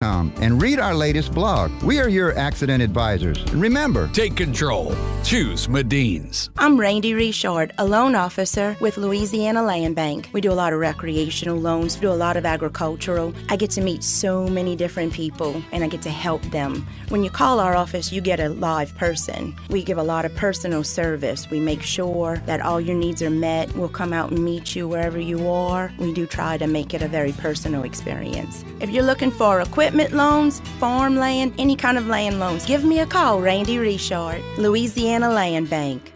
accidentadvisors.com and read our latest blog. We are your accident advisors. And remember, take control. Choose Medines. I'm Randy Richard, a loan officer with Louisiana Land Bank. We do a lot of recreational loans, we do a lot of agricultural. I get to meet so many different people, and I get to help them. When you call our office, you get a live person. We give a lot of personal service. We make sure that all your needs are met. We'll come out and meet you wherever you are. We do try to make it a very personal experience. If you're looking for equipment loans, farmland, any kind of land loans, give me a call, Randy Richard, Louisiana Land Bank.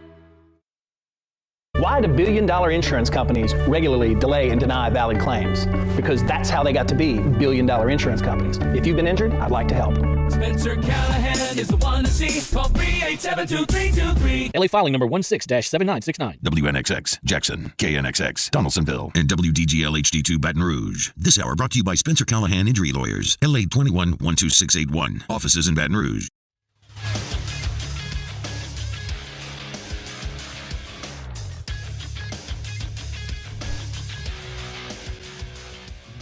Why do billion-dollar insurance companies regularly delay and deny valid claims? Because that's how they got to be billion-dollar insurance companies. If you've been injured, I'd like to help. Spencer Callahan is the one to see. Call 387-2323. LA filing number 16-7969. WNXX, Jackson, KNXX, Donaldsonville, and WDGL HD2 Baton Rouge. This hour brought to you by Spencer Callahan Injury Lawyers, LA 21-12681. Offices in Baton Rouge.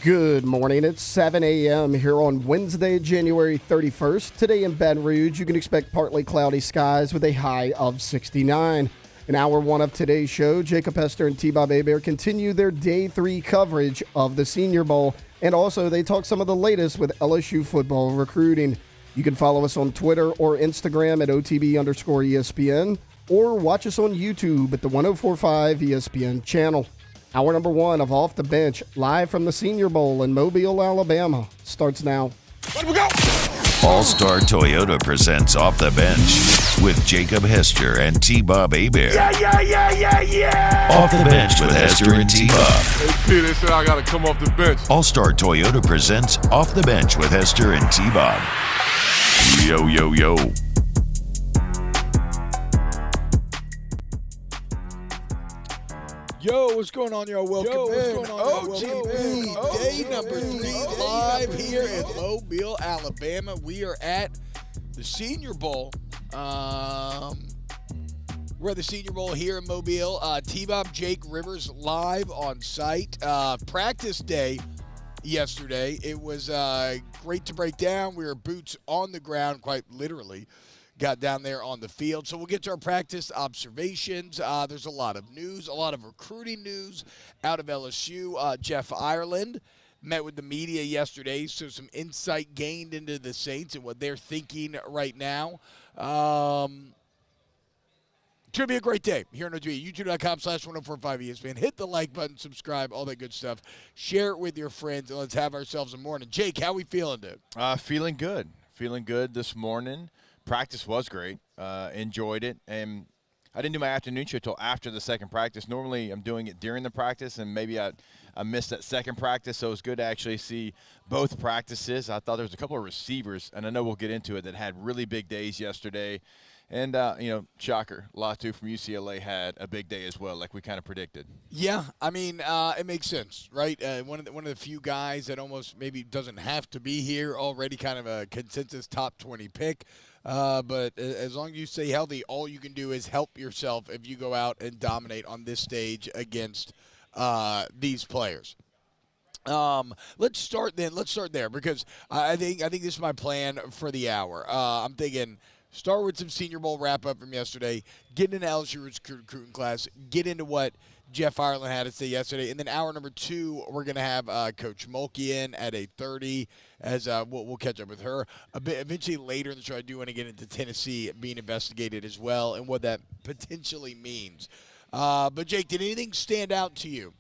Good morning. It's 7 a.m. here on Wednesday, January 31st. Today in Baton Rouge, you can expect partly cloudy skies with a high of 69. In hour one of today's show, Jacob Hester and T-Bob Hebert continue their Day 3 coverage of the Senior Bowl, and also they talk some of the latest with LSU football recruiting. You can follow us on Twitter or Instagram at OTB_ESPN, or watch us on YouTube at the 1045 ESPN channel. Hour number one of Off the Bench, live from the Senior Bowl in Mobile, Alabama, starts now. Let we go! All-Star Toyota presents Off the Bench with Jacob Hester and T-Bob Hebert. Yeah! Off the Bench with Hester and T-Bob. Hey, P, they said I got to come off the bench. All-Star Toyota presents Off the Bench with Hester and T-Bob. Yo, yo, yo. Yo, what's going on, y'all? Welcome in. OTB, day number 3, live here in Mobile, Alabama. We are at the Senior Bowl. We're at the Senior Bowl here in Mobile. T-Bob, Jake Rivers live on site. Practice day yesterday. It was great to break down. We were boots on the ground, quite literally. Got down there on the field. So we'll get to our practice observations. There's a lot of news, a lot of recruiting news out of LSU. Jeff Ireland met with the media yesterday, so some insight gained into the Saints and what they're thinking right now. It's going to be a great day here on OTB. YouTube.com/1045ESPN. Hit the like button, subscribe, all that good stuff. Share it with your friends, and let's have ourselves a morning. Jake, how we feeling, dude? Feeling good. Feeling good this morning. Practice was great. Enjoyed it. And I didn't do my afternoon show until after the second practice. Normally I'm doing it during the practice, and maybe I missed that second practice, so it was good to actually see both practices. I thought there was a couple of receivers, and I know we'll get into it, that had really big days yesterday. And, shocker, Latu from UCLA had a big day as well, like we kind of predicted. Yeah, I mean, it makes sense, right? One of the few guys that almost maybe doesn't have to be here already, kind of a consensus top 20 pick. But as long as you stay healthy, all you can do is help yourself if you go out and dominate on this stage against these players. Let's start there because I think this is my plan for the hour. I'm thinking start with some Senior Bowl wrap-up from yesterday, get into LSU recruiting class, get into what Jeff Ireland had to say yesterday, and then hour number 2, we're going to have Coach Mulkey in at 8:30 as we'll catch up with her. A bit eventually later in the show, I do want to get into Tennessee being investigated as well and what that potentially means. But, Jake, did anything stand out to you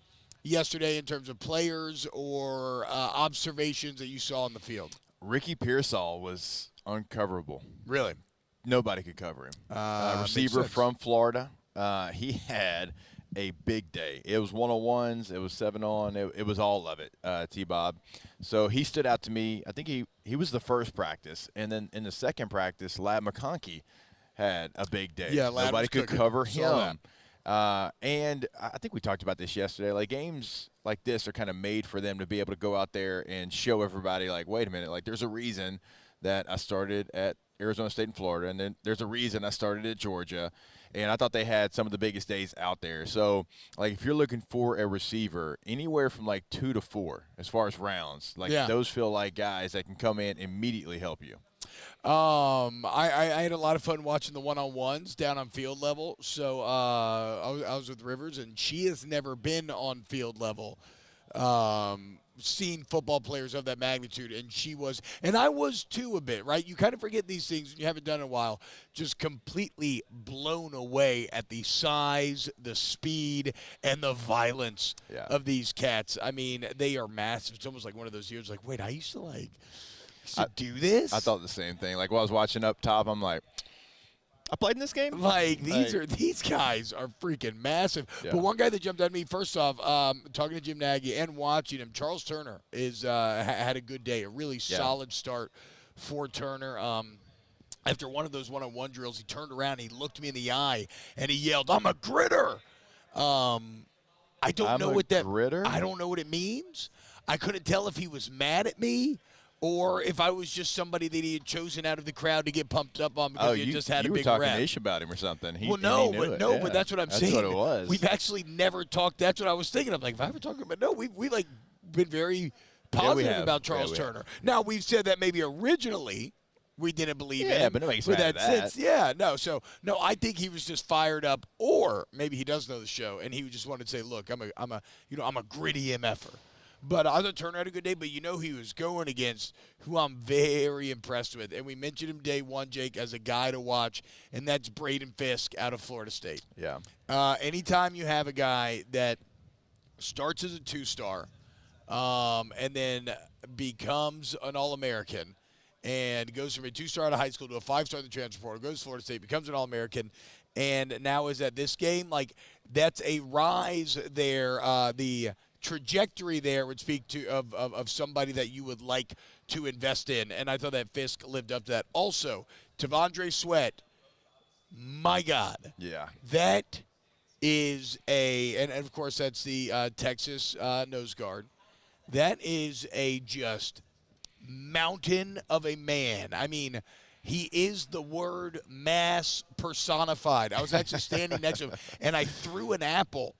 yesterday in terms of players or observations that you saw on the field? Ricky Pearsall was uncoverable. Really? Nobody could cover him. Receiver from Florida. He had a big day. It was 1-on-1s. It was 7-on. It was all of it, T-Bob. So he stood out to me. I think he was the first practice. And then in the second practice, Lab McConkey had a big day. Yeah, nobody could cover him. And I think we talked about this yesterday. Like, games like this are kind of made for them to be able to go out there and show everybody, like, wait a minute, like, there's a reason that I started at Arizona State and Florida, and then there's a reason I started at Georgia. And I thought they had some of the biggest days out there. So, like, if you're looking for a receiver, anywhere from, like, 2 to 4 as far as rounds, like, those feel like guys that can come in and immediately help you. I had a lot of fun watching the one-on-ones down on field level. So I was with Rivers, and she has never been on field level. Seen football players of that magnitude, and she was, and I was too a bit, right? You kind of forget these things when you haven't done it in a while. Just completely blown away at the size, the speed, and the violence of these cats. I mean, they are massive. It's almost like one of those years like, wait, I used to do this? I thought the same thing. Like, while I was watching up top, I'm like, I played in this game? Like, these guys are freaking massive. Yeah. But one guy that jumped at me, first off, talking to Jim Nagy and watching him, Charles Turner is had a good day, a really solid start for Turner. After one of those one-on-one drills, he turned around, he looked me in the eye, and he yelled, "I'm a gritter." I don't know what it means. I couldn't tell if he was mad at me, or if I was just somebody that he had chosen out of the crowd to get pumped up on because he just had a big rap. You were talking ish about him or something. But that's what I'm saying. That's what it was. We've actually never talked. That's what I was thinking. I'm like, if I ever talked about we've like been very positive about Charles Turner. Now, we've said that maybe originally we didn't believe in him. But nobody gets mad at that. I think he was just fired up, or maybe he does know the show and he just wanted to say, look, I'm a gritty MFer. But I thought Turner had a good day, but he was going against who I'm very impressed with. And we mentioned him day one, Jake, as a guy to watch, and that's Braden Fisk out of Florida State. Yeah. Anytime you have a guy that starts as a 2-star and then becomes an All-American and goes from a 2-star out of high school to a 5-star in the transfer portal, goes to Florida State, becomes an All-American, and now is at this game, like, that's a rise there. The trajectory there would speak to of somebody that you would like to invest in, and I thought that Fisk lived up to that. Also, T'Vondre Sweat, my God, that is and of course that's the Texas nose guard. That is a just mountain of a man. I mean, he is the word mass personified. I was actually standing next to him, and I threw an apple.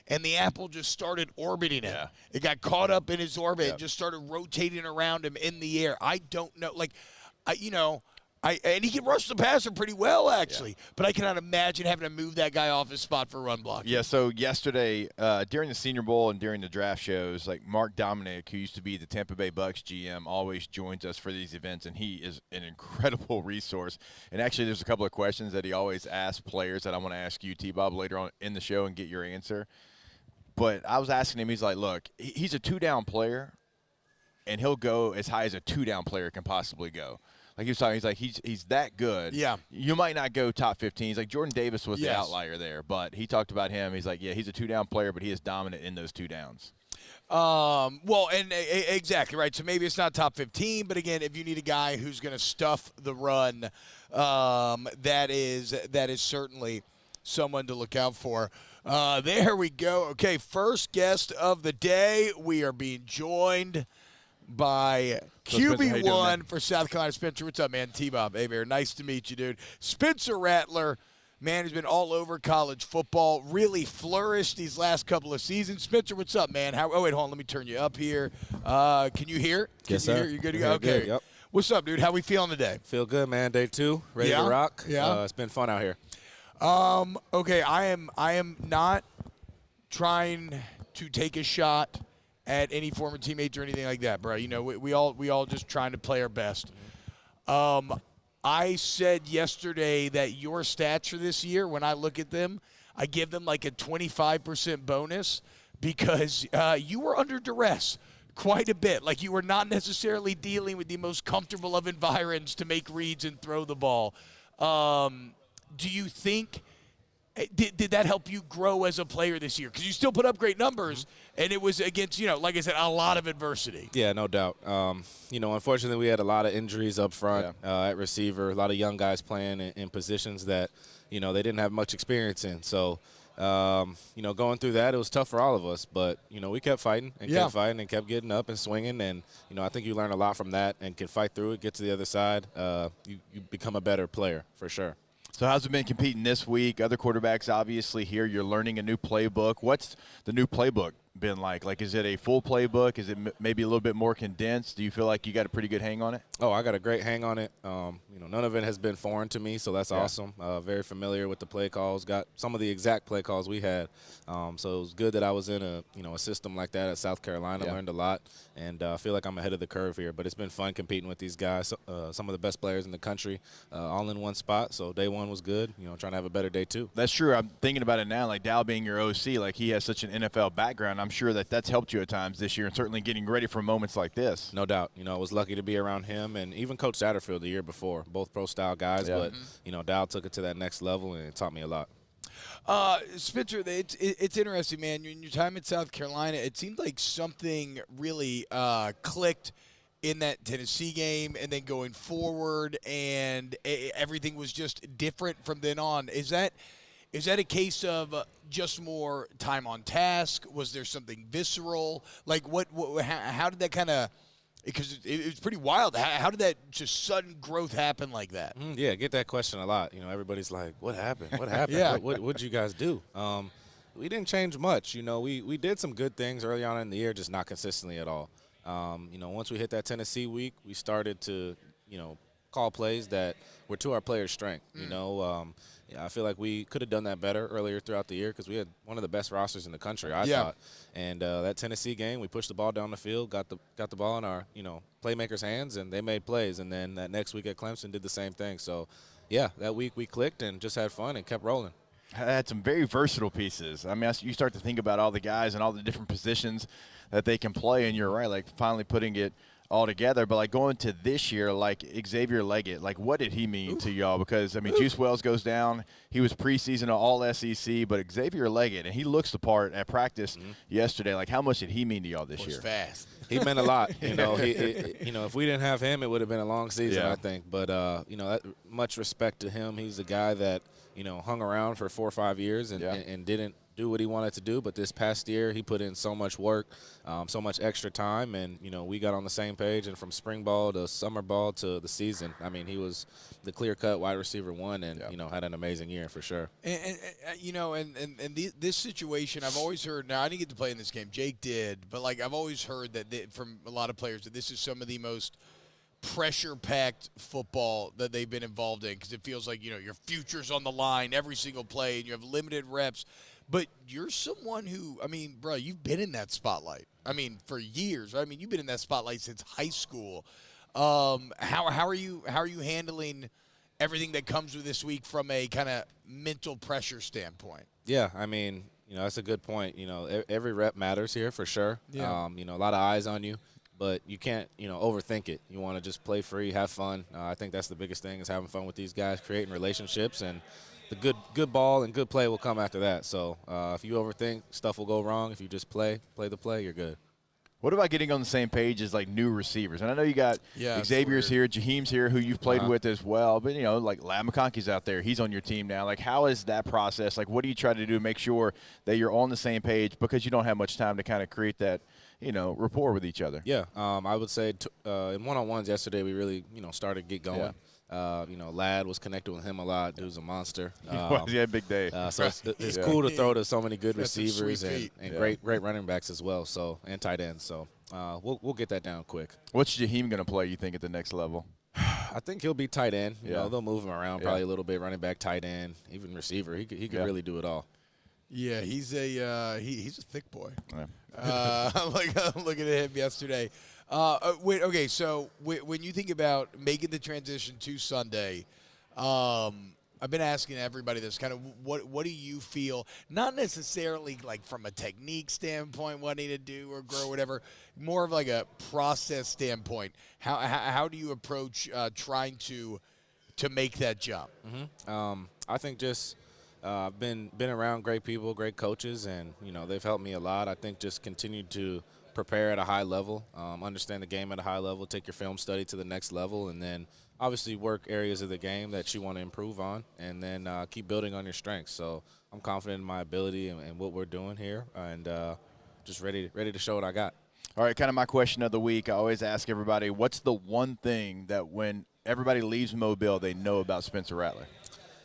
And the apple just started orbiting him. It got caught up in his orbit and just started rotating around him in the air. I don't know. And he can rush the passer pretty well, actually. But I cannot imagine having to move that guy off his spot for run blocking. Yeah, so yesterday, during the Senior Bowl and during the draft shows, like Mark Dominic, who used to be the Tampa Bay Bucks GM, always joins us for these events, and he is an incredible resource. And actually, there's a couple of questions that he always asks players that I want to ask you, T-Bob, later on in the show and get your answer. But I was asking him, he's like, look, he's a 2-down player, and he'll go as high as a 2-down player can possibly go. Like he was talking, he's like, he's that good. Yeah. You might not go top 15. He's like, Jordan Davis was the outlier there, but he talked about him. He's like, yeah, he's a 2-down player, but he is dominant in those 2 downs. Exactly right. So maybe it's not top 15, but again, if you need a guy who's going to stuff the run, that is certainly someone to look out for. There we go. Okay, first guest of the day. We are being joined by QB1 for South Carolina. Spencer, what's up, man? T-Bob, hey, man, nice to meet you, dude. Spencer Rattler, man, who's been all over college football, really flourished these last couple of seasons. Spencer, what's up, man? Oh, wait, hold on. Let me turn you up here. Can you hear? Yes, sir. You good to go? Okay. Good, yep. What's up, dude? How we feeling today? Feel good, man. Day 2, ready to rock. Yeah. It's been fun out here. Okay, I am not trying to take a shot at any former teammates or anything like that, bro. You know, we all just trying to play our best. I said yesterday that your stats for this year, when I look at them, I give them like a 25% bonus because you were under duress quite a bit. Like, you were not necessarily dealing with the most comfortable of environs to make reads and throw the ball. Do you think did that help you grow as a player this year? Because you still put up great numbers, and it was against, like I said, a lot of adversity. Yeah, no doubt. Unfortunately, we had a lot of injuries up front at receiver, a lot of young guys playing in positions that, they didn't have much experience in. So, going through that, it was tough for all of us. But, we kept fighting and kept getting up and swinging. And, I think you learn a lot from that and can fight through it, get to the other side. You become a better player for sure. So how's it been competing this week? Other quarterbacks obviously here. You're learning a new playbook. What's the new playbook been like? Like, is it a full playbook? Is it maybe a little bit more condensed? Do you feel like you got a pretty good hang on it? Oh, I got a great hang on it. None of it has been foreign to me, so that's awesome. Very familiar with the play calls. Got some of the exact play calls we had. So it was good that I was in a system like that at South Carolina. Learned a lot, and I feel like I'm ahead of the curve here. But it's been fun competing with these guys, some of the best players in the country, all in one spot. So day one was good. Trying to have a better day two. That's true. I'm thinking about it now. Like Dow being your OC, like he has such an NFL background. I'm sure that's helped you at times this year, and certainly getting ready for moments like this. No doubt. I was lucky to be around him and even Coach Satterfield the year before. Both pro-style guys, but Dow took it to that next level and it taught me a lot. Spencer, it's interesting, man. In your time at South Carolina, it seemed like something really clicked in that Tennessee game, and then going forward, and everything was just different from then on. Is that a case of just more time on task? Was there something visceral? Like how did that kind of – because it was pretty wild. How did that just sudden growth happen like that? Yeah, I get that question a lot. Everybody's like, what happened? What happened? What'd you guys do? We didn't change much. We did some good things early on in the year, just not consistently at all. Once we hit that Tennessee week, we started to, call plays that were to our players' strength. I feel like we could have done that better earlier throughout the year because we had one of the best rosters in the country, I thought. And that Tennessee game, we pushed the ball down the field, got the ball in our, playmakers' hands, and they made plays. And then that next week at Clemson did the same thing. So, that week we clicked and just had fun and kept rolling. Had some very versatile pieces. I mean, you start to think about all the guys and all the different positions that they can play, and you're right, like finally putting it all together. But like going to this year, like Xavier Leggett, like what did he mean to y'all? Because I mean, Juice Wells goes down. He was preseason all SEC, but Xavier Leggett, and he looks the part at practice yesterday. Like how much did he mean to y'all this year? Fast. He meant a lot. If we didn't have him, it would have been a long season, I think. But much respect to him. He's a guy that hung around for 4 or 5 years and didn't do what he wanted to do. But this past year, he put in so much work, so much extra time, and we got on the same page. And from spring ball to summer ball to the season, I mean, he was the clear-cut wide receiver one, and had an amazing year for sure. And this situation, I've always heard. Now I didn't get to play in this game. Jake did, but like I've always heard that from a lot of players that this is some of the most pressure-packed football that they've been involved in because it feels like your future's on the line every single play, and you have limited reps. But you're someone who, I mean, bro, you've been in that spotlight. I mean, for years. I mean, you've been in that spotlight since high school. How are you handling everything that comes with this week from a kind of mental pressure standpoint? Yeah, I mean, that's a good point. Every rep matters here for sure. Yeah. A lot of eyes on you, but you can't, overthink it. You want to just play free, have fun. I think that's the biggest thing is having fun with these guys, creating relationships, and the good ball and good play will come after that. So if you overthink, stuff will go wrong. If you just play the play, you're good. What about getting on the same page as like new receivers? And I know you got Xavier's here, Jaheim's here, who you've played with as well. But like Lad McConkey's out there; he's on your team now. Like, how is that process? Like, what do you try to do to make sure that you're on the same page because you don't have much time to kind of create that rapport with each other? Yeah, I would say in one-on-ones yesterday we really started to get going. Yeah. Lad was connected with him a lot. Dude's a monster. He had a big day. So it's cool to throw to so many good receivers and great running backs as well. So and tight ends. So we'll get that down quick. What's Jaheim going to play, you think, at the next level? I think he'll be tight end. They'll move him around probably a little bit. Running back, tight end, even receiver. He could really do it all. Yeah, he's a thick boy. Yeah. I'm looking at him yesterday. Okay, so when you think about making the transition to Sunday, I've been asking everybody this kind of what do you feel, not necessarily like from a technique standpoint, what I need to do or grow, whatever, more of like a process standpoint. How do you approach trying to make that jump? Mm-hmm. I think just been around great people, great coaches, and they've helped me a lot. I think just continue to prepare at a high level, understand the game at a high level, take your film study to the next level, and then obviously work areas of the game that you want to improve on, and then keep building on your strengths. So I'm confident in my ability and what we're doing here, and just ready to show what I got. All right, kind of my question of the week. I always ask everybody, what's the one thing that when everybody leaves Mobile they know about Spencer Rattler?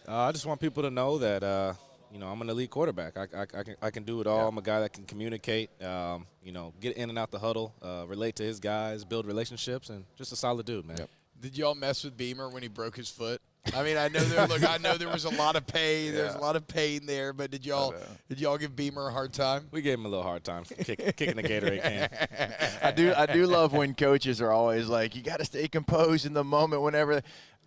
I just want people to know that, I'm an elite quarterback. I can do it all. I'm a guy that can communicate, get in and out the huddle, relate to his guys, build relationships, and just a solid dude, man. Yep. Did y'all mess with Beamer when he broke his foot? I mean, I know there was a lot of pain. There's a lot of pain there, but did y'all give Beamer a hard time? We gave him a little hard time kicking the Gatorade can. I do love when coaches are always like, you got to stay composed in the moment whenever.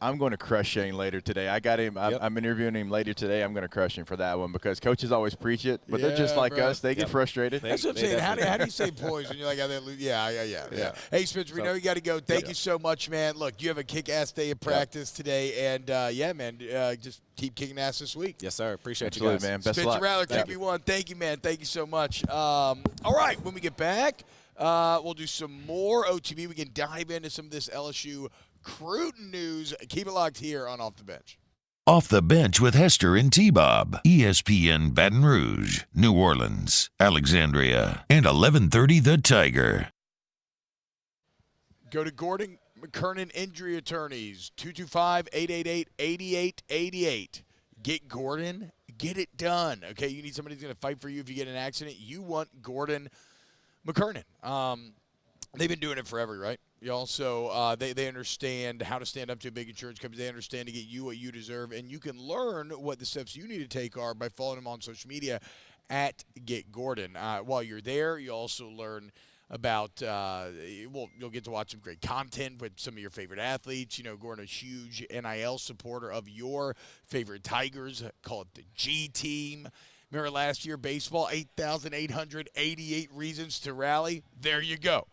I'm going to crush Shane later today. I got him. I'm interviewing him later today. I'm going to crush him for that one because coaches always preach it, but they're just like us. They get frustrated. That's what I'm saying. How do you say poise when you're like, yeah. Hey, Spencer, we know you got to go. Thank you so much, man. Look, you have a kick-ass day of practice today, and, just keep kicking ass this week. Yes, sir. Appreciate Absolutely, you guys. man. Best Spencer luck. Rattler, QB1. Thank you, man. Thank you so much. All right, when we get back, we'll do some more OTB. We can dive into some of this LSU Cruton news. Keep it locked here on Off the Bench. Off the Bench with Hester and T-Bob. ESPN Baton Rouge, New Orleans, Alexandria, and 1130 The Tiger. Go to Gordon McKernan Injury Attorneys, 225-888-8888. Get Gordon, get it done. Okay, you need somebody who's going to fight for you if you get in an accident. You want Gordon McKernan. They've been doing it forever, right? Y'all, so they understand how to stand up to a big insurance company. They understand to get you what you deserve, and you can learn what the steps you need to take are by following them on social media at Get Gordon. While you're there, you also learn about you'll get to watch some great content with some of your favorite athletes. Gordon, a huge NIL supporter of your favorite Tigers. Call it the G Team. Remember last year, baseball, 8,888 reasons to rally. There you go.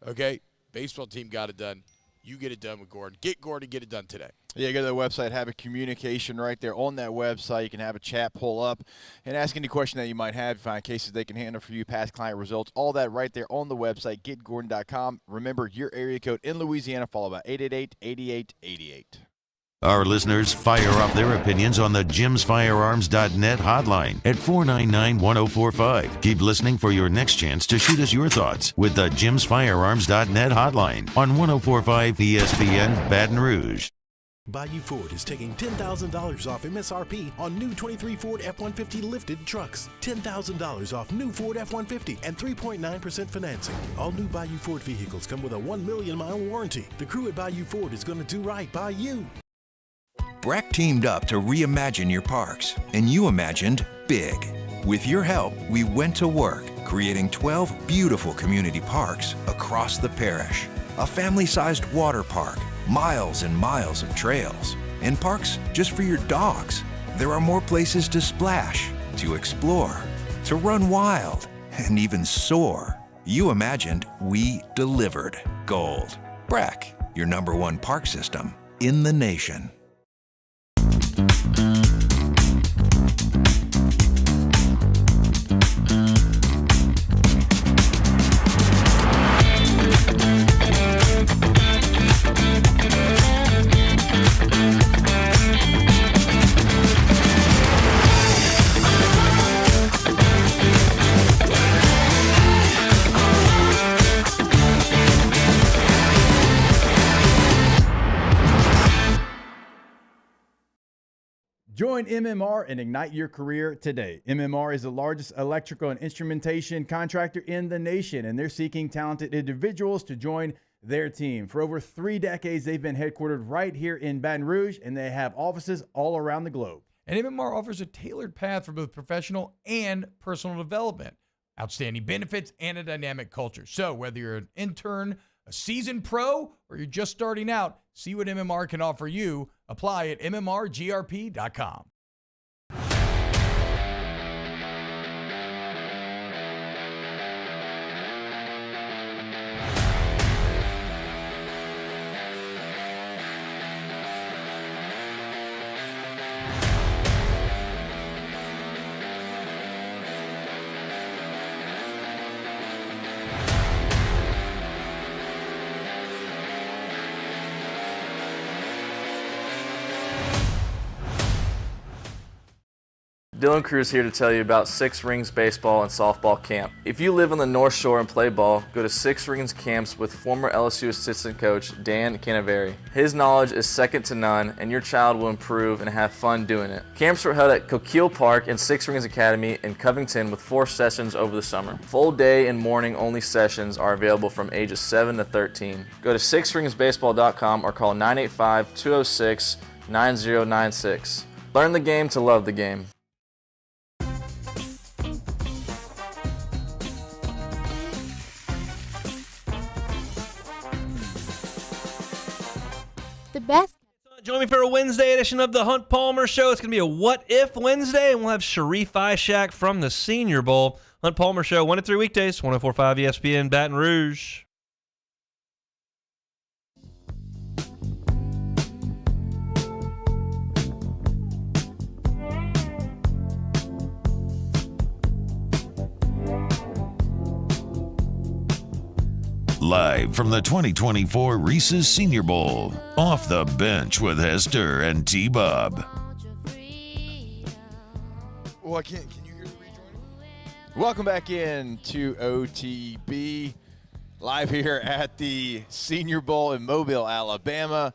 Okay? Baseball team got it done. You get it done with Gordon. Get Gordon, get it done today. Yeah, go to the website, have a communication right there on that website. You can have a chat pull up and ask any question that you might have, find cases they can handle for you, past client results, all that right there on the website, getgordon.com. Remember, your area code in Louisiana, followed by 888-8888. Our listeners fire off their opinions on the jimsfirearms.net hotline at 499-1045. Keep listening for your next chance to shoot us your thoughts with the jimsfirearms.net hotline on 1045 ESPN Baton Rouge. Bayou Ford is taking $10,000 off MSRP on new 23 Ford F-150 lifted trucks. $10,000 off new Ford F-150 and 3.9% financing. All new Bayou Ford vehicles come with a 1 million-mile warranty. The crew at Bayou Ford is going to do right by you. BRAC teamed up to reimagine your parks, and you imagined big. With your help, we went to work, creating 12 beautiful community parks across the parish. A family-sized water park, miles and miles of trails, and parks just for your dogs. There are more places to splash, to explore, to run wild, and even soar. You imagined, we delivered. Gold. BRAC, your #1 park system in the nation. Join MMR and ignite your career today. MMR is the largest electrical and instrumentation contractor in the nation, and they're seeking talented individuals to join their team. For over 3 decades, they've been headquartered right here in Baton Rouge, and they have offices all around the globe. And MMR offers a tailored path for both professional and personal development, outstanding benefits, and a dynamic culture. So whether you're an intern, a seasoned pro, or you're just starting out, see what MMR can offer you. Apply at mmrgrp.com. Dylan Cruz here to tell you about Six Rings Baseball and Softball Camp. If you live on the North Shore and play ball, go to Six Rings Camps with former LSU assistant coach Dan Canaveri. His knowledge is second to none, and your child will improve and have fun doing it. Camps were held at Coquille Park and Six Rings Academy in Covington with 4 sessions over the summer. Full day and morning only sessions are available from ages 7 to 13. Go to sixringsbaseball.com or call 985-206-9096. Learn the game to love the game. The best. Join me for a Wednesday edition of the Hunt Palmer Show. It's going to be a What If Wednesday, and we'll have Sharif Ishak from the Senior Bowl. Hunt Palmer Show, 1 to 3 weekdays, 104.5 ESPN, Baton Rouge. Live from the 2024 Reese's Senior Bowl, Off the Bench with Hester and T-Bob. Well, can you hear the rejoining? Welcome back in to OTB, live here at the Senior Bowl in Mobile, Alabama.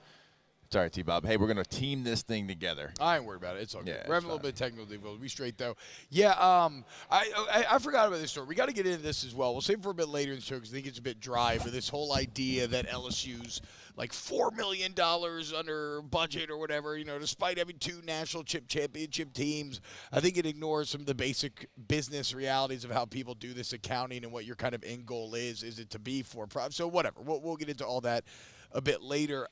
Sorry, T-Bob. Hey, we're going to team this thing together. I ain't worried about it. It's all good. Yeah, We're having a little bit of technical difficulty. Be straight, though. Yeah, I forgot about this story. We got to get into this as well. We'll save it for a bit later in the show because I think it's a bit dry for this whole idea that LSU's like $4 million under budget or whatever, despite having 2 national championship teams. I think it ignores some of the basic business realities of how people do this accounting and what your kind of end goal is. Is it to be for profit? So whatever. We'll get into all that a bit later.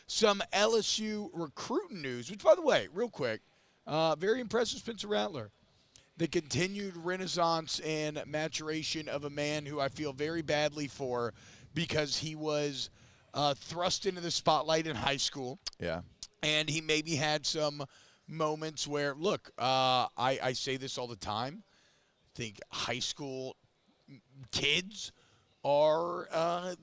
Some LSU recruiting news, which, by the way, real quick, very impressive Spencer Rattler. The continued renaissance and maturation of a man who I feel very badly for because he was thrust into the spotlight in high school. Yeah. And he maybe had some moments where, look, I say this all the time. I think high school kids are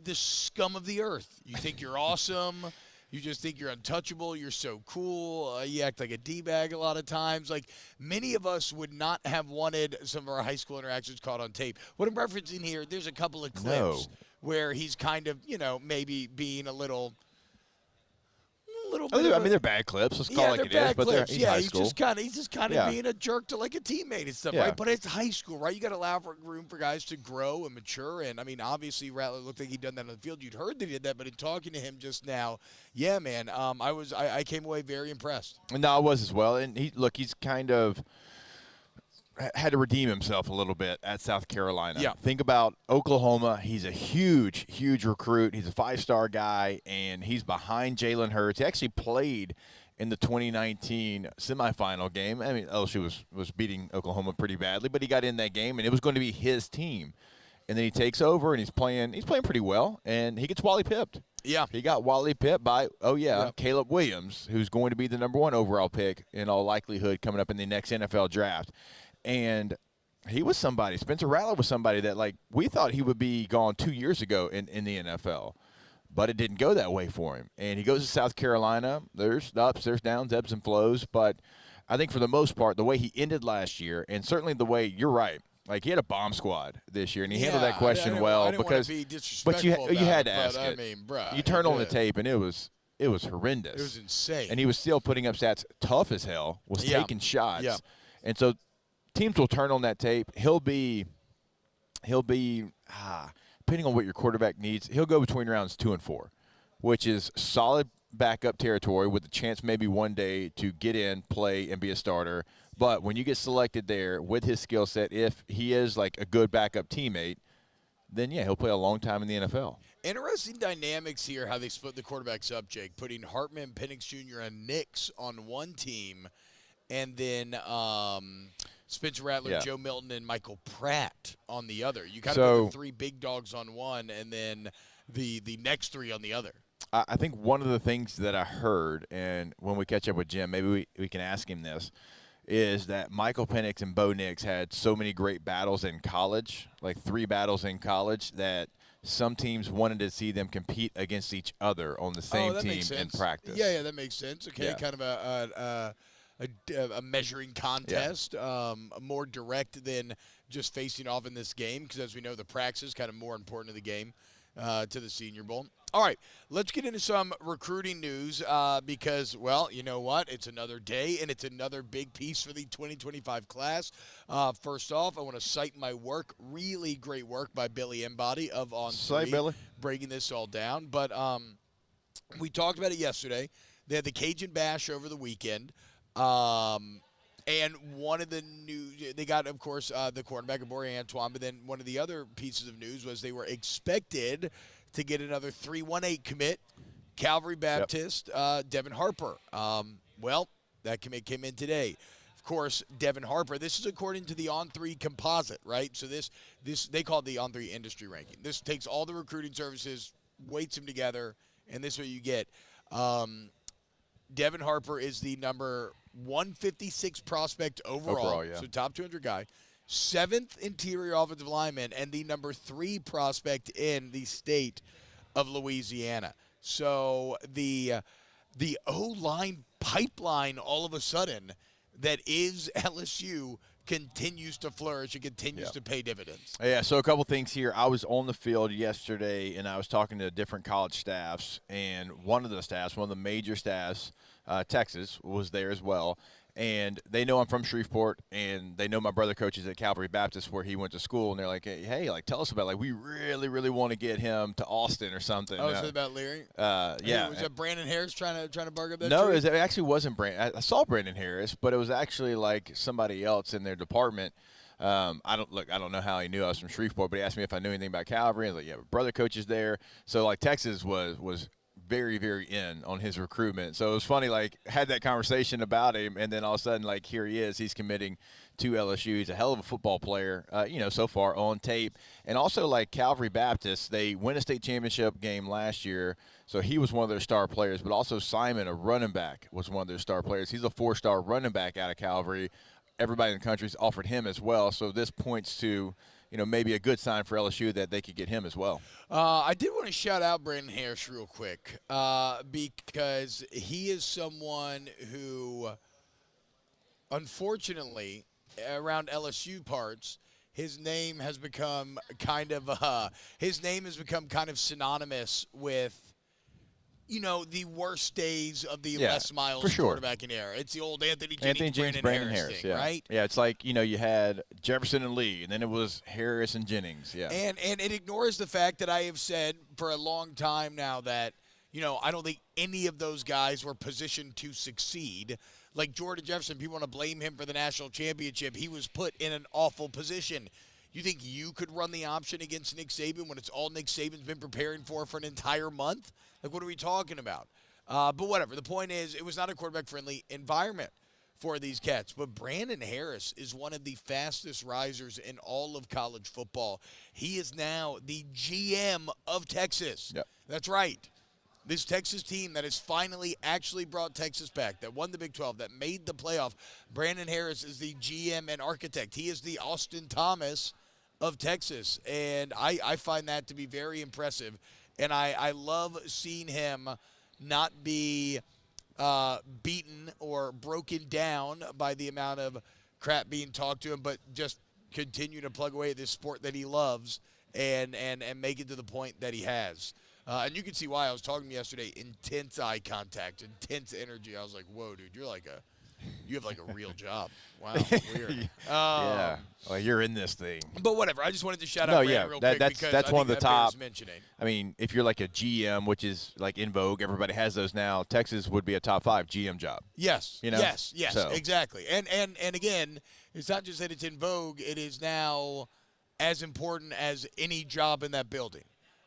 the scum of the earth. You think you're awesome. You just think you're untouchable. You're so cool. You act like a D-bag a lot of times. Like, many of us would not have wanted some of our high school interactions caught on tape. What I'm referencing here, there's a couple of clips where he's kind of, maybe being a little bit. I mean, they're bad clips. Let's call it like it is. But he's high school. He's just kind of being a jerk to like a teammate and stuff, right? But it's high school, right? You got to allow room for guys to grow and mature. And I mean, obviously, Rattler looked like he'd done that on the field. You'd heard that he did that, but in talking to him just now, yeah, man, I came away very impressed. No, I was as well. And he's kind of had to redeem himself a little bit at South Carolina. Yeah. Think about Oklahoma. He's a huge, huge recruit. He's a 5-star guy, and he's behind Jalen Hurts. He actually played in the 2019 semifinal game. I mean, LSU was beating Oklahoma pretty badly, but he got in that game, and it was going to be his team. And then he takes over, and he's playing pretty well, and he gets Wally pipped. Yeah. He got Wally pipped by, Caleb Williams, who's going to be the number 1 overall pick in all likelihood coming up in the next NFL draft. And he was somebody. Spencer Rattler was somebody that, like, we thought he would be gone 2 years ago in the NFL. But it didn't go that way for him. And he goes to South Carolina. There's ups, there's downs, ebbs and flows. But I think for the most part, the way he ended last year, and certainly the way, you're right, like, he had a bomb squad this year, and he handled that question well. I didn't because, want to be disrespectful but you had to ask it. it. I mean, bruh. You turn on the tape, and it was horrendous. It was insane. And he was still putting up stats tough as hell, was taking shots. Yeah. And so teams will turn on that tape. He'll be depending on what your quarterback needs, he'll go between rounds 2 and 4, which is solid backup territory with the chance maybe one day to get in, play, and be a starter. But when you get selected there with his skill set, if he is like a good backup teammate, then, yeah, he'll play a long time in the NFL. Interesting dynamics here, how they split the quarterbacks up, Jake, putting Hartman, Penix Jr., and Nix on one team, and then Spencer Rattler, Joe Milton, and Michael Pratt on the other. You kind of put the 3 big dogs on one, and then the next 3 on the other. I think one of the things that I heard, and when we catch up with Jim, maybe we can ask him this, is that Michael Penix and Bo Nix had so many great battles in college, like 3 battles in college, that some teams wanted to see them compete against each other on the same team in practice. Yeah, that makes sense. Okay, kind of a measuring contest, more direct than just facing off in this game, because as we know, the practice is kind of more important to the game, to the Senior Bowl. All right, let's get into some recruiting news because, well, you know what? It's another day, and it's another big piece for the 2025 class. First off, I want to cite my work, really great work by Billy Embody of On 3, Billy. breaking this all down. But we talked about it yesterday. They had the Cajun Bash over the weekend. And one of the news, they got, of course, the quarterback, Abori Antoine, but then one of the other pieces of news was they were expected to get another 318 commit, Calvary Baptist, Devin Harper. Well, that commit came in today. Of course, Devin Harper, this is according to the On3 composite, right? So this they call it the On3 industry ranking. This takes all the recruiting services, weights them together, and this is what you get. Devin Harper is the number 156 prospect overall, so top 200 guy. 7th interior offensive lineman, and the number 3 prospect in the state of Louisiana. So the O-line pipeline all of a sudden that is LSU continues to flourish and continues to pay dividends. Yeah, so a couple things here. I was on the field yesterday, and I was talking to different college staffs, and one of the major staffs, Texas, was there as well. And they know I'm from Shreveport, and they know my brother coaches at Calvary Baptist where he went to school, and they're like, hey, like, tell us about it. Like, we really, really want to get him to Austin or something. Oh, is it about Leary? Yeah. Was that Brandon Harris trying to bark up that No, tree? it actually wasn't Brandon. I saw Brandon Harris, but it was actually like somebody else in their department. I don't know how he knew I was from Shreveport, but he asked me if I knew anything about Calvary. I was like, yeah, my brother coaches there. So, like, Texas was very, very in on his recruitment. So it was funny, like, had that conversation about him, and then all of a sudden, like, here he is. He's committing to LSU. He's a hell of a football player, so far on tape. And also, like, Calvary Baptist, they win a state championship game last year, so he was one of their star players. But also Simon, a running back, was one of their star players. He's a 4-star running back out of Calvary. Everybody in the country's offered him as well. So this points to – maybe a good sign for LSU that they could get him as well. I did want to shout out Brandon Harris real quick because he is someone who, unfortunately, around LSU parts, his name has become kind of synonymous with, the worst days of the Les Miles quarterbacking era. It's the old Anthony Jennings, Brandon Harris thing, right? Yeah, it's like, you had Jefferson and Lee, and then it was Harris and Jennings. Yeah. And it ignores the fact that I have said for a long time now that, I don't think any of those guys were positioned to succeed. Like Jordan Jefferson, people want to blame him for the national championship. He was put in an awful position. You think you could run the option against Nick Saban when it's all Nick Saban's been preparing for an entire month? Like, what are we talking about? But whatever. The point is, it was not a quarterback-friendly environment for these cats. But Brandon Harris is one of the fastest risers in all of college football. He is now the GM of Texas. Yep. That's right. This Texas team that has finally actually brought Texas back, that won the Big 12, that made the playoff, Brandon Harris is the GM and architect. He is the Austin Thomas of Texas, and I find that to be very impressive. And I love seeing him not be beaten or broken down by the amount of crap being talked to him, but just continue to plug away at this sport that he loves and make it to the point that he has. And you can see why. I was talking to him yesterday, intense eye contact, intense energy. I was like, whoa, dude, you have like a real job. Wow, weird. Yeah, well, you're in this thing. But whatever. I just wanted to shout out Brandon real quick because that's one of the top. Mentioning. I mean, if you're like a GM, which is like in vogue, everybody has those now. Texas would be a top 5 GM job. Yes. Yes. So. Exactly. And again, it's not just that it's in vogue. It is now as important as any job in that building.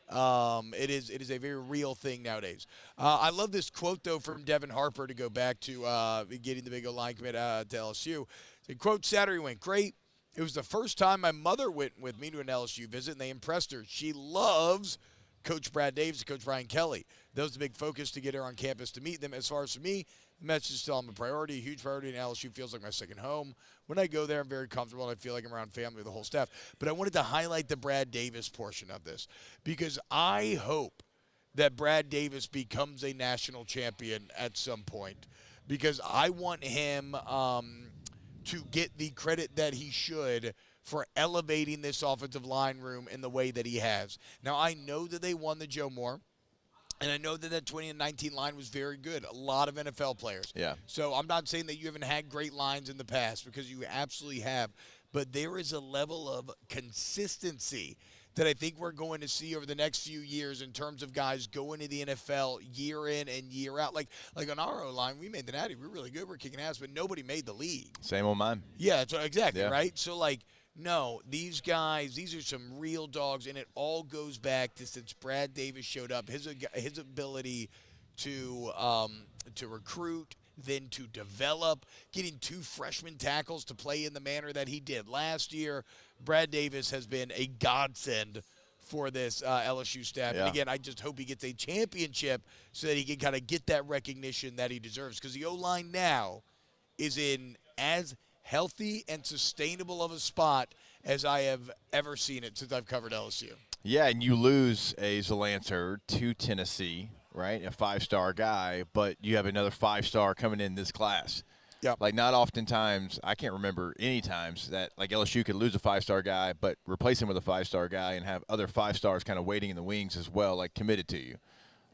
It is a very real thing nowadays. I love this quote, though, from Devin Harper to go back to getting the big O-line commit to LSU. So, quote, Saturday went great. It was the first time my mother went with me to an LSU visit, and they impressed her. She loves Coach Brad Davis and Coach Brian Kelly. That was the big focus to get her on campus to meet them. As far as for me, the message is still I'm a priority, a huge priority, and LSU feels like my second home. When I go there, I'm very comfortable, and I feel like I'm around family with the whole staff. But I wanted to highlight the Brad Davis portion of this because I hope that Brad Davis becomes a national champion at some point because I want him to get the credit that he should for elevating this offensive line room in the way that he has. Now, I know that they won the Joe Moore, and I know that that 2019 line was very good. A lot of NFL players. Yeah. So I'm not saying that you haven't had great lines in the past, because you absolutely have. But there is a level of consistency that I think we're going to see over the next few years in terms of guys going to the NFL year in and year out. Like on our O-line, we made the Natty. We're really good. We're kicking ass, but nobody made the league. Same old mine. Yeah, so exactly, Yeah. right? So, like, no, these guys, these are some real dogs, and it all goes back to since Brad Davis showed up, his ability to recruit, then to develop, getting 2 freshman tackles to play in the manner that he did last year. Brad Davis has been a godsend for this LSU staff. Yeah. And again, I just hope he gets a championship so that he can kind of get that recognition that he deserves, because the O-line now is in as healthy and sustainable of a spot as I have ever seen it since I've covered LSU. Yeah, and you lose a Zelanter to Tennessee, right? A 5-star guy, but you have another 5-star coming in this class. Yeah. Like, not oftentimes, I can't remember any times that, like, LSU could lose a 5-star guy, but replace him with a 5-star guy and have other 5-stars kind of waiting in the wings as well, like, committed to you.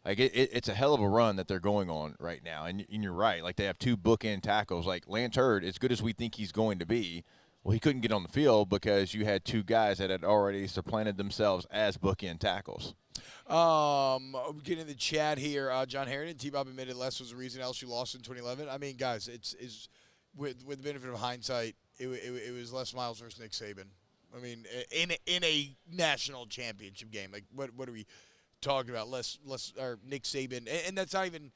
Like, it's a hell of a run that they're going on right now. And you're right. Like, they have 2 bookend tackles. Like, Lance Hurd, as good as we think he's going to be, well, he couldn't get on the field because you had 2 guys that had already supplanted themselves as bookend tackles. Getting in the chat here, John Harrington, T-Bob admitted less was the reason LSU lost in 2011. I mean, guys, it's with the benefit of hindsight, it was Les Miles versus Nick Saban. I mean, in a national championship game, like what are we talking about? Or Nick Saban, and that's not even.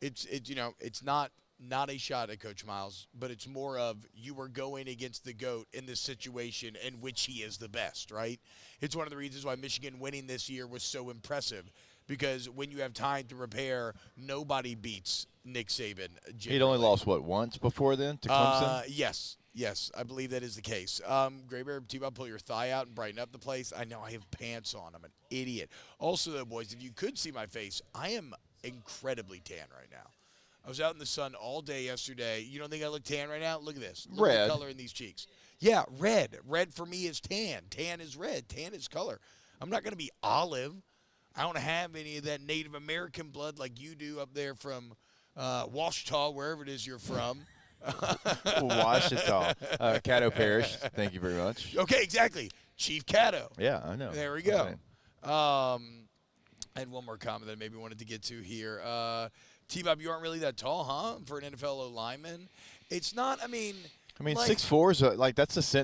It's not a shot at Coach Miles, but it's more of you were going against the GOAT in this situation in which he is the best, right? It's one of the reasons why Michigan winning this year was so impressive, because when you have time to prepare, nobody beats Nick Saban. He'd only lost, once before then to Clemson? Yes, I believe that is the case. Gray Bear, T-Bob, pull your thigh out and brighten up the place. I know I have pants on. I'm an idiot. Also, though, boys, if you could see my face, I am incredibly tan right now. I was out in the sun all day yesterday. You don't think I look tan right now? Look at this. Look at the color in these cheeks. Yeah, red. Red for me is tan. Tan is red. Tan is color. I'm not going to be olive. I don't have any of that Native American blood like you do up there from Washita, wherever it is you're from. Washita. Caddo Parish. Thank you very much. Okay, exactly. Chief Caddo. Yeah, I know. There we go. Okay. I had one more comment that I maybe wanted to get to here. T-Bob, you aren't really that tall, huh, for an NFL O-lineman? It's not, I mean, like, 6'4" is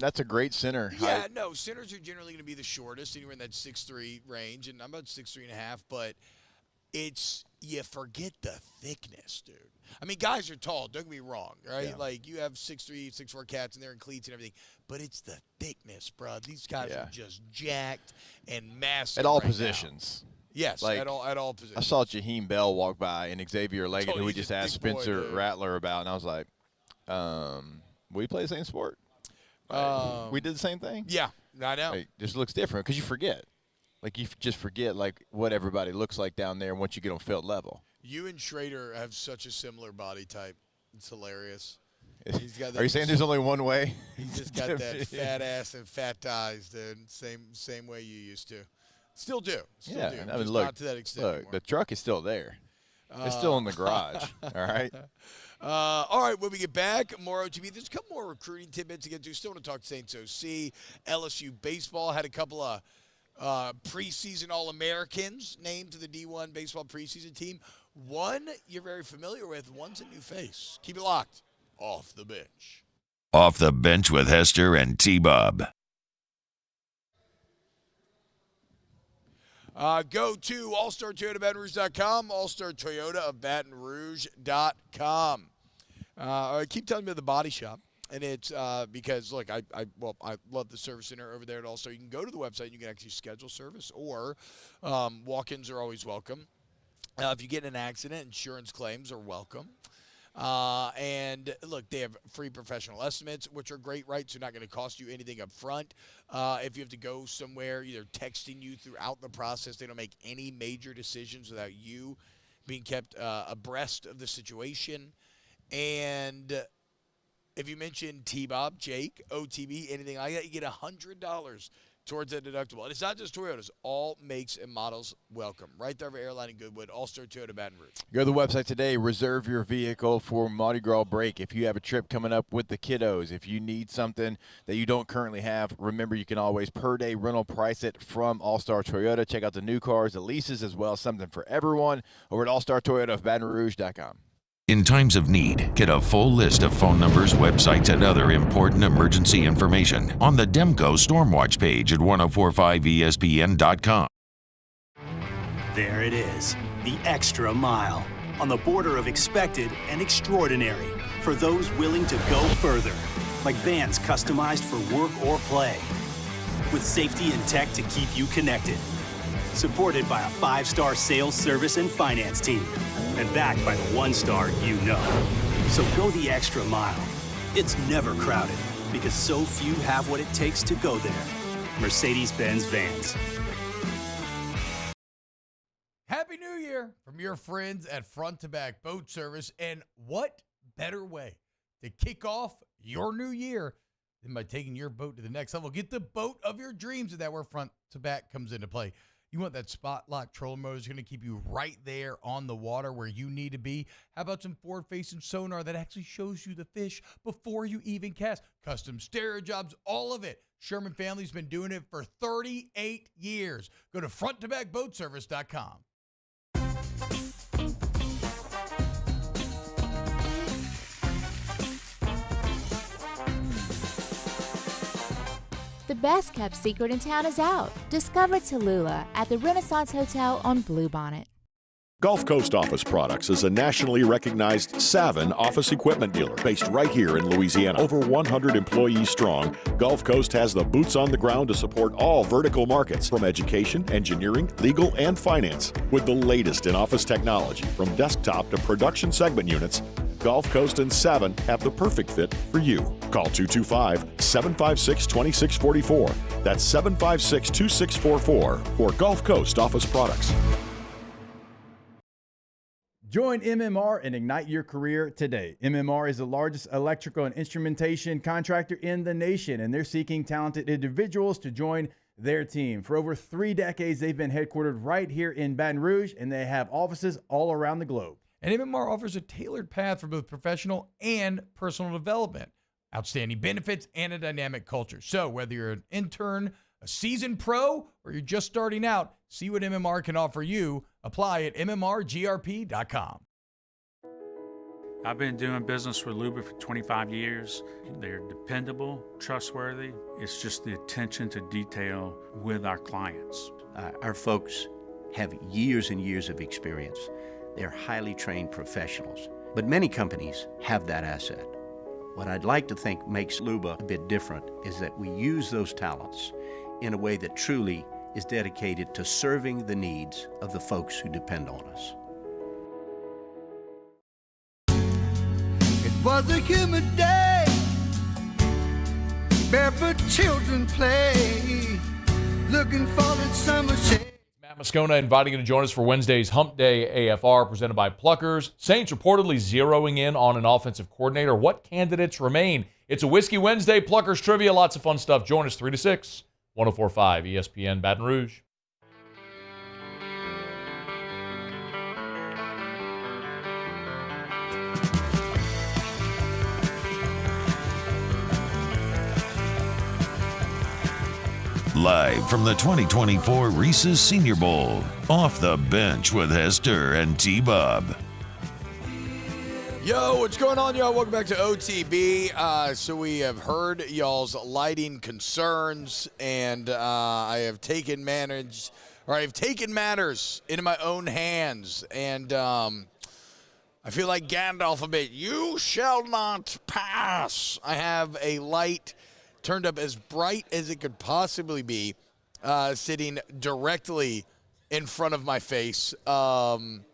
that's a great center. Yeah, no, centers are generally going to be the shortest, anywhere in that 6'3" range, and I'm about 6'3.5", but you forget the thickness, dude. I mean, guys are tall, don't get me wrong, right? Yeah. Like, you have 6'3", 6'4" cats, and they're in cleats and everything, but it's the thickness, bro. These guys are just jacked and massive At all right positions. Now. Yes, like, at all positions. I saw Jaheim Bell walk by and Xavier Leggett, who we just asked Spencer Rattler about, and I was like, we play the same sport? We did the same thing? Yeah, I know. Like, just looks different because you forget. Like, you just forget, like, what everybody looks like down there once you get on field level. You and Schrader have such a similar body type. It's hilarious. Are you saying there's only one way? He's just got that fat ass and fat thighs, dude. Same way you used to. Still do. Still do. I mean, Just look, not to that extent anymore. the truck is still there. It's still in the garage. All right. All right, when we get back, more OTB. There's a couple more recruiting tidbits to get to. Still want to talk Saints OC. LSU baseball had a couple of preseason All-Americans named to the D1 baseball preseason team. One you're very familiar with. One's a new face. Keep it locked. Off the bench. Off the bench with Hester and T-Bob. Go to allstartoyotabatonrouge.com, allstartoyota of batonrouge.com. I keep telling me the body shop, and it's because, look, I love the service center over there at All-Star. You can go to the website and you can actually schedule service, or walk-ins are always welcome. If you get in an accident, insurance claims are welcome. And look, they have free professional estimates, which are great, right? So not going to cost you anything up front. If you have to go somewhere, either texting you throughout the process, they don't make any major decisions without you being kept abreast of the situation. And if you mention T-Bob, Jake, OTB, anything like that, you get $100 towards that deductible. And it's not just Toyotas. All makes and models welcome. Right there for Airline and Goodwood, All-Star Toyota Baton Rouge. Go to the website today. Reserve your vehicle for Mardi Gras break. If you have a trip coming up with the kiddos, if you need something that you don't currently have, remember you can always per-day rental price it from All-Star Toyota. Check out the new cars, the leases, as well as something for everyone over at All-Star Toyota of BatonRouge.com. In times of need, get a full list of phone numbers, websites, and other important emergency information on the Demco Stormwatch page at 1045ESPN.com. There it is, the extra mile, on the border of expected and extraordinary for those willing to go further, like vans customized for work or play, with safety and tech to keep you connected. Supported by a 5-star sales, service, and finance team. And backed by the 1-star you know. So go the extra mile. It's never crowded because so few have what it takes to go there. Mercedes-Benz Vans. Happy New Year from your friends at Front to Back Boat Service. And what better way to kick off your new year than by taking your boat to the next level? Get the boat of your dreams, and that's where Front to Back comes into play. You want that spot lock trolling motor that's going to keep you right there on the water where you need to be. How about some forward-facing sonar that actually shows you the fish before you even cast? Custom stereo jobs, all of it. Sherman family's been doing it for 38 years. Go to fronttobackboatservice.com. The best kept secret in town is out. Discover Tallulah at the Renaissance Hotel on Bluebonnet. Gulf Coast Office Products is a nationally recognized Savin office equipment dealer based right here in Louisiana. Over 100 employees strong, Gulf Coast has the boots on the ground to support all vertical markets, from education, engineering, legal, and finance. With the latest in office technology, from desktop to production segment units, Gulf Coast and Savin have the perfect fit for you. Call 225-756-2644. That's 756-2644 for Gulf Coast Office Products. Join MMR and ignite your career today. MMR is the largest electrical and instrumentation contractor in the nation, and they're seeking talented individuals to join their team. For over 3 decades, they've been headquartered right here in Baton Rouge, and they have offices all around the globe. And MMR offers a tailored path for both professional and personal development, outstanding benefits, and a dynamic culture. So whether you're an intern, a seasoned pro, or you're just starting out, see what MMR can offer you. Apply at mmrgrp.com. I've been doing business with Luba for 25 years. They're dependable, trustworthy. It's just the attention to detail with our clients. Our folks have years and years of experience. They're highly trained professionals, but many companies have that asset. What I'd like to think makes Luba a bit different is that we use those talents in a way that truly is dedicated to serving the needs of the folks who depend on us. It was a humid day, barefoot children play, looking for that summer shade. Matt Moscona inviting you to join us for Wednesday's Hump Day AFR presented by Pluckers. Saints reportedly zeroing in on an offensive coordinator. What candidates remain? It's a Whiskey Wednesday, Pluckers trivia, lots of fun stuff. Join us 3 to 6, 1045 ESPN Baton Rouge. Live from the 2024 Reese's Senior Bowl, Off the Bench with Hester and T-Bob. Yo, what's going on, y'all? Welcome back to OTB. So we have heard y'all's lighting concerns, and I have taken matters into my own hands, and I feel like Gandalf a bit. You shall not pass. I have a light turned up as bright as it could possibly be, sitting directly in front of my face. I'm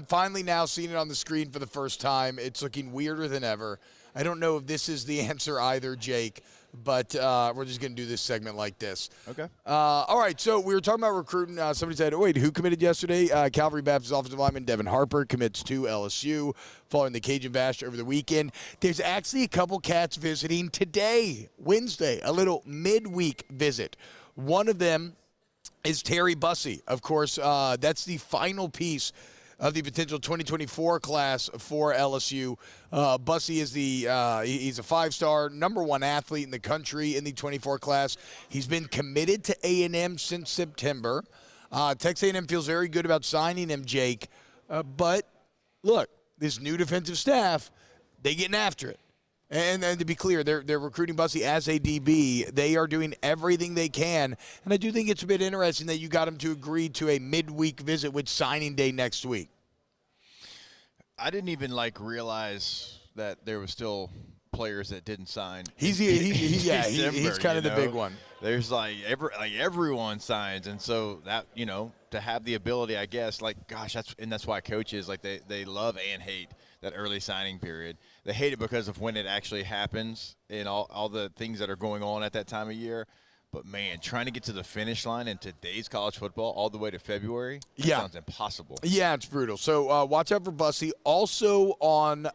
finally now seeing it on the screen for the first time. It's looking weirder than ever. I don't know if this is the answer either, Jake, but we're just going to do this segment like this. Okay. All right, so we were talking about recruiting. Somebody said, wait, who committed yesterday? Calvary Baptist offensive lineman Devin Harper commits to LSU following the Cajun Bash over the weekend. There's actually a couple cats visiting today, Wednesday, a little midweek visit. One of them is Terry Bussey. Of course, that's the final piece of the potential 2024 class for LSU. Bussey is he's a 5-star, #1 athlete in the country in the 24 class. He's been committed to A&M since September. Texas A&M feels very good about signing him, Jake. But, look, this new defensive staff, they getting after it. And to be clear, they're recruiting Bussey as a DB. They are doing everything they can. And I do think it's a bit interesting that you got him to agree to a midweek visit with signing day next week. I didn't even realize that there was still players that didn't sign. He's kind of the big one. There's everyone signs, and so that to have the ability, I guess, that's why coaches they love and hate that early signing period. They hate it because of when it actually happens and all the things that are going on at that time of year. But, man, trying to get to the finish line in today's college football all the way to February, sounds impossible. Yeah, it's brutal. So watch out for Bussey. Also on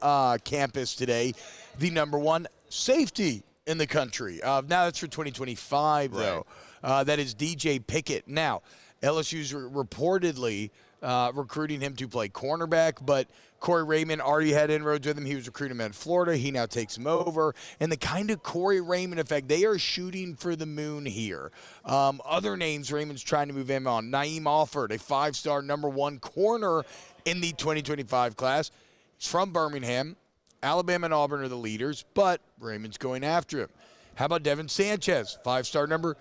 campus today, the #1 safety in the country. Now that's for 2025, though. That is DJ Pickett. Now, LSU's reportedly recruiting him to play cornerback, but Corey Raymond already had inroads with him. He was recruiting him in Florida. He now takes him over. And the kind of Corey Raymond effect, they are shooting for the moon here. Other names Raymond's trying to move him on. Naeem Alford, a 5-star #1 corner in the 2025 class. He's from Birmingham. Alabama and Auburn are the leaders, but Raymond's going after him. How about Devin Sanchez, 5-star #2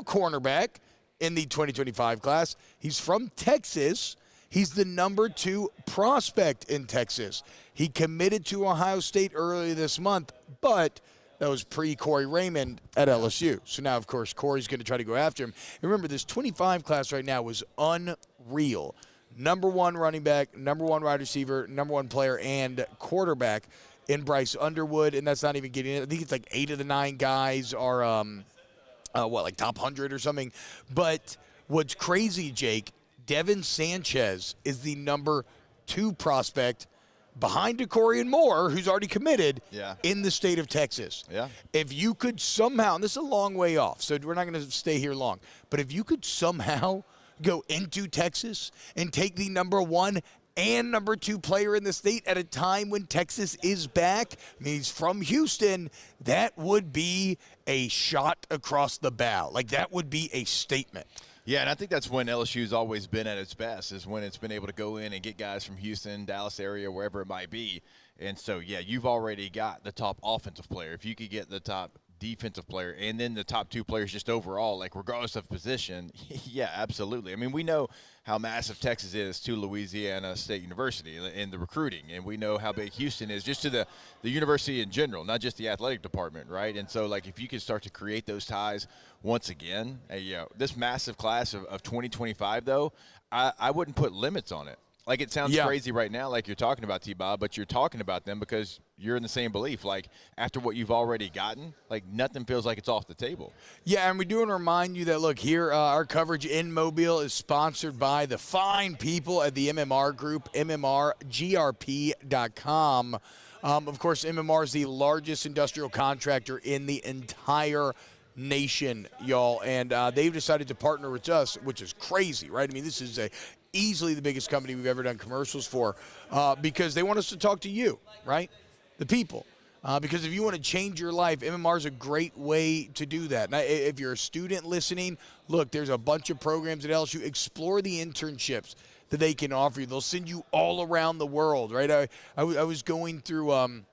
cornerback in the 2025 class. He's from Texas. He's the #2 prospect in Texas. He committed to Ohio State earlier this month, but that was pre-Corey Raymond at LSU. So now, of course, Corey's going to try to go after him. And remember, this 25 class right now was unreal. #1 running back, #1 wide receiver, #1 player, and quarterback in Bryce Underwood. And that's not even getting it. I think it's 8 of the 9 guys are top 100 or something. But what's crazy, Jake, Devin Sanchez is the #2 prospect behind Corey and Moore, who's already committed in the state of Texas. Yeah. If you could somehow, and this is a long way off, so we're not going to stay here long, but if you could somehow go into Texas and take the #1 and #2 player in the state at a time when Texas is back, I mean, he's from Houston, that would be a shot across the bow. That would be a statement. Yeah, and I think that's when LSU's always been at its best, is when it's been able to go in and get guys from Houston, Dallas area, wherever it might be. And so, yeah, you've already got the top offensive player. If you could get the top defensive player and then the top 2 players just overall, regardless of position, yeah, absolutely. I mean, we know how massive Texas is to Louisiana State University in the recruiting, and we know how big Houston is just to the university in general, not just the athletic department, right? And so, if you could start to create those ties once again, this massive class of 2025, though, I wouldn't put limits on it. It sounds crazy right now, you're talking about T-Bob, but you're talking about them because you're in the same belief. After what you've already gotten, nothing feels like it's off the table. Yeah, and we do want to remind you that, look, here, our coverage in Mobile is sponsored by the fine people at the MMR Group, MMRGRP.com. Of course, MMR is the largest industrial contractor in the entire nation, y'all, and they've decided to partner with us, which is crazy, right? I mean, this is easily the biggest company we've ever done commercials for, because they want us to talk to you, right? The people. Because if you want to change your life, MMR is a great way to do that. Now, if you're a student listening, look, there's a bunch of programs at LSU. Explore the internships that they can offer you. They'll send you all around the world, right? I was going through and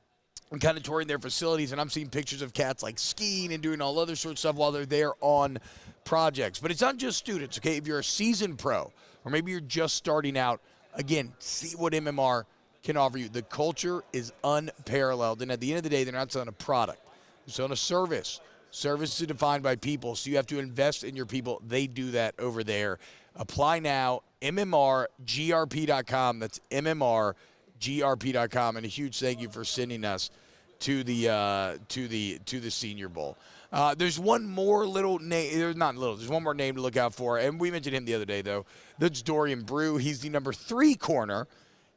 kind of touring their facilities, and I'm seeing pictures of cats skiing and doing all other sorts of stuff while they're there on projects. But it's not just students, okay? If you're a seasoned pro, or maybe you're just starting out, again, see what MMR can offer you. The culture is unparalleled, and at the end of the day, they're not selling a product. They're selling a service. Service is defined by people, so you have to invest in your people. They do that over there. Apply now, MMRGRP.com. That's MMRGRP.com, and a huge thank you for sending us to the Senior Bowl. There's one more little name. There's one more name to look out for, and we mentioned him the other day, though. That's Dorian Brew. He's the number 3 corner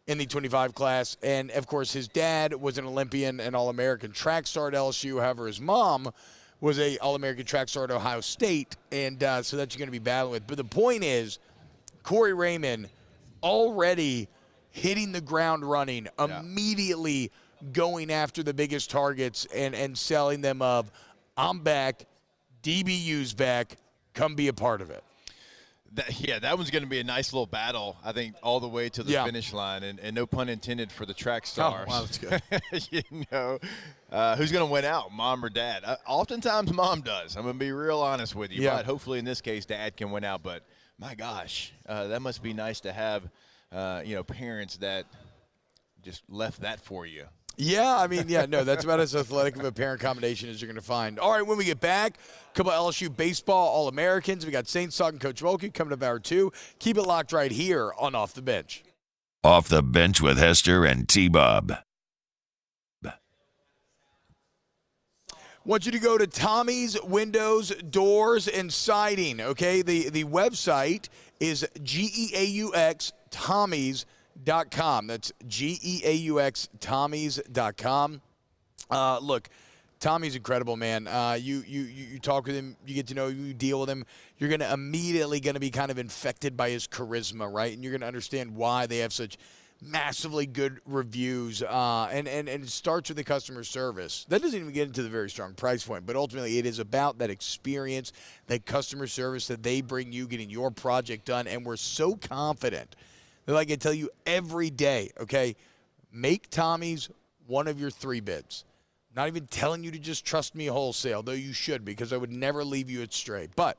in the 25 class, and of course, his dad was an Olympian and All-American track star at LSU. However, his mom was a All-American track star at Ohio State, and so that you're going to be battling with. But the point is, Corey Raymond already hitting the ground running, immediately going after the biggest targets and selling them of, I'm back, DBU's back, come be a part of it. That one's going to be a nice little battle, I think, all the way to the finish line, and no pun intended for the track stars. Oh, wow, that's good. Who's going to win out, mom or dad? Oftentimes, mom does. I'm going to be real honest with you. But hopefully, in this case, dad can win out. But, my gosh, that must be nice to have, parents that just left that for you. Yeah, I mean, that's about as athletic of a parent combination as you're going to find. All right, when we get back, a couple of LSU baseball All-Americans. We got Saints talking Coach Mulkey coming up hour 2. Keep it locked right here on Off the Bench. Off the Bench with Hester and T-Bob. Want you to go to Tommy's Windows, Doors, and Siding, okay? The website is GEAUX Tommy's.com. That's GEAUX Tommy's.com. Look, Tommy's incredible, man. You talk with him, you get to know him, you deal with him. You're going to immediately be kind of infected by his charisma, right? And you're going to understand why they have such massively good reviews. And it starts with the customer service. That doesn't even get into the very strong price point, but ultimately it is about that experience, that customer service that they bring you getting your project done. And we're so confident that, like I tell you every day, okay, make Tommy's one of your 3 bids. Not even telling you to just trust me wholesale, though you should, because I would never leave you astray. But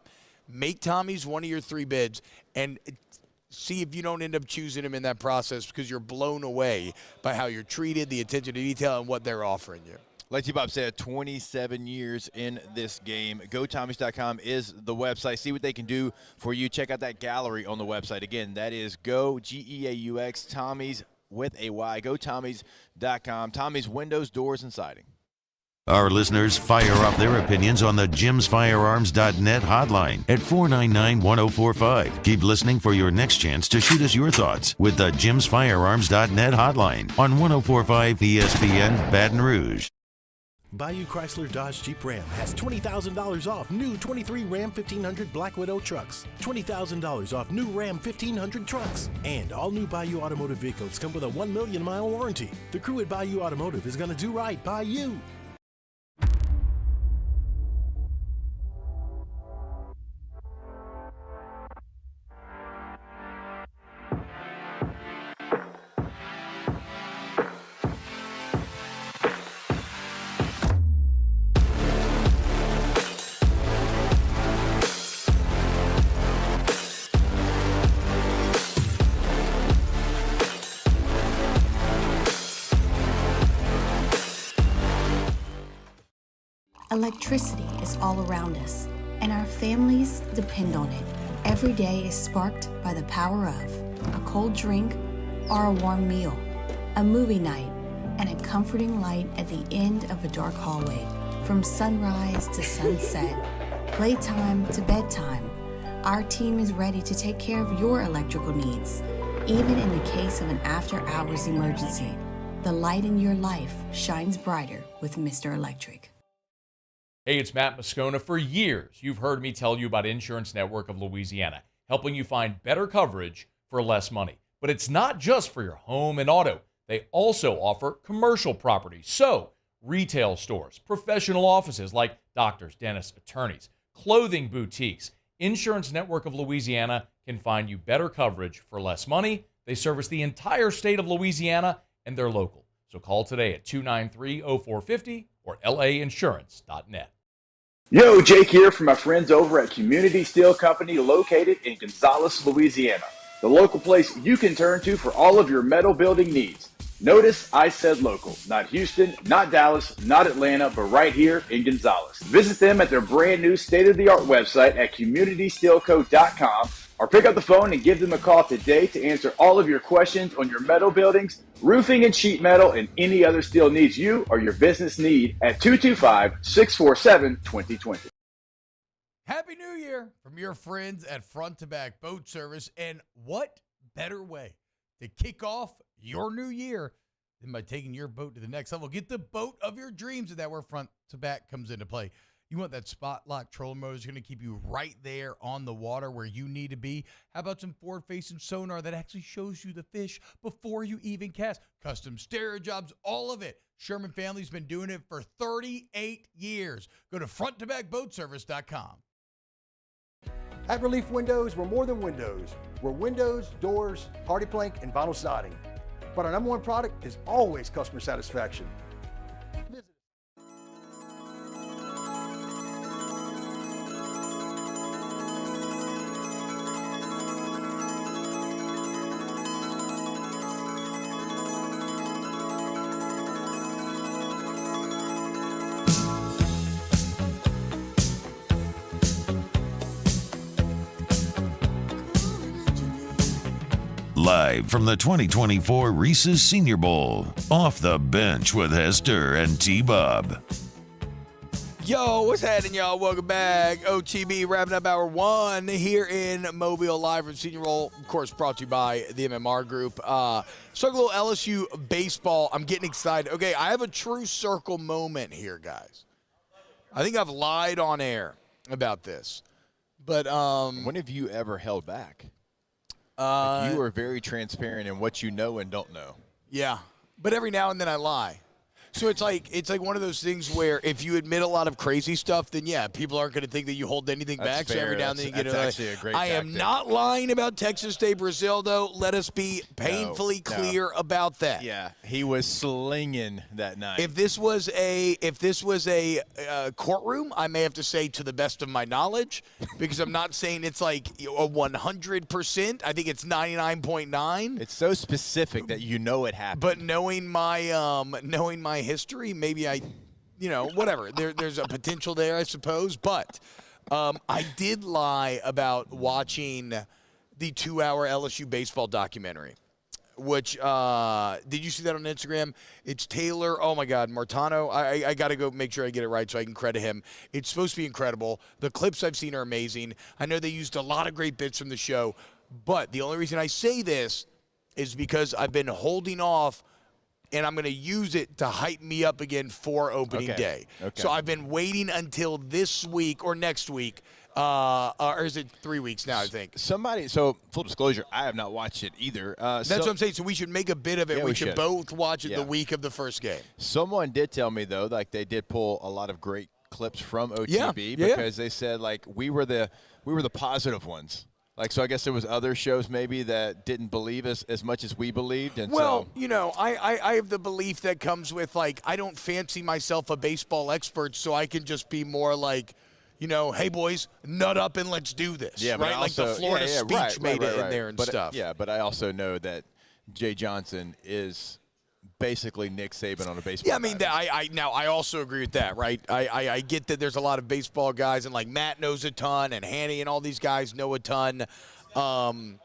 make Tommy's one of your 3 bids and see if you don't end up choosing him in that process, because you're blown away by how you're treated, the attention to detail, and what they're offering you. Like T-Bob said, 27 years in this game. GoTommys.com is the website. See what they can do for you. Check out that gallery on the website. Again, that is GEAUX, Tommy's with a Y. GoTommys.com. Tommy's Windows, Doors, and Siding. Our listeners fire off their opinions on the JimsFirearms.net hotline at 499-1045. Keep listening for your next chance to shoot us your thoughts with the JimsFirearms.net hotline on 1045 ESPN Baton Rouge. Bayou Chrysler Dodge Jeep Ram has $20,000 off new 23 Ram 1500 Black Widow trucks, $20,000 off new Ram 1500 trucks, and all new Bayou Automotive vehicles come with a 1 million mile warranty. The crew at Bayou Automotive is going to do right by you. Electricity is all around us, and our families depend on it. Every day is sparked by the power of a cold drink or a warm meal, a movie night, and a comforting light at the end of a dark hallway. From sunrise to sunset, playtime to bedtime, our team is ready to take care of your electrical needs. Even in the case of an after-hours emergency, the light in your life shines brighter with Mr. Electric. Hey, it's Matt Moscona. For years, you've heard me tell you about Insurance Network of Louisiana, helping you find better coverage for less money. But it's not just for your home and auto. They also offer commercial properties. So, retail stores, professional offices like doctors, dentists, attorneys, clothing boutiques. Insurance Network of Louisiana can find you better coverage for less money. They service the entire state of Louisiana, and they're local. So call today at 293-0450 or lainsurance.net. Yo, Jake here from my friends over at Community Steel Company located in Gonzales, Louisiana. The local place you can turn to for all of your metal building needs. Notice I said local, not Houston, not Dallas, not Atlanta, but right here in Gonzales. Visit them at their brand new state-of-the-art website at communitysteelco.com or pick up the phone and give them a call today to answer all of your questions on your metal buildings, roofing and sheet metal, and any other steel needs you or your business need at 225-647-2020. Happy New Year from your friends at Front to Back Boat Service. And what better way to kick off your new year than by taking your boat to the next level? Get the boat of your dreams, and that's where Front to Back comes into play. You want that spot lock trolling motor that's going to keep you right there on the water where you need to be. How about some forward-facing sonar that actually shows you the fish before you even cast? Custom stereo jobs, all of it. Sherman family's been doing it for 38 years. Go to fronttobackboatservice.com. At Relief Windows, we're more than windows. We're windows, doors, hardy plank, and vinyl siding. But our number one product is always customer satisfaction. Live from the 2024 Reese's Senior Bowl, Off the Bench with Hester and T-Bob. Yo, what's happening, y'all? Welcome back. OTB wrapping up hour one here in Mobile, live from Senior Bowl. Of course, brought to you by the MMR Group. Circle LSU baseball. I'm getting excited. Okay, I have a true circle moment here, guys. I think I've lied on air about this. But when have you ever held back? Like, you are very transparent in what you know and don't know. Yeah, but every now and then I lie. So it's like one of those things where if you admit a lot of crazy stuff, then yeah, people aren't going to think that you hold anything back. Fair. So every now and then you get that's actually a great I am tactic. not lying about Texas State Brazil, though. Let us be painfully clear about that. Yeah, he was slinging that night. If this was a courtroom, I may have to say to the best of my knowledge, because I'm not saying it's like a 100%. I think it's 99.9. It's so specific that you know it happened. But knowing my history, maybe whatever. There's a potential there, I suppose. But I did lie about watching the 2-hour LSU baseball documentary, which did you see that on Instagram? It's Taylor, oh my God, Martano. I got to go make sure I get it right so I can credit him. It's supposed to be incredible. The clips I've seen are amazing. I know they used a lot of great bits from the show, but the only reason I say this is because I've been holding off, and I'm going to use it to hype me up again for opening day. Okay. So I've been waiting until this week or next week, or is it 3 weeks now, I think? So full disclosure, I have not watched it either. That's what I'm saying. So we should make a bit of it. Yeah, we should both watch it the week of the first game. Someone did tell me, though, like they did pull a lot of great clips from OTB because they said, like, we were the positive ones. Like, so I guess there was other shows maybe that didn't believe us as much as we believed. And I have the belief that comes with, like, I don't fancy myself a baseball expert, so I can just be more like, hey, boys, nut up and let's do this. Yeah, right? Also, like the Florida speech made it in there and stuff. Yeah, but I also know that Jay Johnson is basically Nick Saban on a baseball. Yeah, I mean, I also agree with that, right? I get that there's a lot of baseball guys, and like Matt knows a ton, and Hanny and all these guys know a ton. So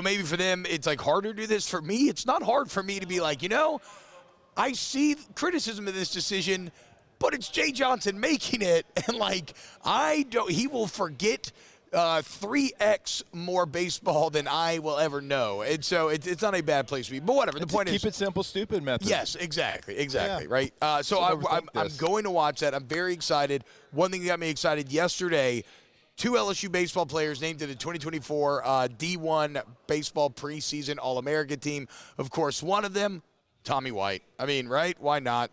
maybe for them, it's like harder to do this. For me, it's not hard for me to be like, I see criticism of this decision, but it's Jay Johnson making it, and like he will forget 3x more baseball than I will ever know. And so it's not a bad place to be. But whatever. The point is, keep it simple, stupid method. Yes, exactly, right? So I'm going to watch that. I'm very excited. One thing that got me excited yesterday, 2 LSU baseball players named to the 2024 D1 baseball preseason All-American team. Of course, one of them, Tommy White. I mean, right? Why not?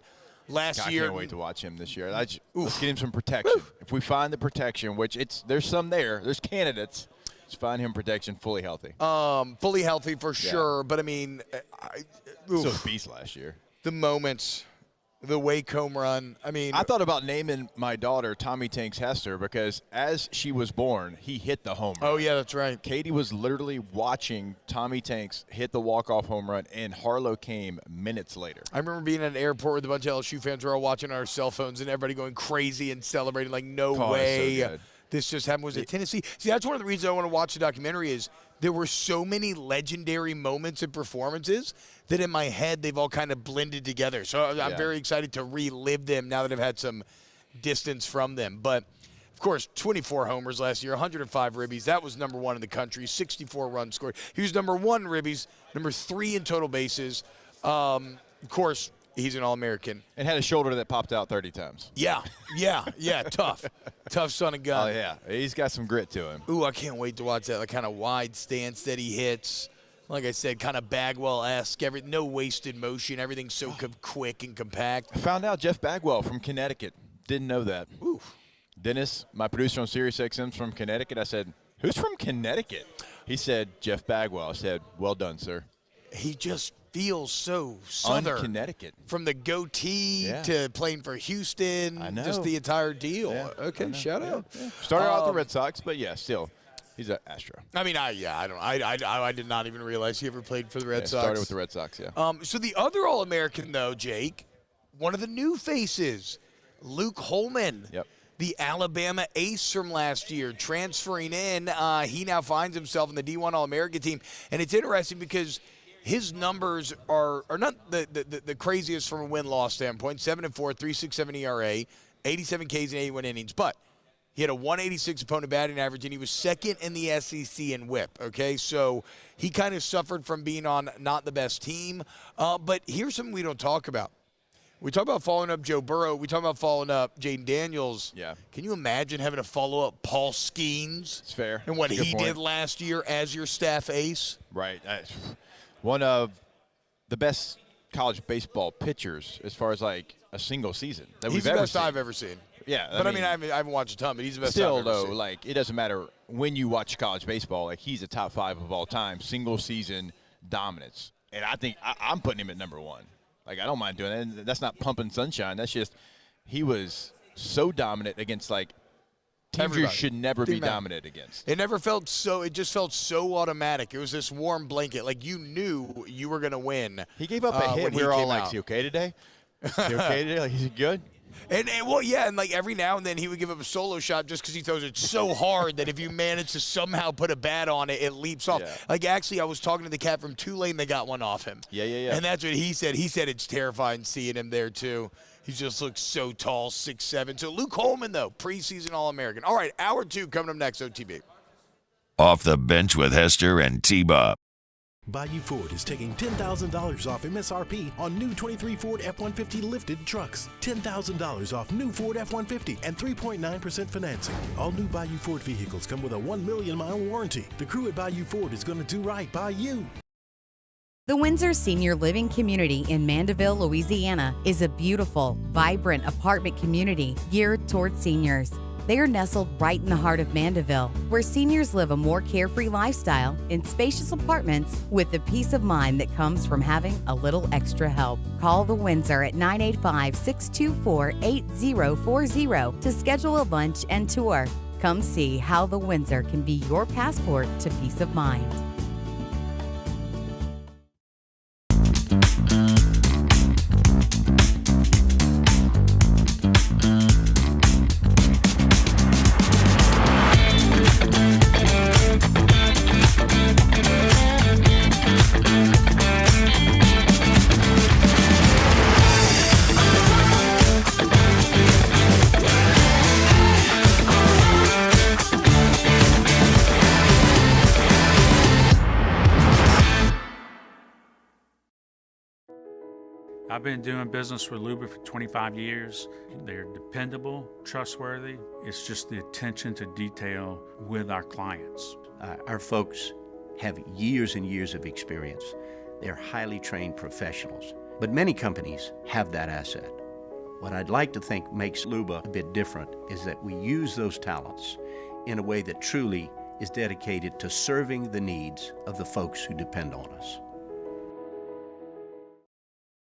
Last year, I can't wait to watch him this year. Let's get him some protection. If we find the protection, which there's some there's candidates. Let's find him protection fully healthy. Fully healthy for sure. But I mean, so was Beast last year. The moments, the Wake home run. I mean, I thought about naming my daughter Tommy Tanks Hester because as she was born, he hit the home run. Oh yeah, that's right. Katie was literally watching Tommy Tanks hit the walk-off home run, and Harlow came minutes later. I remember being at an airport with a bunch of LSU fans. We were all watching our cell phones and everybody going crazy and celebrating like, no way. So this just happened. Was it Tennessee? See, that's one of the reasons I want to watch the documentary is there were so many legendary moments and performances that in my head they've all kind of blended together. So I'm very excited to relive them now that I've had some distance from them. But, of course, 24 homers last year, 105 ribbies. That was number 1 in the country, 64 runs scored. He was number 1 ribbies, number 3 in total bases. Of course, he's an All-American. And had a shoulder that popped out 30 times. Yeah, tough. Tough son of gun. Oh, yeah. He's got some grit to him. Ooh, I can't wait to watch that, like, kind of wide stance that he hits. Like I said, kind of Bagwell-esque. No wasted motion. Everything's so quick and compact. I found out Jeff Bagwell from Connecticut. Didn't know that. Ooh. Dennis, my producer on Sirius XM's from Connecticut. I said, who's from Connecticut? He said, Jeff Bagwell. I said, well done, sir. He just feels so Southern. Connecticut. From the goatee to playing for Houston. I know. Just the entire deal. Yeah, okay, shout out. Yeah. Started out with the Red Sox, but still. He's an Astro. I mean, I did not even realize he ever played for the Red Sox. Started with the Red Sox, So the other All-American, though, Jake, one of the new faces, Luke Holman. Yep. The Alabama ace from last year, transferring in. He now finds himself in the D1 All-American team. And it's interesting because his numbers are not the craziest from a win-loss standpoint. 7-4, 3.67 ERA, 87 Ks in 81 innings. But he had a 186 opponent batting average, and he was second in the SEC in whip, okay? So he kind of suffered from being on not the best team. But here's something we don't talk about. We talk about following up Joe Burrow. We talk about following up Jaden Daniels. Yeah. Can you imagine having to follow up Paul Skeens? It's fair. And what Good he point. did last year as your staff ace? Right. One of the best college baseball pitchers as far as like a single season that He's we've the ever best seen. I've ever seen. Yeah. But I haven't watched a ton, but he's the best still, I've ever though, seen. like it doesn't matter when you watch college baseball. Like he's a top 5 of all time, single season dominance, and I think I'm putting him at number 1. Like I don't mind doing that. And that's not pumping sunshine. That's just he was so dominant against like teams you should never be dominant against. It never felt so. It just felt so automatic. It was this warm blanket. Like you knew you were going to win. He gave up a hit. when We were all came like, out. "Is he okay today? Is he okay today? Like, is he good?" And like every now and then he would give up a solo shot just because he throws it so hard that if you manage to somehow put a bat on it, it leaps off. Yeah. Like actually, I was talking to the cat from Tulane that got one off him. Yeah. And that's what he said. He said it's terrifying seeing him there too. He just looks so tall, 6'7". So Luke Holman though, preseason All-American. All right, hour 2 coming up next. OTB. Off the bench with Hester and T-Bob. Bayou Ford is taking $10,000 off MSRP on new 23 Ford F-150 lifted trucks. $10,000 off new Ford F-150 and 3.9% financing. All new Bayou Ford vehicles come with a 1 million-mile warranty. The crew at Bayou Ford is going to do right by you. The Windsor Senior Living Community in Mandeville, Louisiana is a beautiful, vibrant apartment community geared toward seniors. They are nestled right in the heart of Mandeville, where seniors live a more carefree lifestyle in spacious apartments with the peace of mind that comes from having a little extra help. Call the Windsor at 985-624-8040 to schedule a lunch and tour. Come see how the Windsor can be your passport to peace of mind. I've been doing business with Luba for 25 years. They're dependable, trustworthy. It's just the attention to detail with our clients. Our folks have years and years of experience. They're highly trained professionals, but many companies have that asset. What I'd like to think makes Luba a bit different is that we use those talents in a way that truly is dedicated to serving the needs of the folks who depend on us.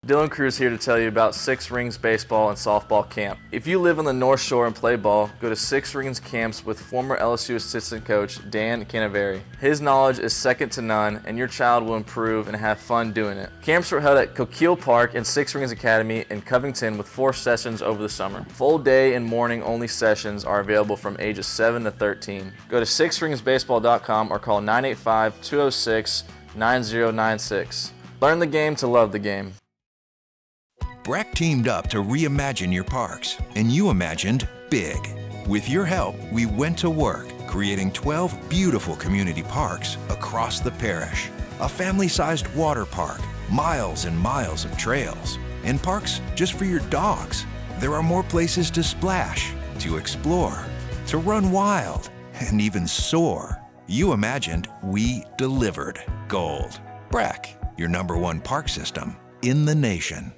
Dylan Cruz here to tell you about Six Rings Baseball and Softball Camp. If you live on the North Shore and play ball, go to Six Rings Camps with former LSU assistant coach Dan Canaveri. His knowledge is second to none, and your child will improve and have fun doing it. Camps were held at Coquille Park and Six Rings Academy in Covington with 4 sessions over the summer. Full day and morning only sessions are available from ages 7 to 13. Go to sixringsbaseball.com or call 985-206-9096. Learn the game to love the game. Breck teamed up to reimagine your parks, and you imagined big. With your help, we went to work, creating 12 beautiful community parks across the parish. A family-sized water park, miles and miles of trails, and parks just for your dogs. There are more places to splash, to explore, to run wild, and even soar. You imagined, we delivered. Gold. Breck, your #1 park system in the nation.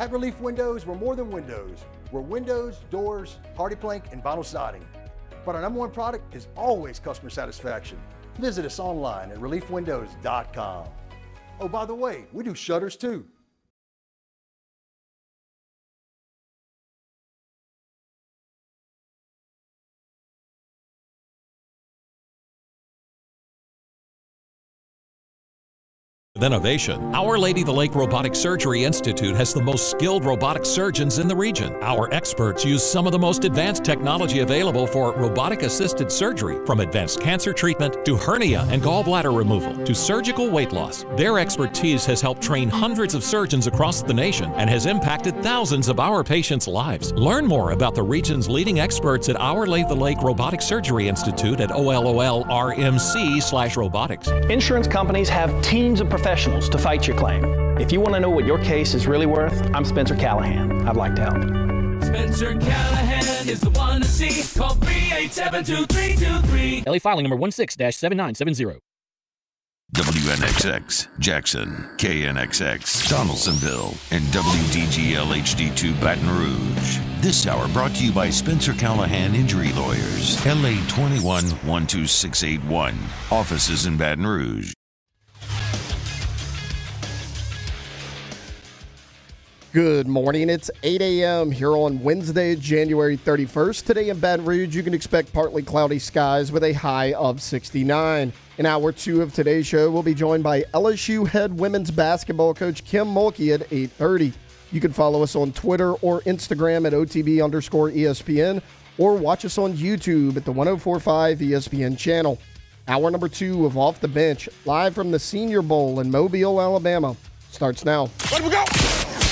At Relief Windows, we're more than windows. We're windows, doors, party plank, and vinyl siding. But our #1 product is always customer satisfaction. Visit us online at reliefwindows.com. Oh, by the way, we do shutters too. With innovation, Our Lady of the Lake Robotic Surgery Institute has the most skilled robotic surgeons in the region. Our experts use some of the most advanced technology available for robotic-assisted surgery, from advanced cancer treatment to hernia and gallbladder removal to surgical weight loss. Their expertise has helped train hundreds of surgeons across the nation and has impacted thousands of our patients' lives. Learn more about the region's leading experts at Our Lady of the Lake Robotic Surgery Institute at OLOLRMC/robotics. Insurance companies have teams of professionals to fight your claim. If you want to know what your case is really worth, I'm Spencer Callahan. I'd like to help. Spencer Callahan is the one to see. Call 387-2323. LA filing number 16-7970. WNXX, Jackson, KNXX, Donaldsonville, and WDGL HD2 Baton Rouge. This hour brought to you by Spencer Callahan Injury Lawyers, LA 21-12681. Offices in Baton Rouge. Good morning. It's 8 a.m. here on Wednesday, January 31st. Today in Baton Rouge, you can expect partly cloudy skies with a high of 69. In hour 2 of today's show, we'll be joined by LSU head women's basketball coach Kim Mulkey at 8:30. You can follow us on Twitter or Instagram at OTB_ESPN or watch us on YouTube at the 1045 ESPN channel. Hour number 2 of Off the Bench, live from the Senior Bowl in Mobile, Alabama, starts now. Let we go!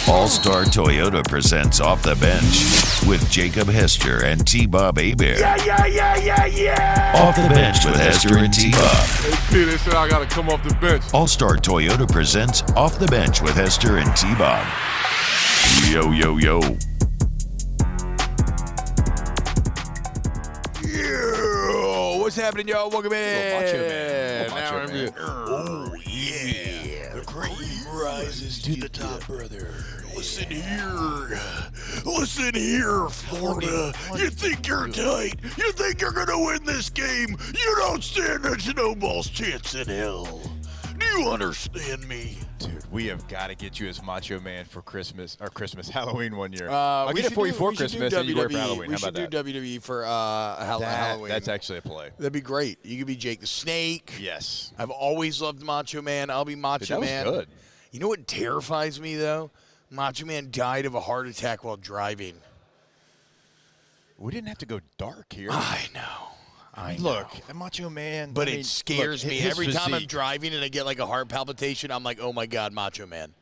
All-Star Toyota presents Off the Bench with Jacob Hester and T-Bob Hebert. Yeah! Off the Bench with Hester and T-Bob. Hey, they said I got to come off the bench. All-Star Toyota presents Off the Bench with Hester and T-Bob. Yo, yo, yo. Yo, what's happening, y'all? Welcome in. Macho Man. Oh, yeah. The cream rises to the top, brother. Listen here, Florida. You think you're tight? You think you're going to win this game? You don't stand a snowball's chance in hell. Do you understand me? Dude, we have got to get you as Macho Man for Halloween one year. We I'll get it for you for we should do Christmas and you wear it for Halloween. We How should about do that? WWE for Halloween. That's actually a play. That'd be great. You could be Jake the Snake. Yes. I've always loved Macho Man. I'll be Macho Man. That was good. You know what terrifies me, though? Macho Man died of a heart attack while driving. We didn't have to go dark here. I know. Look, Macho Man. But I mean, it scares look, me. his Every time I'm physique- driving and I get like a heart palpitation, I'm like, oh my God, Macho Man.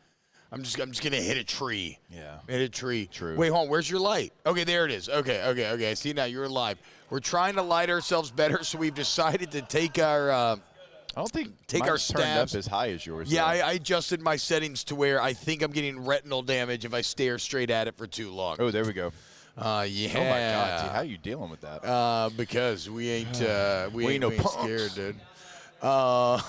I'm just gonna hit a tree. Yeah. Hit a tree. True. Wait, hold on. Where's your light? Okay, there it is. Okay. I see now. You're alive. We're trying to light ourselves better, so we've decided to take our. I don't think our mine's turned up stabs as high as yours. Yeah, though. I adjusted my settings to where I think I'm getting retinal damage if I stare straight at it for too long. Oh, there we go. Yeah. Oh my God, dude, how are you dealing with that? Because we ain't we ain't no punks. punks. Scared, dude. By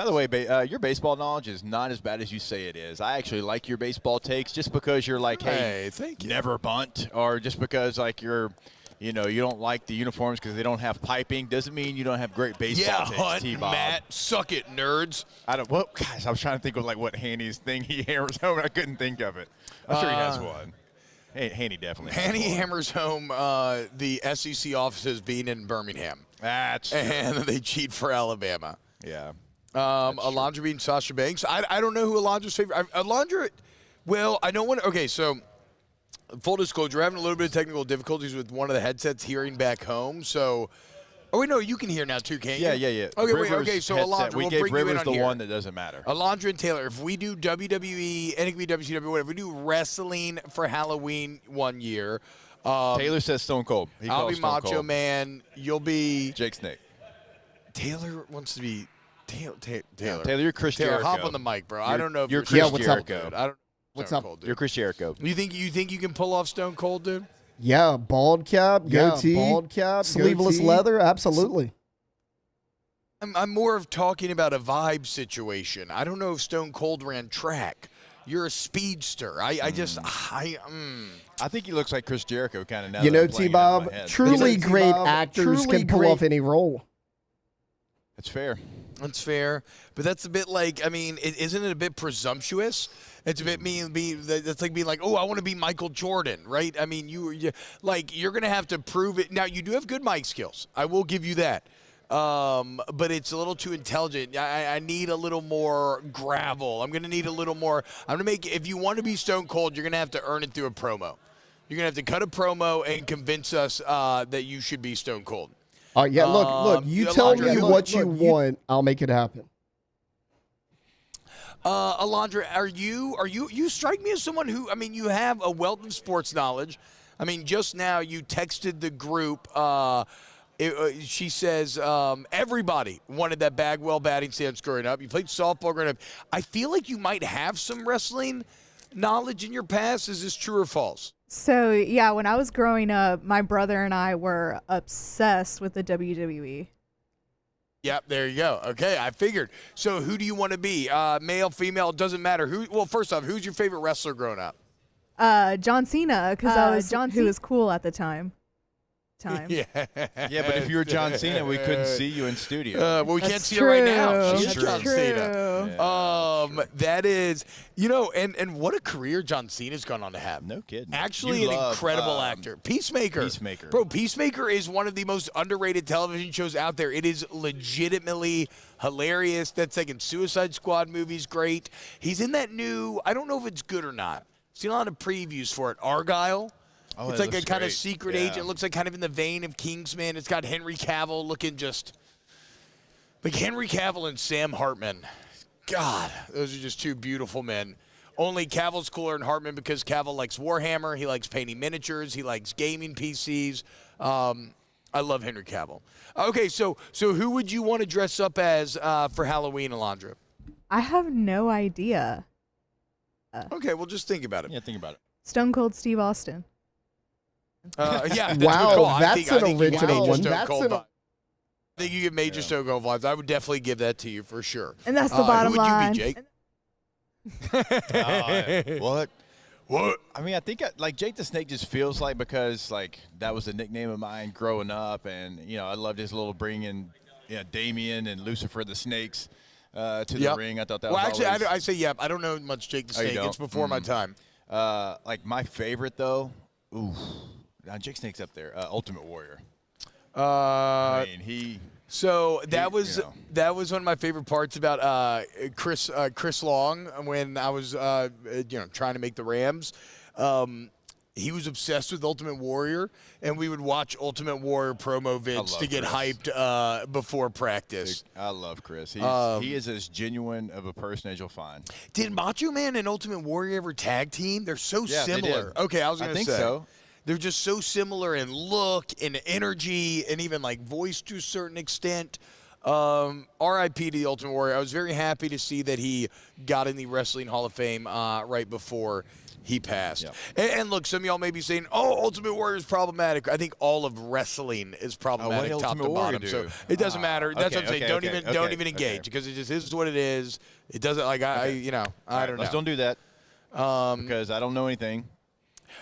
the way, your baseball knowledge is not as bad as you say it is. I actually like your baseball takes just because you're like, hey, thank you. never bunt, or just because like you're you don't like the uniforms because they don't have piping, doesn't mean you don't have great baseball takes, Hunt, T-Bob. Matt, suck it, nerds. Guys, I was trying to think of what Haney's thing he hammers home, and I couldn't think of it. I'm sure he has one. Haney definitely has Haney one. hammers home the SEC offices being in Birmingham. That's true. And they cheat for Alabama. Yeah. Alondra beating Sasha Banks. I don't know who Alondra's favorite. Alondra, well, I know when. Okay, so full disclosure, we're having a little bit of technical difficulties with one of the headsets hearing back home. So, oh wait, no, you can hear now too, can't you? Yeah. Okay, Rivers okay. So headset. Alondra, we we'll gave bring Rivers you in on the here. one that doesn't matter. Alondra and Taylor, if we do WWE, NXT, WCW, whatever, we do wrestling for Halloween one year. Taylor says Stone Cold. I'll be Stone Macho Cold. Man. You'll be Jake Snake. Taylor wants to be Taylor. Taylor, you're Chris Taylor, Jericho. hop on the mic, bro. I don't know if you're Chris Chris Jericho. Jericho. I don't. What's Stone up? Cold, dude. You're Chris Jericho. You think you can pull off Stone Cold, dude? Yeah, bald cap, goatee, sleeveless leather, absolutely. I'm more of talking about a vibe situation. I don't know if Stone Cold ran track. You're a speedster. I think he looks like Chris Jericho kind of now. You know, T-Bob, truly great actors can pull off any role. That's fair. That's fair, but that's a bit like, I mean, isn't it a bit presumptuous? It's a bit that's like being like, oh, I want to be Michael Jordan, right? I mean, you're going to have to prove it. Now, you do have good mic skills. I will give you that. But it's a little too intelligent. I need a little more gravel. I'm going to need a little more. If you want to be Stone Cold, you're going to have to earn it through a promo. You're going to have to cut a promo and convince us that you should be Stone Cold. Yeah, look, you tell me what you want, I'll make it happen. Alondra, you strike me as someone who, I mean, you have a wealth of sports knowledge. I mean, just now you texted the group. She says everybody wanted that Bagwell batting stance growing up. You played softball growing up. I feel like you might have some wrestling knowledge in your past. Is this true or false? So, yeah, when I was growing up, my brother and I were obsessed with the WWE. Yep, there you go. Okay, I figured. So who do you want to be? Male, female, doesn't matter. Well, first off, who's your favorite wrestler growing up? John Cena, because I was who was cool at the time. Yeah, but if you were John Cena, we couldn't see you in studio. Well, we can't see her right now. She's John Cena. Yeah, that is, and what a career John Cena's gone on to have. No kidding. Actually, an incredible actor. Peacemaker. Bro, Peacemaker is one of the most underrated television shows out there. It is legitimately hilarious. That second Suicide Squad movie's great. He's in that new, I don't know if it's good or not. Seen a lot of previews for it. Argyle. Oh, it's like a kind of great. secret agent. It looks like kind of in the vein of Kingsman. It's got Henry Cavill looking just like Henry Cavill and Sam Hartman. God, those are just two beautiful men. Only Cavill's cooler than Hartman because Cavill likes Warhammer. He likes painting miniatures. He likes gaming PCs. I love Henry Cavill. Okay, so who would you want to dress up as for Halloween, Alondra? I have no idea. Okay, well, just think about it. Yeah, think about it. Stone Cold Steve Austin. Yeah, that's wow, a good call. that's an original one. I think you give major Stone Cold vibes. I would definitely give that to you for sure. And that's the bottom line. Who would you be, Jake? What? I mean, I think like Jake the Snake just feels like because like that was the nickname of mine growing up, and I loved his little bringing Damien and Lucifer the Snakes to the ring. I thought that was actually, always... I say I don't know much Jake the Snake. It's before my time. Like my favorite though, Jake Snake's up there. Ultimate Warrior. I mean, he. So that was one of my favorite parts about Chris Long when I was trying to make the Rams. He was obsessed with Ultimate Warrior, and we would watch Ultimate Warrior promo vids to get hyped before practice. Dude, I love Chris. He is as genuine of a person as you'll find. Did Macho Man and Ultimate Warrior ever tag team? They're so similar. They did. Okay, I was going to say. I think so. They're just so similar in look and energy and even like voice to a certain extent. R.I.P. to the Ultimate Warrior. I was very happy to see that he got in the Wrestling Hall of Fame right before he passed. Yep. And look, some of y'all may be saying, Ultimate Warrior is problematic. I think all of wrestling is problematic top to bottom. So it doesn't matter. That's what I'm saying. Don't even engage because it just is what it is. It doesn't like I don't know. Let's don't do that because I don't know anything.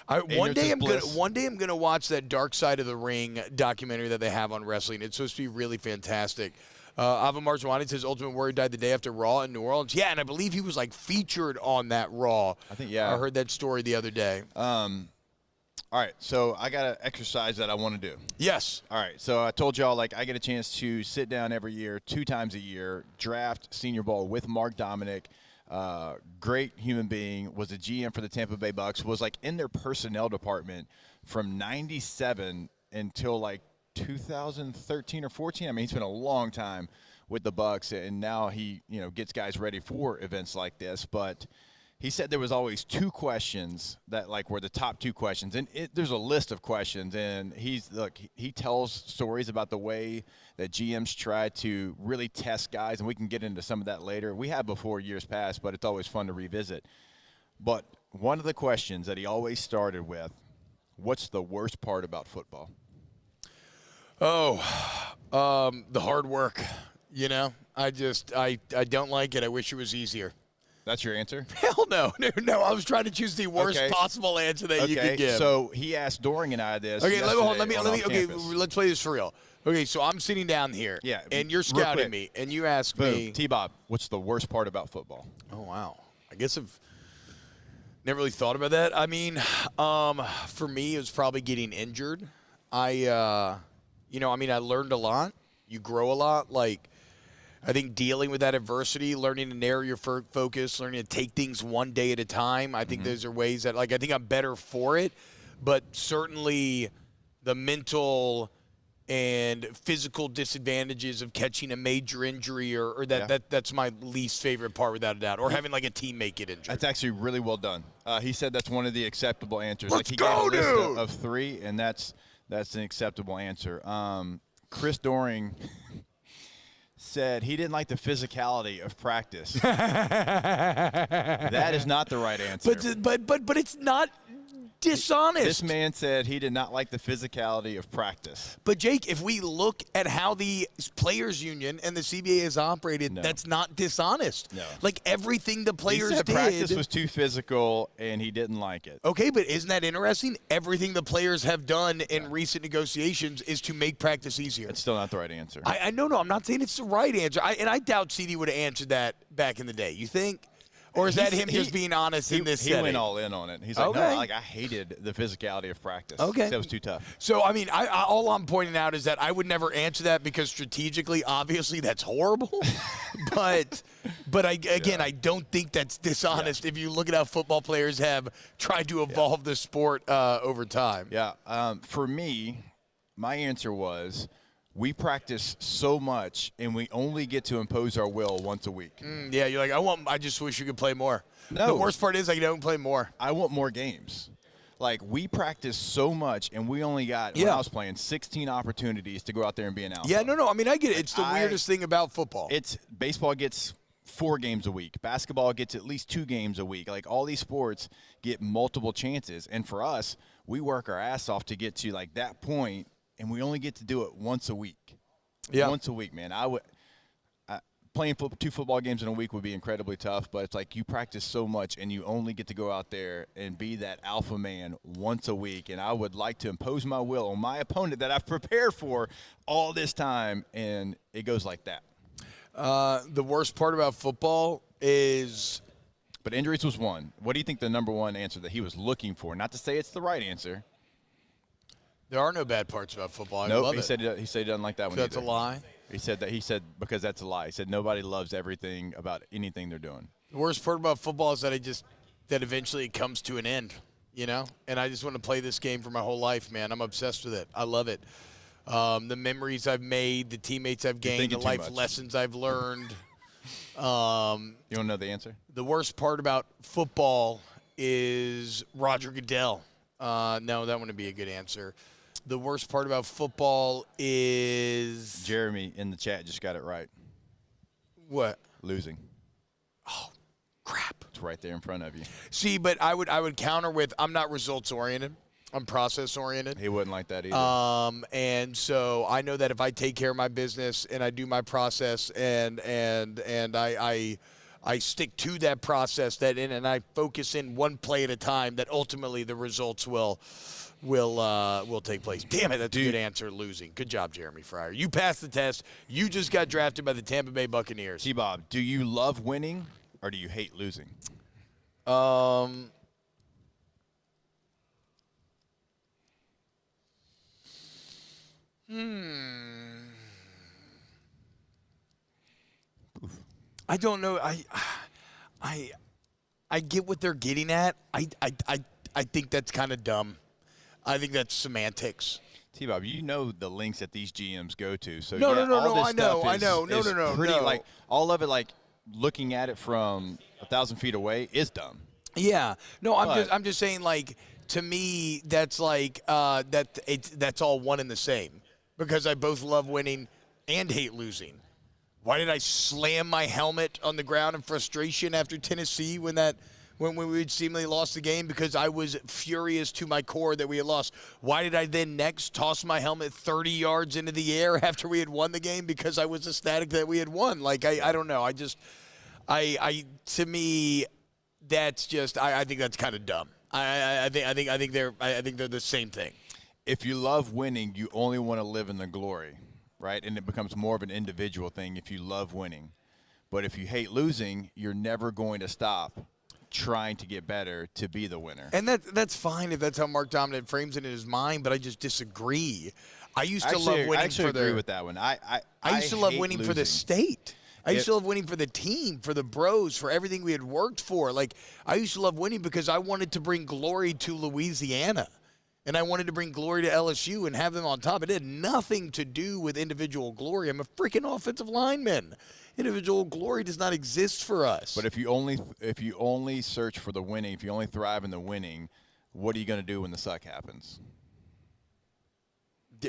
One day I'm gonna watch that Dark Side of the Ring documentary that they have on wrestling. It's supposed to be really fantastic. Ava Marjwani says Ultimate Warrior died the day after Raw in New Orleans. Yeah, and I believe he was like featured on that Raw. I think, yeah. I heard that story the other day. All right, so I got an exercise that I want to do. Yes. All right, so I told y'all, like, I get a chance to sit down every year, 2 times a year, draft Senior Bowl with Mark Dominic. Great human being, was a GM for the Tampa Bay Bucks, was, like, in their personnel department from 97 until, like, 2013 or 14. I mean, he spent a long time with the Bucks, and now he, gets guys ready for events like this. But he said there was always 2 questions that, like, were the top 2 questions. And there's a list of questions, and he tells stories about the way that GMs try to really test guys, and we can get into some of that later. We have before years past, but it's always fun to revisit. But one of the questions that he always started with, what's the worst part about football? The hard work. I don't like it. I wish it was easier. That's your answer? Hell no. No, I was trying to choose the worst possible answer that you could give. So he asked Doring and I this. Okay, let's play this for real. Okay, so I'm sitting down here. Yeah. And you're scouting me, and you ask me. T-Bob, what's the worst part about football? Oh, wow. I guess I've never really thought about that. I mean, for me, it was probably getting injured. I learned a lot. You grow a lot. Like, I think dealing with that adversity, learning to narrow your focus, learning to take things one day at a time. I think those are ways that, like, I think I'm better for it. But certainly the mental and physical disadvantages of catching a major injury or that's my least favorite part, without a doubt. Or having, like, a teammate get injured. That's actually really well done. He said that's one of the acceptable answers. Let's he go, gave a list dude! of 3, and that's an acceptable answer. Chris Doring said he didn't like the physicality of practice. That is not the right answer. But it's not dishonest. This man said he did not like the physicality of practice. But, Jake, if we look at how the Players Union and the CBA has operated, that's not dishonest. No. Like, everything the players he said did. practice was too physical, and he didn't like it. Okay, but isn't that interesting? Everything the players have done in recent negotiations is to make practice easier. It's still not the right answer. I no, I'm not saying it's the right answer. I doubt CD would have answered that back in the day. You think? Or is that him just being honest in this setting? He went all in on it. He's like, no, I hated the physicality of practice. Okay. That was too tough. So, I mean, all I'm pointing out is that I would never answer that because strategically, obviously, that's horrible. but I don't think that's dishonest if you look at how football players have tried to evolve the sport over time. Yeah. For me, my answer was, we practice so much, and we only get to impose our will once a week. Yeah, you're like, I just wish you could play more. No. The worst part is I don't play more. I want more games. Like, we practice so much, and we only got, when I was playing, 16 opportunities to go out there and be an alpha. Yeah, no. I mean, I get it. It's the weirdest thing about football. Baseball gets 4 games a week. Basketball gets at least 2 games a week. Like, all these sports get multiple chances. And for us, we work our ass off to get to, like, that point, and we only get to do it once a week. Yeah. Once a week, man. Playing 2 football games in a week would be incredibly tough, but it's like you practice so much, and you only get to go out there and be that alpha man once a week. And I would like to impose my will on my opponent that I've prepared for all this time, and it goes like that. The worst part about football is – But injuries was one. What do you think the number one answer that he was looking for? Not to say it's the right answer. There are no bad parts about football. Nope, he said he doesn't like that one. That's a lie. He said because that's a lie. He said nobody loves everything about anything they're doing. The worst part about football is that that eventually it comes to an end, And I just want to play this game for my whole life, man. I'm obsessed with it. I love it. The memories I've made, the teammates I've gained, the life lessons I've learned. You want to know the answer? The worst part about football is Roger Goodell. No, that wouldn't be a good answer. The worst part about football is Jeremy in the chat just got it right. What? Losing. Oh, crap! It's right there in front of you. See, but I would counter with I'm not results oriented. I'm process oriented. He wouldn't like that either. And so I know that if I take care of my business and I do my process and I I stick to that process and I focus in one play at a time, that ultimately the results will take place. Damn it, that's a good answer, losing. Good job, Jeremy Fryer. You passed the test. You just got drafted by the Tampa Bay Buccaneers. T-Bob, do you love winning or do you hate losing? I don't know. I get what they're getting at. I think that's kind of dumb. I think that's semantics. T-Bob, you know the links that these GMs go to. So No, yeah, no, all this I know. stuff is No, pretty, no. like, all of it, like, looking at it from 1,000 feet away is dumb. Yeah. No, I'm just saying, like, to me, that's like that's all one and the same, because I both love winning and hate losing. Why did I slam my helmet on the ground in frustration after Tennessee when we had seemingly lost the game? Because I was furious to my core that we had lost. Why did I then next toss my helmet 30 yards into the air after we had won the game? Because I was ecstatic that we had won. Like, I don't know. To me, that's just, I think that's kind of dumb. I think they're the same thing. If you love winning, you only want to live in the glory, right? And it becomes more of an individual thing if you love winning. But if you hate losing, you're never going to stop trying to get better to be the winner. And that's fine if that's how Mark Dominant frames it in his mind, but I just disagree. I used to love winning for agree with that one. I used to love hate winning losing. for the state. I used to love winning for the team, for the bros, for everything we had worked for. Like, I used to love winning because I wanted to bring glory to Louisiana. And I wanted to bring glory to LSU and have them on top. It had nothing to do with individual glory. I'm a freaking offensive lineman. Individual glory does not exist for us. But if you only search for the winning, if you only thrive in the winning, what are you going to do when the suck happens?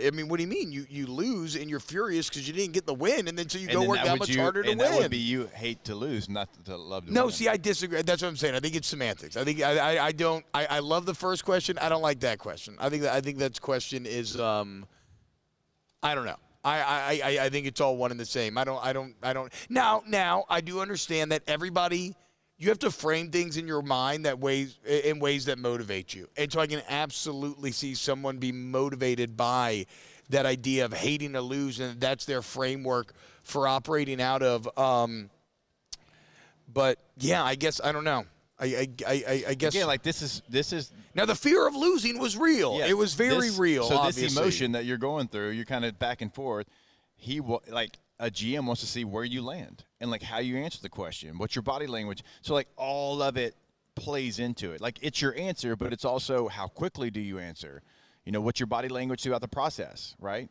I mean, what do you mean? You lose and you're furious because you didn't get the win, and then so you go work that much harder to win. And that would be you hate to lose, not to love to win. No, see, I disagree. That's what I'm saying. I think it's semantics. I think I don't. I love the first question. I don't like that question. I think that question is I don't know. I think it's all one and the same. I don't. Now I do understand that everybody. You have to frame things in your mind in ways that motivate you. And so I can absolutely see someone be motivated by that idea of hating to lose, and that's their framework for operating out of. But yeah, I guess I don't know. I guess again, like this is now the fear of losing was real. Yeah, it was very real. So obviously. This emotion that you're going through, you're kind of back and forth. A GM wants to see where you land and, like, how you answer the question. What's your body language? So, like, all of it plays into it. Like, it's your answer, but it's also how quickly do you answer? You know, what's your body language throughout the process, right?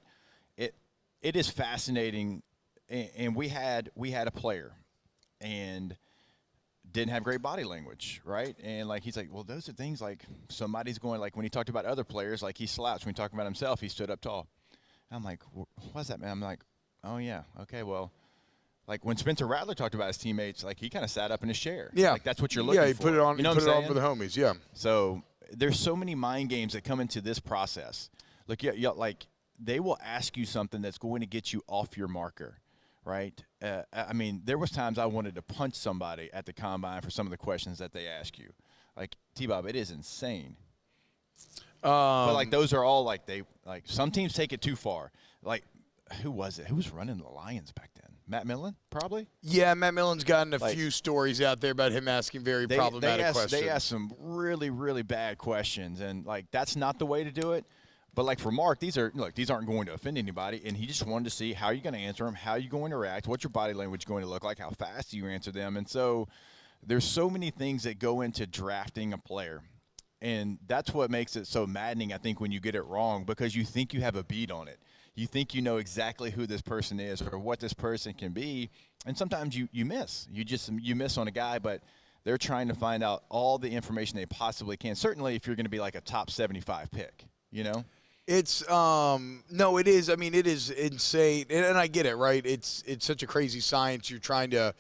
It is fascinating. And we had a player and didn't have great body language, right? And, like, he's like, well, those are things, like, somebody's going, like, when he talked about other players, like, he slouched. When he talked about himself, he stood up tall. I'm like, what's that, man? I'm like, oh, yeah. Okay, well, like when Spencer Rattler talked about his teammates, like he kind of sat up in his chair. Yeah. Like that's what you're looking for. Yeah, he put it on, you know put it on for the homies, yeah. So there's so many mind games that come into this process. Look, like they will ask you something that's going to get you off your marker, right? I mean, there was times I wanted to punch somebody at the combine for some of the questions that they ask you. Like, T-Bob, it is insane. But, like, those are all, like, some teams take it too far. Like, who was it? Who was running the Lions back then? Matt Millen, probably? Yeah, Matt Millen's gotten a few stories out there about him asking very problematic questions. They asked some really, really bad questions, and, like, that's not the way to do it. But, like, for Mark, these aren't going to offend anybody, and he just wanted to see how you're going to answer them, how you're going to react, what's your body language going to look like, how fast you answer them. And so there's so many things that go into drafting a player. And that's what makes it so maddening, I think, when you get it wrong, because you think you have a beat on it. You think you know exactly who this person is or what this person can be, and sometimes you miss. You miss on a guy, but they're trying to find out all the information they possibly can, certainly if you're going to be like a top 75 pick, you know? It's no, it is. I mean, it is insane, and I get it, right? It's such a crazy science. You're trying to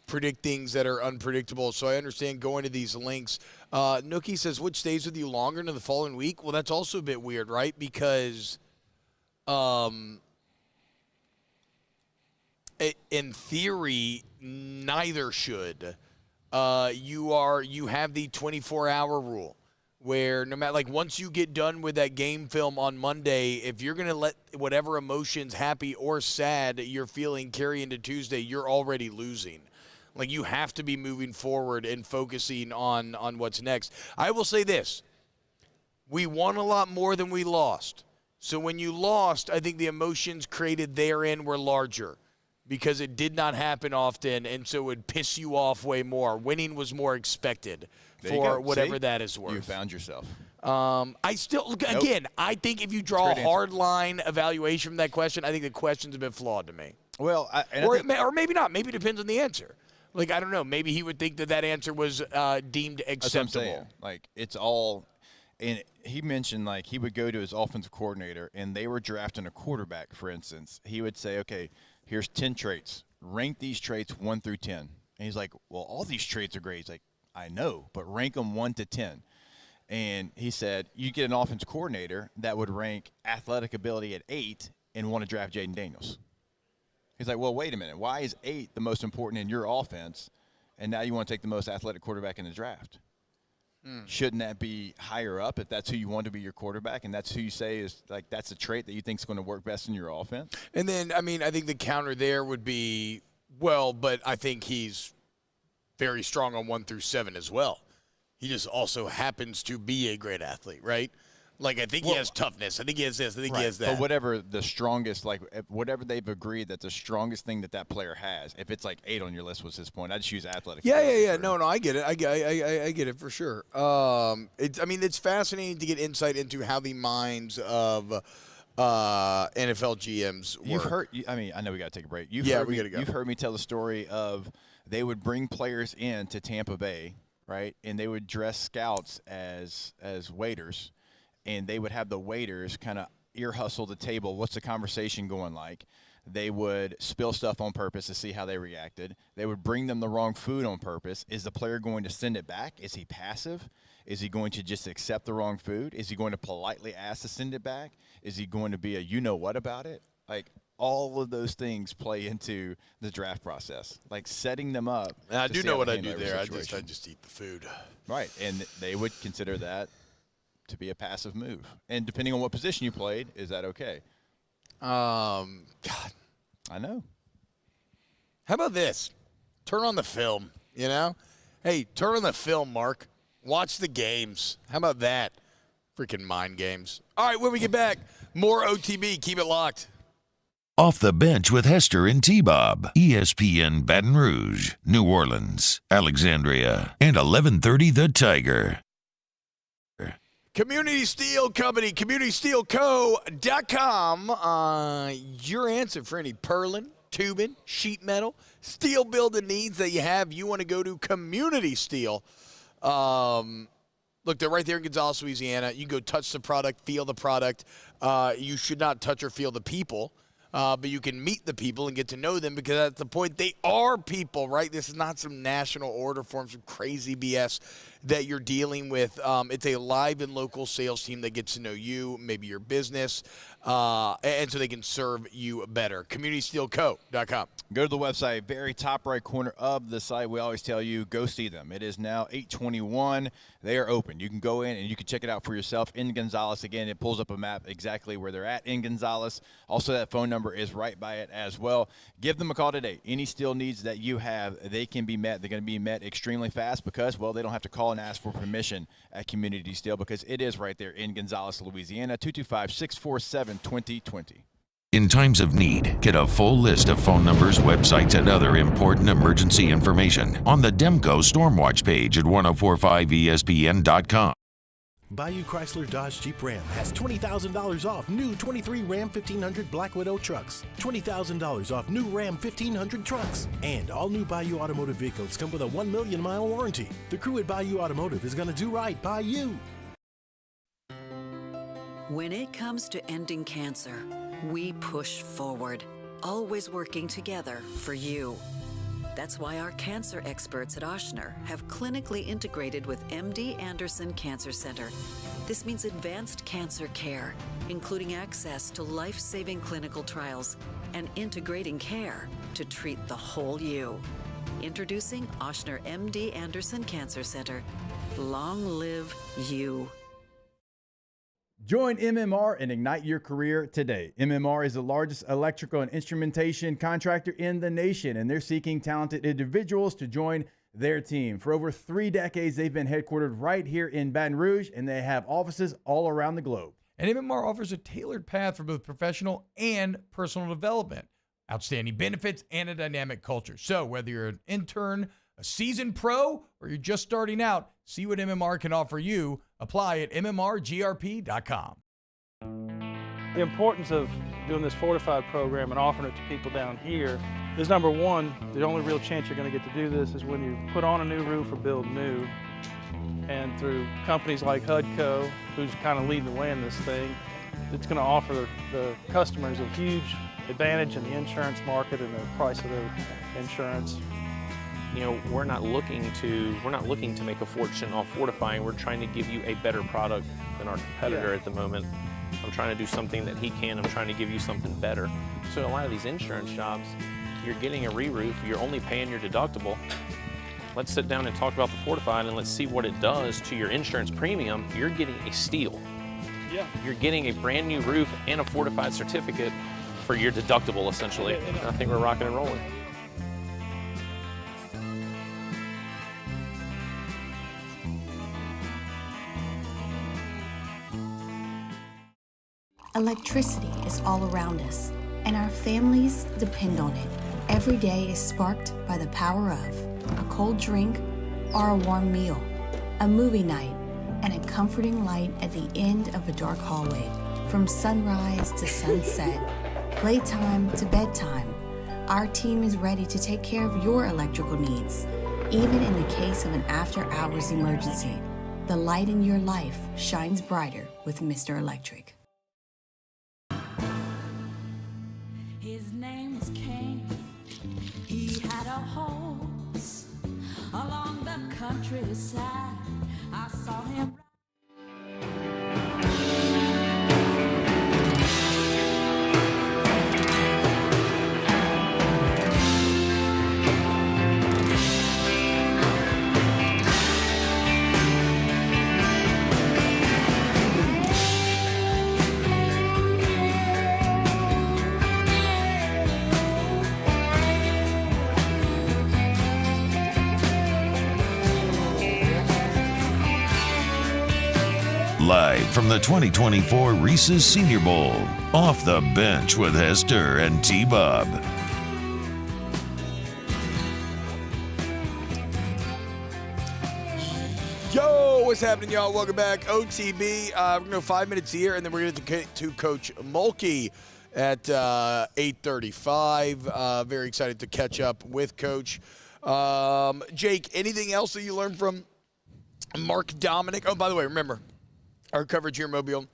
predict things that are unpredictable. So I understand going to these links. Nookie says, which stays with you longer into the following week? Well, that's also a bit weird, right? Because in theory, neither should. You have the 24-hour rule where no matter, like, once you get done with that game film on Monday, if you're going to let whatever emotions, happy or sad, you're feeling carry into Tuesday, you're already losing. Like, you have to be moving forward and focusing on what's next. I will say this. We won a lot more than we lost. So when you lost, I think the emotions created therein were larger because it did not happen often, and so it would piss you off way more. Winning was more expected for whatever that is worth. You found yourself. I still, again, I think if you draw a hard line evaluation from that question, I think the question's a bit flawed to me. Well, or maybe not. Maybe it depends on the answer. Like, I don't know. Maybe he would think that answer was deemed acceptable. That's what I'm saying. Like, it's all – and he mentioned, like, he would go to his offensive coordinator, and they were drafting a quarterback, for instance. He would say, okay, here's 10 traits. Rank these traits 1 through 10. And he's like, well, all these traits are great. He's like, I know, but rank them 1 to 10. And he said, you get an offensive coordinator that would rank athletic ability at 8 and want to draft Jaden Daniels. He's like, well, wait a minute. Why is 8 the most important in your offense, and now you want to take the most athletic quarterback in the draft? Shouldn't that be higher up if that's who you want to be your quarterback and that's who you say is, like, that's a trait that you think is going to work best in your offense? And then, I mean, I think the counter there would be, well, but I think he's very strong on 1 through 7 as well. He just also happens to be a great athlete, right? Like, I think he has toughness. I think he has this. I think he has that. But whatever the strongest, like, whatever they've agreed that the strongest thing that player has, if it's like 8 on your list was his point, I'd choose athletic. Yeah. No, I get it. I get it for sure. It's fascinating to get insight into how the minds of NFL GMs work. You've heard. I know we got to take a break. We got to go. You've heard me tell the story of they would bring players in to Tampa Bay, right, and they would dress scouts as waiters. And they would have the waiters kind of ear hustle the table. What's the conversation going like? They would spill stuff on purpose to see how they reacted. They would bring them the wrong food on purpose. Is the player going to send it back? Is he passive? Is he going to just accept the wrong food? Is he going to politely ask to send it back? Is he going to be a you-know-what about it? Like, all of those things play into the draft process, like setting them up. And I do know what I do there. I just eat the food. Right, and they would consider that to be a passive move. And depending on what position you played, is that okay? God. I know. How about this? Turn on the film, you know? Hey, turn on the film, Mark. Watch the games. How about that? Freaking mind games. All right, when we get back, more OTB. Keep it locked. Off the Bench with Hester and T-Bob. ESPN Baton Rouge, New Orleans, Alexandria, and 1130 The Tiger. Community Steel Company, CommunitySteelCo.com. Your answer for any purlin, tubing, sheet metal, steel building needs that you have. You want to go to Community Steel. Look, they're right there in Gonzales, Louisiana. You can go touch the product, feel the product. You should not touch or feel the people. But you can meet the people and get to know them because at the point they are people, right? This is not some national order form, some crazy BS that you're dealing with. It's a live and local sales team that gets to know you, maybe your business, and so they can serve you better. CommunitySteelCo.com. Go to the website, very top right corner of the site. We always tell you, go see them. It is now 8:21. They are open. You can go in and you can check it out for yourself in Gonzales. Again, it pulls up a map exactly where they're at in Gonzales. Also, that phone number is right by it as well. Give them a call today. Any steel needs that you have, they can be met. They're going to be met extremely fast because, well, they don't have to call and ask for permission at Community Steel because it is right there in Gonzales, Louisiana, 225-647-2020. In times of need, get a full list of phone numbers, websites, and other important emergency information on the Demco Stormwatch page at 1045ESPN.com. Bayou Chrysler Dodge Jeep Ram has $20,000 off new 23 Ram 1500 Black Widow trucks, $20,000 off new Ram 1500 trucks, and all new Bayou Automotive vehicles come with a 1 million mile warranty. The crew at Bayou Automotive is going to do right by you. When it comes to ending cancer, we push forward, always working together for you. That's why our cancer experts at Ochsner have clinically integrated with MD Anderson Cancer Center. This means advanced cancer care, including access to life-saving clinical trials and integrating care to treat the whole you. Introducing Ochsner MD Anderson Cancer Center. Long live you. Join MMR and ignite your career today. MMR is the largest electrical and instrumentation contractor in the nation, and they're seeking talented individuals to join their team. For over 3 decades, they've been headquartered right here in Baton Rouge, and they have offices all around the globe. And MMR offers a tailored path for both professional and personal development, outstanding benefits, and a dynamic culture. So whether you're an intern, a seasoned pro, or you're just starting out, see what MMR can offer you. Apply at mmrgrp.com. The importance of doing this Fortified program and offering it to people down here is, number one, the only real chance you're going to get to do this is when you put on a new roof or build new. And through companies like HUDCO, who's kind of leading the way in this thing, it's going to offer the customers a huge advantage in the insurance market and the price of their insurance. You know, we're not looking to make a fortune off fortifying. We're trying to give you a better product than our competitor at the moment. I'm trying to do something that he can. I'm trying to give you something better. So a lot of these insurance jobs, you're getting a re-roof, you're only paying your deductible. Let's sit down and talk about the Fortified and let's see what it does to your insurance premium. You're getting a steal. Yeah. You're getting a brand new roof and a Fortified certificate for your deductible, essentially. And I think we're rocking and rolling. Electricity is all around us, and our families depend on it. Every day is sparked by the power of a cold drink or a warm meal, a movie night, and a comforting light at the end of a dark hallway. From sunrise to sunset, playtime to bedtime, our team is ready to take care of your electrical needs. Even in the case of an after-hours emergency, the light in your life shines brighter with Mr. Electric. His name was Cain. He had a horse along the countryside. I saw him. Live from the 2024 Reese's Senior Bowl, Off the Bench with Hester and T-Bob. Yo, what's happening, y'all? Welcome back. OTB. We're going to go 5 minutes here, and then we're going to get to Coach Mulkey at 8:35. Very excited to catch up with Coach. Jake, anything else that you learned from Mark Dominic? Oh, by the way, remember, our coverage here in Mobile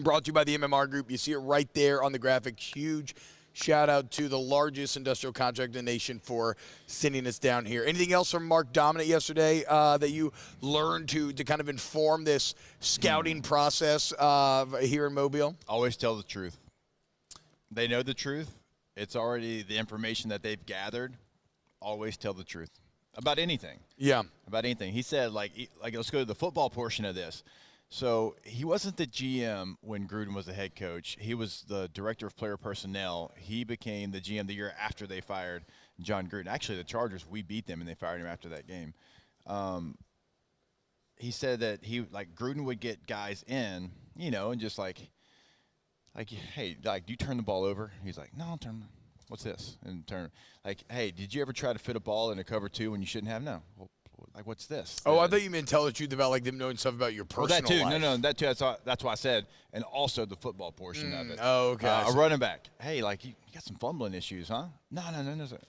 brought to you by the MMR Group. You see it right there on the graphic. Huge shout out to the largest industrial contractor in the nation for sending us down here. Anything else from Mark Dominic yesterday that you learned to kind of inform this scouting process here in Mobile? Always tell the truth. They know the truth. It's already the information that they've gathered. Always tell the truth about anything. Yeah. About anything. He said, like let's go to the football portion of this. So he wasn't the GM when Gruden was the head coach. He was the director of player personnel. He became the GM the year after they fired John Gruden. Actually, the Chargers, we beat them, and they fired him after that game. He said that Gruden would get guys in, and just like, hey, do you turn the ball over? He's like, no, I'll turn. What's this? And turn. Hey, did you ever try to fit a ball in a cover two when you shouldn't have? No. Well, what's this? Oh, I thought you meant tell the truth about them knowing stuff about your personal that too. life. No, that too. That's why I said, and also the football portion of it. Oh, okay. A running back. Hey, you got some fumbling issues, huh? No.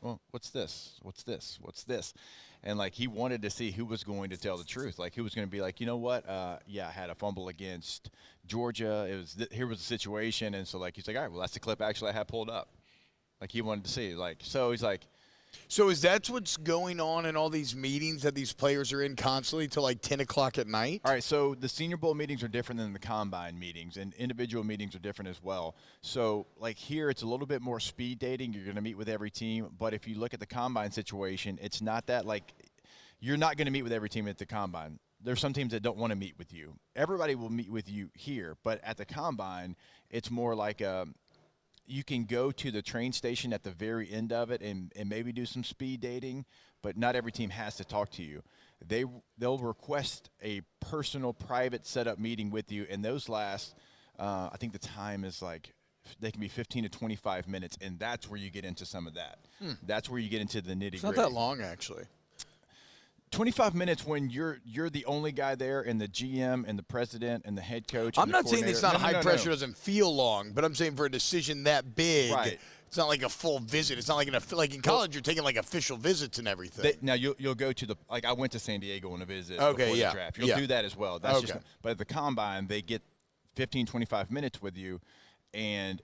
Well, what's this? What's this? What's this? And he wanted to see who was going to tell the truth. Who was going to be you know what? Yeah, I had a fumble against Georgia. It was here was the situation, and so he's like, all right, well, that's the clip actually I had pulled up. He wanted to see. So he's like, So is that what's going on in all these meetings that these players are in constantly till like 10 o'clock at night? All right, so the Senior Bowl meetings are different than the Combine meetings, and individual meetings are different as well. So, like here, it's a little bit more speed dating. You're going to meet with every team. But if you look at the Combine situation, it's not that like you're not going to meet with every team at the Combine. There's some teams that don't want to meet with you. Everybody will meet with you here, but at the Combine, it's more like you can go to the train station at the very end of it and maybe do some speed dating, but not every team has to talk to you. They'll request a personal, private setup meeting with you, and those last, I think the time is like, they can be 15 to 25 minutes, and that's where you get into some of that. That's where you get into the nitty-gritty. It's not that long, actually. 25 minutes when you're the only guy there, and the GM and the president and the head coach. I'm not saying it's not high pressure, doesn't feel long, but I'm saying for a decision that big, right. It's not like a full visit. It's not like in college you're taking like official visits and everything. Now you'll go to I went to San Diego on a visit before the draft. You'll do that as well. That's okay. But at the Combine, they get 15, 25 minutes with you, and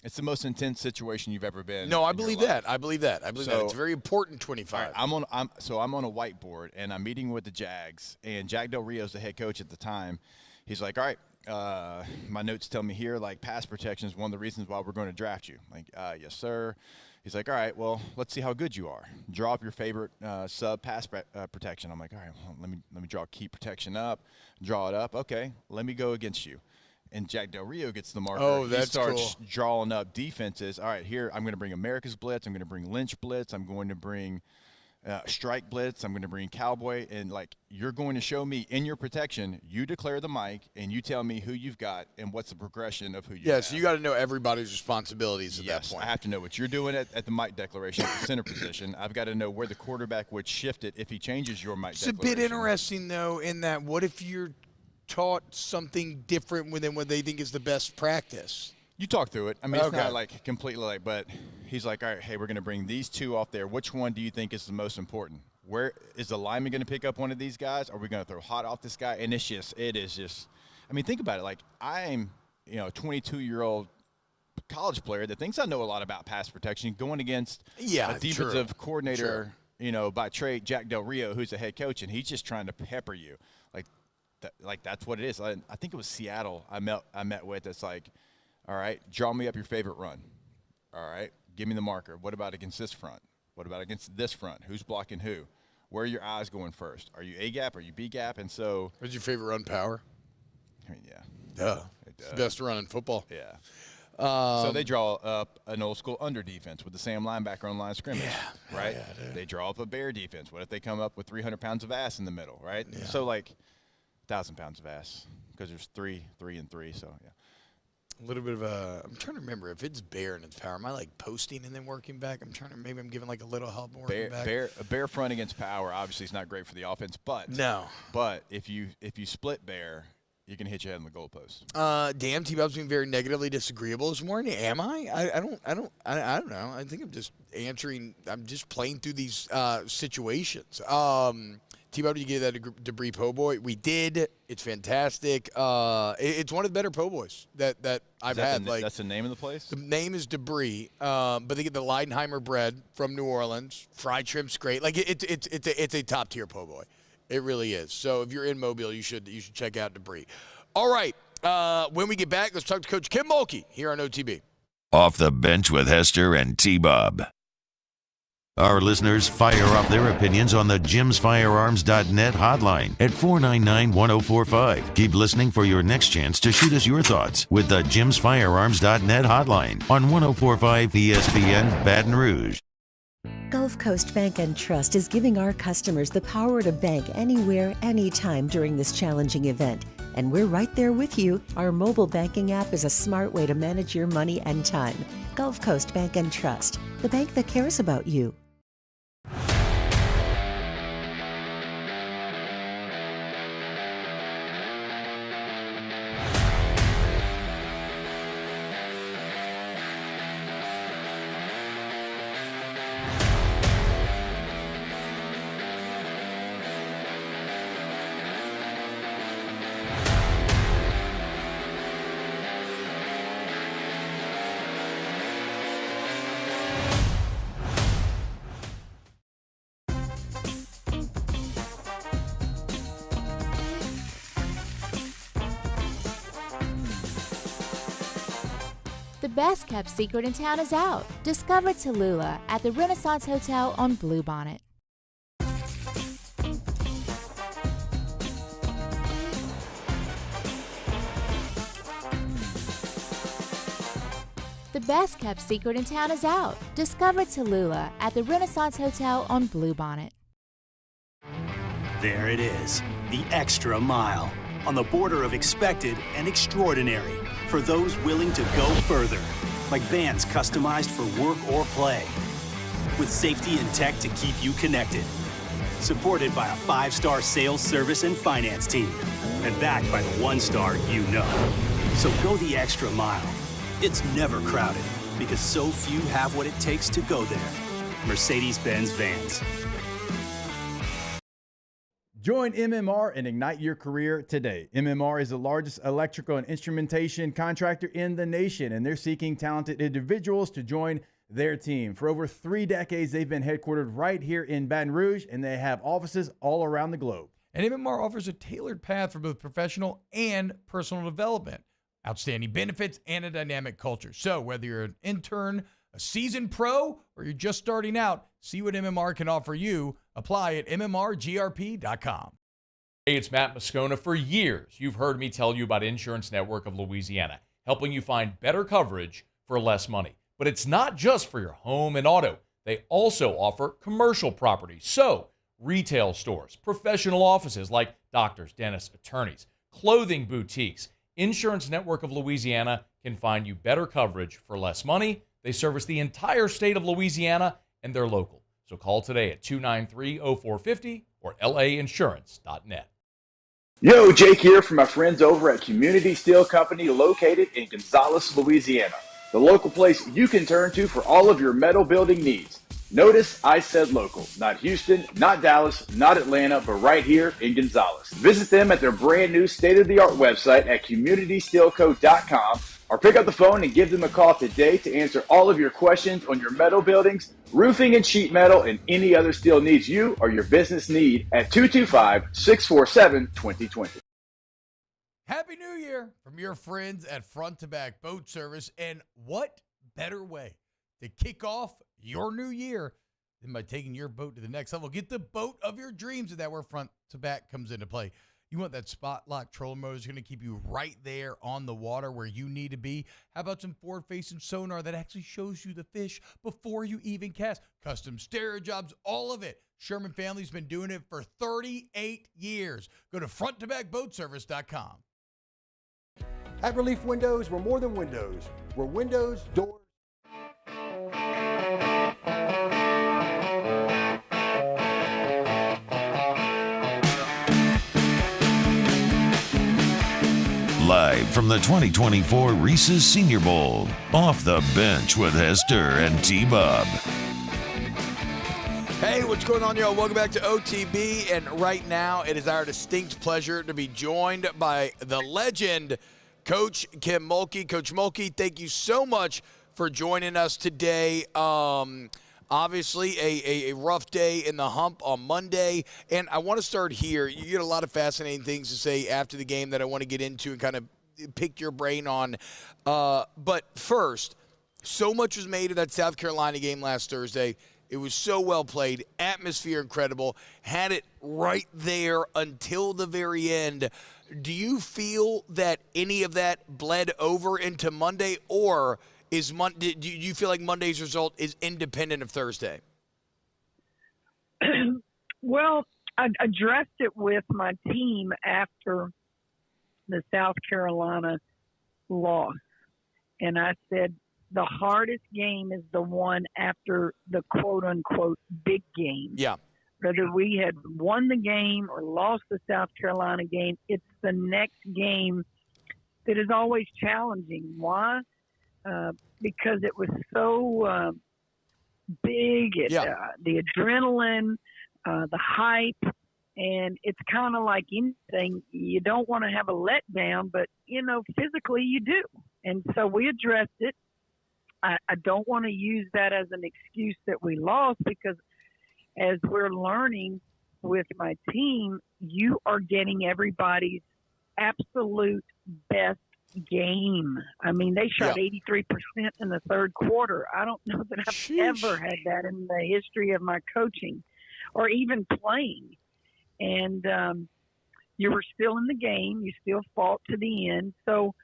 it's the most intense situation you've ever been. No, I believe that. I believe that. It's very important. 25. Right, I'm on a whiteboard, and I'm meeting with the Jags, and Jack Del Rio's the head coach at the time. He's like, all right, my notes tell me here, like, pass protection is one of the reasons why we're going to draft you. Like, yes, sir. He's like, all right, well, let's see how good you are. Draw up your favorite sub pass protection. I'm like, all right, well, let me draw key protection up. Draw it up. Okay, let me go against you. And Jack Del Rio gets the marker. Oh, that's cool. He starts cool. drawing up defenses. All right, here I'm going to bring America's Blitz. I'm going to bring Lynch Blitz. I'm going to bring Strike Blitz. I'm going to bring Cowboy. And, like, you're going to show me in your protection, you declare the mic, and you tell me who you've got and what's the progression of who you have. So you got to know everybody's responsibilities at that point. I have to know what you're doing at the mic declaration at the center position. I've got to know where the quarterback would shift it if he changes your mic declaration. It's a bit interesting, though, in that what if you're taught something different than what they think is the best practice? You talk through it. I mean, it's not like completely like, but he's like, all right, hey, we're going to bring these two off there. Which one do you think is the most important? Where is the lineman going to pick up one of these guys? Are we going to throw hot off this guy? And it is just, I mean, think about it. Like, I'm, a 22-year-old college player that thinks I know a lot about pass protection going against a defensive coordinator, by trade, Jack Del Rio, who's the head coach, and he's just trying to pepper you. Like that's what it is. I think it was Seattle I met with. It's like, all right, draw me up your favorite run. All right, give me the marker. What about against this front? What about against this front? Who's blocking who? Where are your eyes going first? Are you A gap? Are you B gap? And so, what's your favorite run? Power? I mean, yeah. Duh. It's the best run in football. Yeah. So they draw up an old school under defense with the Sam linebacker on line of scrimmage, right? Yeah, they draw up a bear defense. What if they come up with 300 pounds of ass in the middle, right? Yeah. So, like, 1,000 pounds of ass because there's 3 and 3. So, yeah. A little bit of I'm trying to remember if it's bear and it's power. Am I like posting and then working back? Maybe I'm giving like a little help working back. A bear front against power obviously is not great for the offense, but if you split bear, you can hit your head on the goalpost. Damn, T-Bob's being very negatively disagreeable this morning. Am I? I don't know. I think I'm just answering. I'm just playing through these situations. T-Bob, did you get that debris po' boy? We did. It's fantastic. It's one of the better po' boys that I've had. That's the name of the place? The name is Debris, but they get the Leidenheimer bread from New Orleans. Fried shrimp's great. Like it's a top tier po' boy. It really is. So if you're in Mobile, you should check out Debris. All right. When we get back, let's talk to Coach Kim Mulkey here on OTB. Off the bench with Hester and T-Bob. Our listeners fire off their opinions on the JimsFirearms.net hotline at 499-1045. Keep listening for your next chance to shoot us your thoughts with the JimsFirearms.net hotline on 1045 ESPN Baton Rouge. Gulf Coast Bank and Trust is giving our customers the power to bank anywhere, anytime during this challenging event. And we're right there with you. Our mobile banking app is a smart way to manage your money and time. Gulf Coast Bank and Trust, the bank that cares about you. The best kept secret in town is out. Discover Tallulah at the Renaissance Hotel on Bluebonnet. The best kept secret in town is out. Discover Tallulah at the Renaissance Hotel on Bluebonnet. There it is, the extra mile, on the border of expected and extraordinary for those willing to go further, like vans customized for work or play, with safety and tech to keep you connected, supported by a 5-star sales, service, and finance team, and backed by the 1-star you know. So go the extra mile. It's never crowded because so few have what it takes to go there. Mercedes-Benz Vans. Join MMR and ignite your career today. MMR is the largest electrical and instrumentation contractor in the nation, and they're seeking talented individuals to join their team. For over 3 decades, they've been headquartered right here in Baton Rouge, and they have offices all around the globe. And MMR offers a tailored path for both professional and personal development, outstanding benefits, and a dynamic culture. So whether you're an intern, a seasoned pro, or you're just starting out, see what MMR can offer you. Apply at mmrgrp.com. Hey, it's Matt Moscona. For years, you've heard me tell you about Insurance Network of Louisiana, helping you find better coverage for less money. But it's not just for your home and auto. They also offer commercial property. So retail stores, professional offices like doctors, dentists, attorneys, clothing boutiques. Insurance Network of Louisiana can find you better coverage for less money. They service the entire state of Louisiana, and they're local. So call today at 293-0450 or lainsurance.net. Yo, Jake here from my friends over at Community Steel Company located in Gonzales, Louisiana. The local place you can turn to for all of your metal building needs. Notice I said local, not Houston, not Dallas, not Atlanta, but right here in Gonzales. Visit them at their brand new state-of-the-art website at communitysteelco.com or pick up the phone and give them a call today to answer all of your questions on your metal buildings, roofing and sheet metal, and any other steel needs you or your business need at 225-647-2020. Happy New Year from your friends at Front to Back Boat Service. And what better way to kick off your new year than by taking your boat to the next level? Get the boat of your dreams, and that's where Front to Back comes into play. You want that spot lock trolling motor that's going to keep you right there on the water where you need to be. How about some forward-facing sonar that actually shows you the fish before you even cast? Custom stereo jobs, all of it. Sherman family's been doing it for 38 years. Go to fronttobackboatservice.com. At Relief Windows, we're more than windows. We're windows, doors. Live from the 2024 Reese's Senior Bowl, Off the Bench with Hester and T-Bob. Hey, what's going on, y'all? Welcome back to OTB, and right now it is our distinct pleasure to be joined by the legend, Coach Kim Mulkey. Coach Mulkey, thank you so much for joining us today. Obviously, a rough day in the hump on Monday, and I want to start here. You get a lot of fascinating things to say after the game that I want to get into and kind of pick your brain on. But first, so much was made of that South Carolina game last Thursday. It was so well played, atmosphere incredible, had it right there until the very end. Do you feel that any of that bled over into Monday, or do you feel like Monday's result is independent of Thursday? Well, I addressed it with my team after the South Carolina loss, and I said the hardest game is the one after the quote-unquote big game. Yeah. Whether we had won the game or lost the South Carolina game, it's the next game that is always challenging. Why? Because it was so big, the adrenaline, the hype, and it's kind of like anything. You don't want to have a letdown, but, physically you do. And so we addressed it. I don't want to use that as an excuse that we lost, because as we're learning with my team, you are getting everybody's absolute best game. I mean, they shot 83% in the third quarter. I don't know that I've ever had that in the history of my coaching or even playing. And you were still in the game. You still fought to the end. So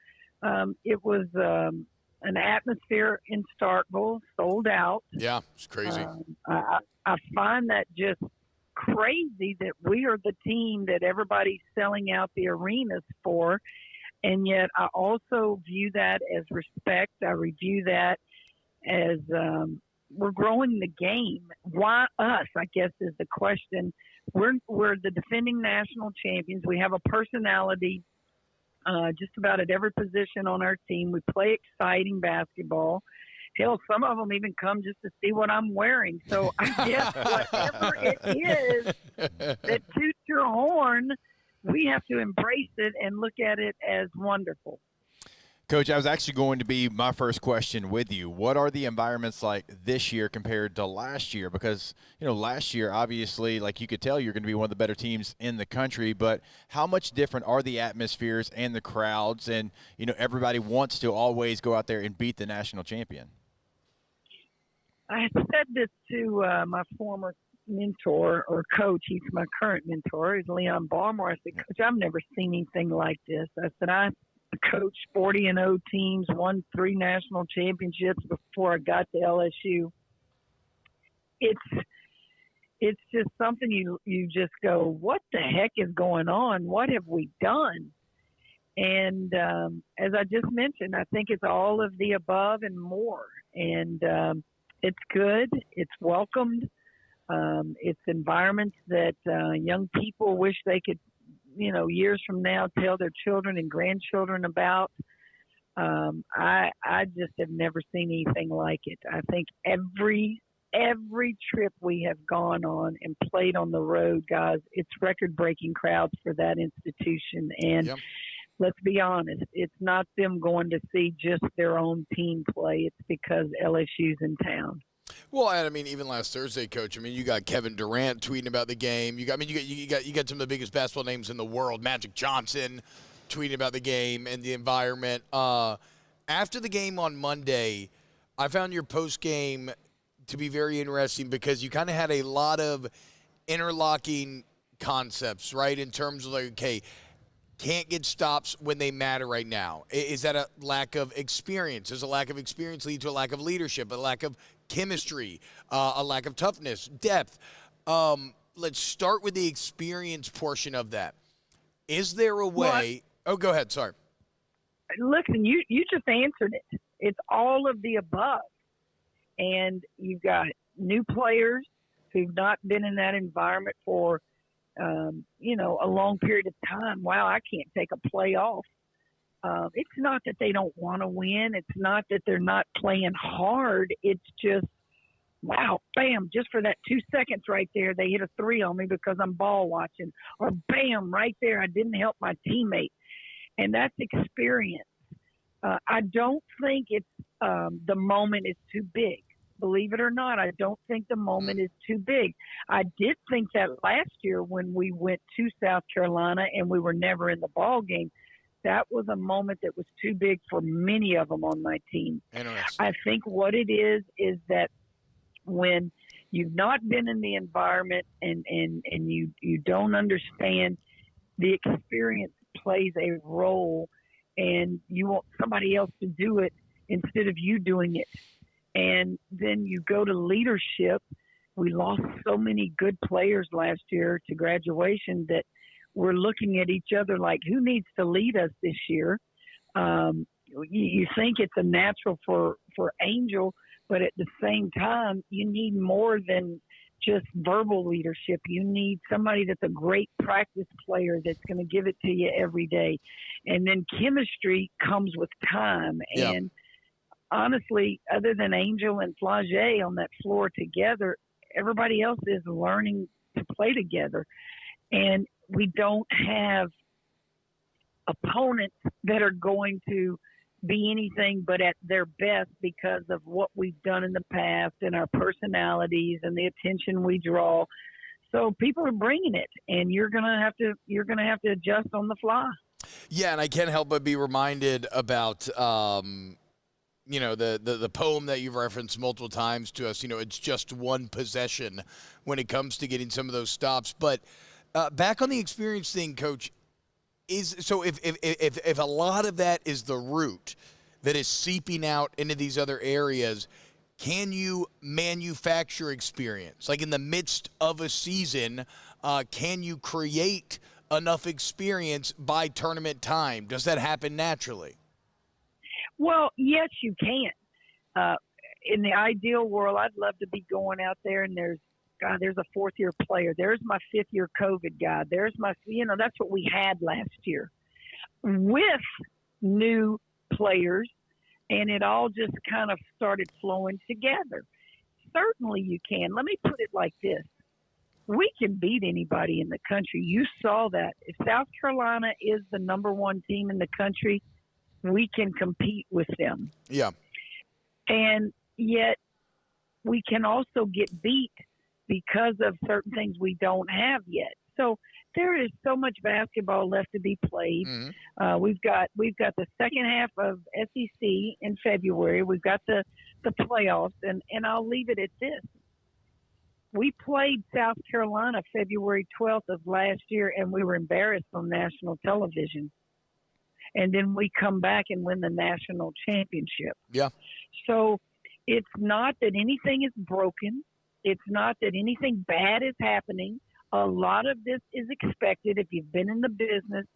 it was an atmosphere in Starkville, sold out. Yeah, it's crazy. I find that just crazy that we are the team that everybody's selling out the arenas for. And yet I also view that as respect. I review that as we're growing the game. Why us, I guess, is the question. We're the defending national champions. We have a personality just about at every position on our team. We play exciting basketball. Hell, some of them even come just to see what I'm wearing. So I guess whatever it is that toots your horn, we have to embrace it and look at it as wonderful. Coach, I was actually going to be my first question with you. What are the environments like this year compared to last year? Because, last year, obviously, like you could tell, you're going to be one of the better teams in the country. But how much different are the atmospheres and the crowds? And, everybody wants to always go out there and beat the national champion. I said this to my former mentor or coach. He's my current mentor. He's Leon Balmore. I said, Coach, I've never seen anything like this. I said, I coached 40-0 teams, won 3 national championships before I got to LSU. It's just something you just go, what the heck is going on? What have we done? And as I just mentioned, I think it's all of the above and more. And it's good. It's welcomed. It's environments that young people wish they could, years from now, tell their children and grandchildren about. I just have never seen anything like it. I think every trip we have gone on and played on the road, guys, it's record-breaking crowds for that institution. And let's be honest, it's not them going to see just their own team play. It's because LSU's in town. Well, and I mean, even last Thursday, Coach. I mean, you got Kevin Durant tweeting about the game. You got some of the biggest basketball names in the world. Magic Johnson tweeting about the game and the environment. After the game on Monday, I found your post game to be very interesting because you kind of had a lot of interlocking concepts, right? In terms of like, okay, can't get stops when they matter right now. Is that a lack of experience? Does a lack of experience lead to a lack of leadership, a lack of chemistry, a lack of toughness, depth? Let's start with the experience portion of that. Is there a way? Oh, go ahead. Sorry. Listen, you just answered it. It's all of the above. And you've got new players who've not been in that environment for, a long period of time. Wow, I can't take a play off. It's not that they don't want to win. It's not that they're not playing hard. It's just, wow, bam, just for that 2 seconds right there, they hit a 3 on me because I'm ball watching. Or bam, right there, I didn't help my teammate. And that's experience. I don't think it's the moment is too big. Believe it or not, I don't think the moment is too big. I did think that last year when we went to South Carolina and we were never in the ball game, that was a moment that was too big for many of them on my team. I think what it is that when you've not been in the environment and you don't understand, the experience plays a role and you want somebody else to do it instead of you doing it. And then you go to leadership. We lost so many good players last year to graduation that we're looking at each other like, who needs to lead us this year? You think it's a natural for Angel, but at the same time, you need more than just verbal leadership. You need somebody that's a great practice player that's going to give it to you every day. And then chemistry comes with time. Yeah. And honestly, other than Angel and Flage on that floor together, everybody else is learning to play together. And we don't have opponents that are going to be anything but at their best because of what we've done in the past and our personalities and the attention we draw. So people are bringing it, and you're gonna have to adjust on the fly. Yeah, and I can't help but be reminded about the poem that you've referenced multiple times to us. It's just one possession when it comes to getting some of those stops. But back on the experience thing, Coach, if a lot of that is the root that is seeping out into these other areas, can you manufacture experience? Like in the midst of a season, can you create enough experience by tournament time? Does that happen naturally? Well, yes, you can. In the ideal world, I'd love to be going out there and there's a fourth-year player. There's my fifth-year COVID guy. There's that's what we had last year with new players, and it all just kind of started flowing together. Certainly you can. Let me put it like this. We can beat anybody in the country. You saw that. If South Carolina is the number one team in the country, we can compete with them. Yeah. And yet we can also get beat because of certain things we don't have yet. So there is so much basketball left to be played. Mm-hmm. We've got the second half of SEC in February. We've got the playoffs, and I'll leave it at this. We played South Carolina February 12th of last year, and we were embarrassed on national television. And then we come back and win the national championship. Yeah. So it's not that anything is broken. It's not that anything bad is happening. A lot of this is expected if you've been in the business.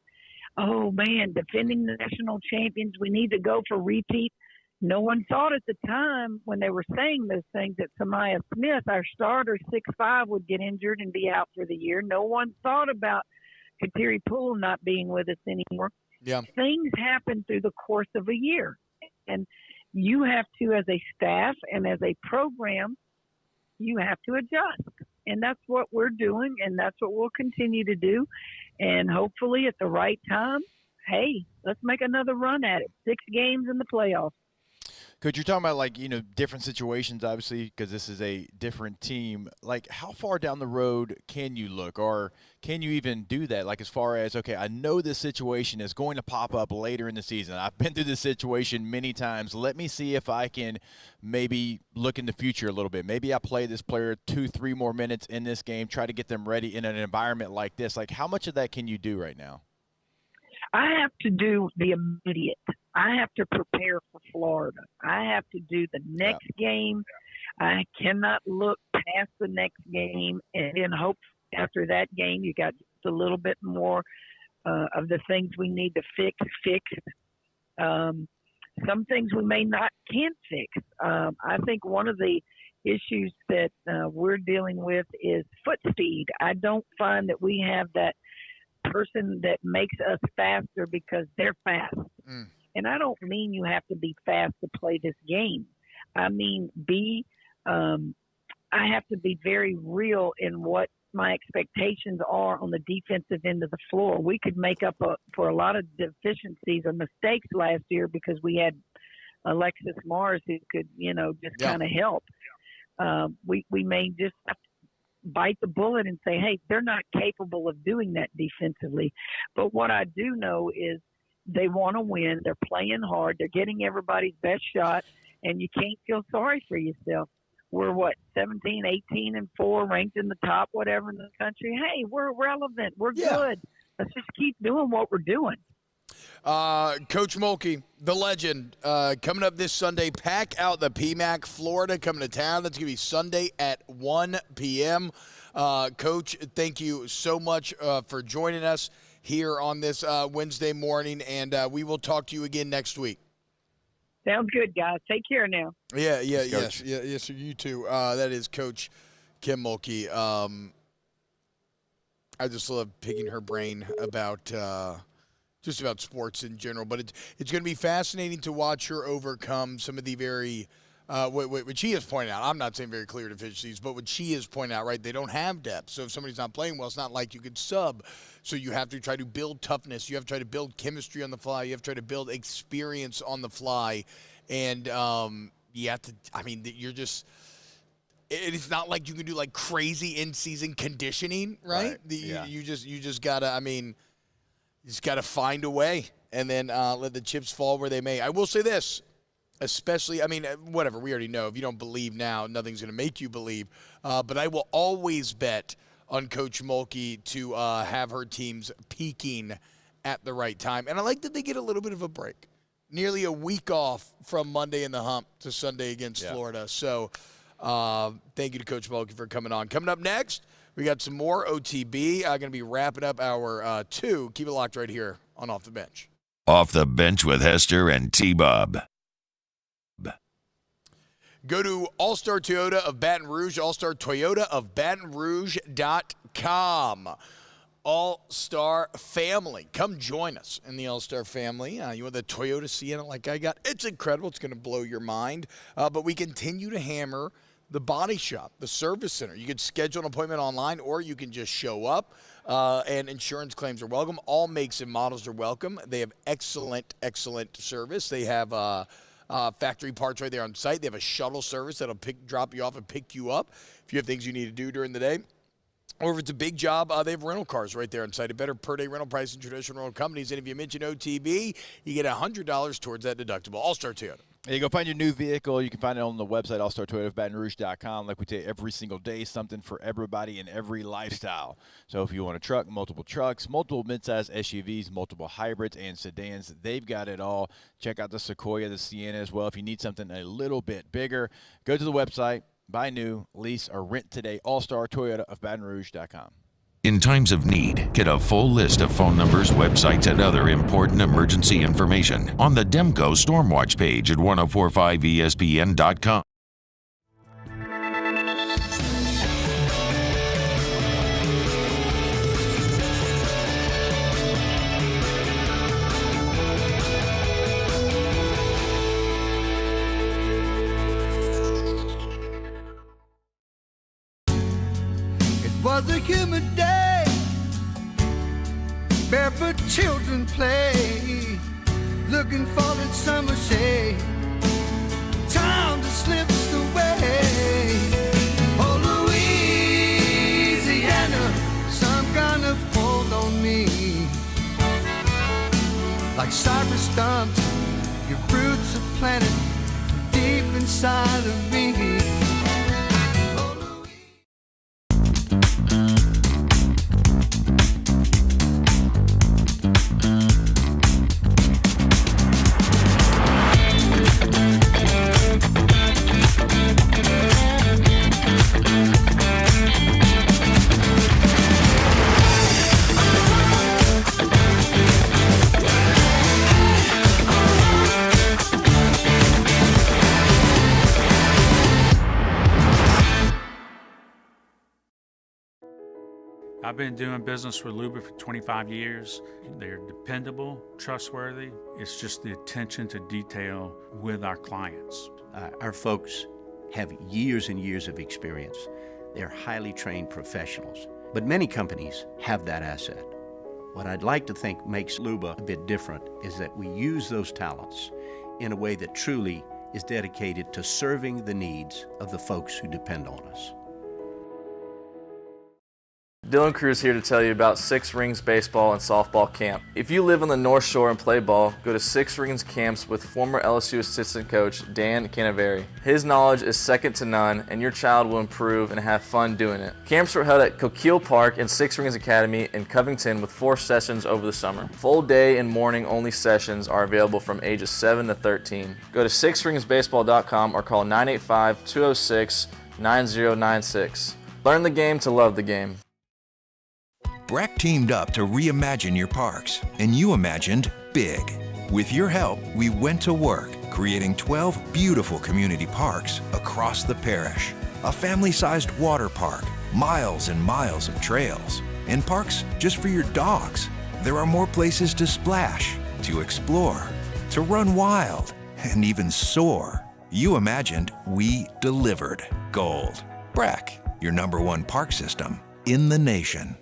Oh, man, defending the national champions, we need to go for repeat. No one thought at the time when they were saying those things that Samaya Smith, our starter, 6'5", would get injured and be out for the year. No one thought about Kateri Poole not being with us anymore. Yeah. Things happen through the course of a year. And you have to, as a staff and as a program, you have to adjust. And that's what we're doing, and that's what we'll continue to do. And hopefully at the right time, hey, let's make another run at it. 6 games in the playoffs. Coach, you're talking about different situations, obviously, because this is a different team. Like, how far down the road can you look, or can you even do that? Like, as far as, okay, I know this situation is going to pop up later in the season. I've been through this situation many times. Let me see if I can maybe look in the future a little bit. Maybe I play this player 2-3 more minutes in this game, try to get them ready in an environment like this. Like, how much of that can you do right now? I have to do the immediate. I have to prepare for Florida. I have to do the next game. I cannot look past the next game and then hope after that game you got just a little bit more of the things we need to fix. Some things we can't fix. I think one of the issues that we're dealing with is foot speed. I don't find that we have that person that makes us faster because they're fast. And I don't mean you have to be fast to play this game. I mean, I have to be very real in what my expectations are on the defensive end of the floor. We could make up for a lot of deficiencies or mistakes last year because we had Alexis Mars who could, just kind of help. We may just have to bite the bullet and say, hey, they're not capable of doing that defensively. But what I do know is they want to win. They're playing hard. They're getting everybody's best shot, and you can't feel sorry for yourself. We're, 17, 18, and 4, ranked in the top, whatever, in the country. Hey, we're relevant. We're good. Let's just keep doing what we're doing. Coach Mulkey, the legend, coming up this Sunday. Pack out the PMAC. Florida coming to town. That's going to be Sunday at 1 p.m. Coach, thank you so much for joining us here on this Wednesday morning, and we will talk to you again next week. Sounds good, guys. Take care now. Yes, sir, you too. That is Coach Kim Mulkey. I just love picking her brain about just about sports in general, but it's going to be fascinating to watch her overcome some of the very what she has pointed out. I'm not saying very clear deficiencies, but what she has pointed out, right? They don't have depth. So if somebody's not playing well, it's not like you could sub. So you have to try to build toughness. You have to try to build chemistry on the fly. You have to try to build experience on the fly. And you have to, you're just, it's not like you can do like crazy in-season conditioning, right? You just gotta. I mean, you just gotta find a way, and then let the chips fall where they may. I will say this, especially. I mean, whatever. We already know. If you don't believe now, nothing's gonna make you believe. But I will always bet on Coach Mulkey to have her teams peaking at the right time, and I like that they get a little bit of a break. Nearly a week off from Monday in the hump to Sunday against Florida. So thank you to Coach Mulkey for coming on. Coming up next, we got some more OTB. Going to be wrapping up hour 2. Keep it locked right here on Off the Bench. Off the Bench with Hester and T-Bob. Go to All-Star Toyota of Baton Rouge, allstartoyotaofbatonrouge.com. All-Star family. Come join us in the All-Star family. You want the Toyota Sienna like I got? It's incredible. It's going to blow your mind. But we continue to hammer the body shop, the service center. You can schedule an appointment online, or you can just show up, and insurance claims are welcome. All makes and models are welcome. They have excellent service. They have factory parts right there on site. They have a shuttle service that'll drop you off and pick you up if you have things you need to do during the day. Or if it's a big job, they have rental cars right there on site. A better per-day rental price than traditional rental companies. And if you mention OTB, you get $100 towards that deductible. All-Star Toyota. Yeah, you go find your new vehicle. You can find it on the website, allstartoyotaofbatonrouge.com. Like we tell you every single day, something for everybody in every lifestyle. So if you want a truck, multiple trucks, multiple midsize SUVs, multiple hybrids and sedans, they've got it all. Check out the Sequoia, the Sienna as well. If you need something a little bit bigger, go to the website. Buy new, lease, or rent today. allstartoyotaofbatonrouge.com. In times of need, get a full list of phone numbers, websites, and other important emergency information on the Demco Stormwatch page at 1045ESPN.com. Was a humid day, barefoot children play, looking for that summer shade. Time just slips away. Oh, Louisiana, some kind of hold on me. Like cypress stumps, your roots are planted deep inside of me. I've been doing business with Luba for 25 years. They're dependable, trustworthy. It's just the attention to detail with our clients. Our folks have years and years of experience. They're highly trained professionals, but many companies have that asset. What I'd like to think makes Luba a bit different is that we use those talents in a way that truly is dedicated to serving the needs of the folks who depend on us. Dylan Cruz here to tell you about Six Rings Baseball and Softball Camp. If you live on the North Shore and play ball, go to Six Rings Camps with former LSU assistant coach Dan Canaveri. His knowledge is second to none, and your child will improve and have fun doing it. Camps were held at Coquille Park and Six Rings Academy in Covington with 4 sessions over the summer. Full day and morning only sessions are available from ages 7 to 13. Go to sixringsbaseball.com or call 985-206-9096. Learn the game to love the game. BRAC teamed up to reimagine your parks, and you imagined big. With your help, we went to work, creating 12 beautiful community parks across the parish. A family-sized water park, miles and miles of trails, and parks just for your dogs. There are more places to splash, to explore, to run wild, and even soar. You imagined, we delivered. Gold. BRAC, your #1 park system in the nation.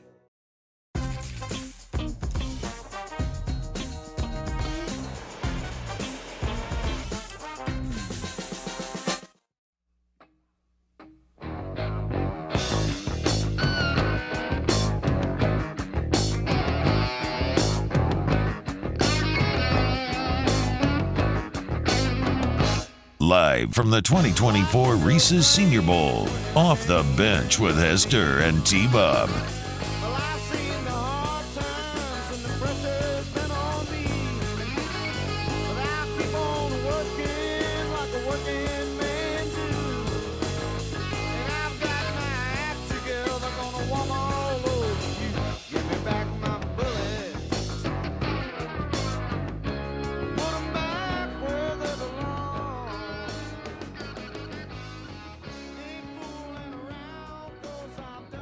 Live from the 2024 Reese's Senior Bowl. Off the Bench with Hester and T-Bob.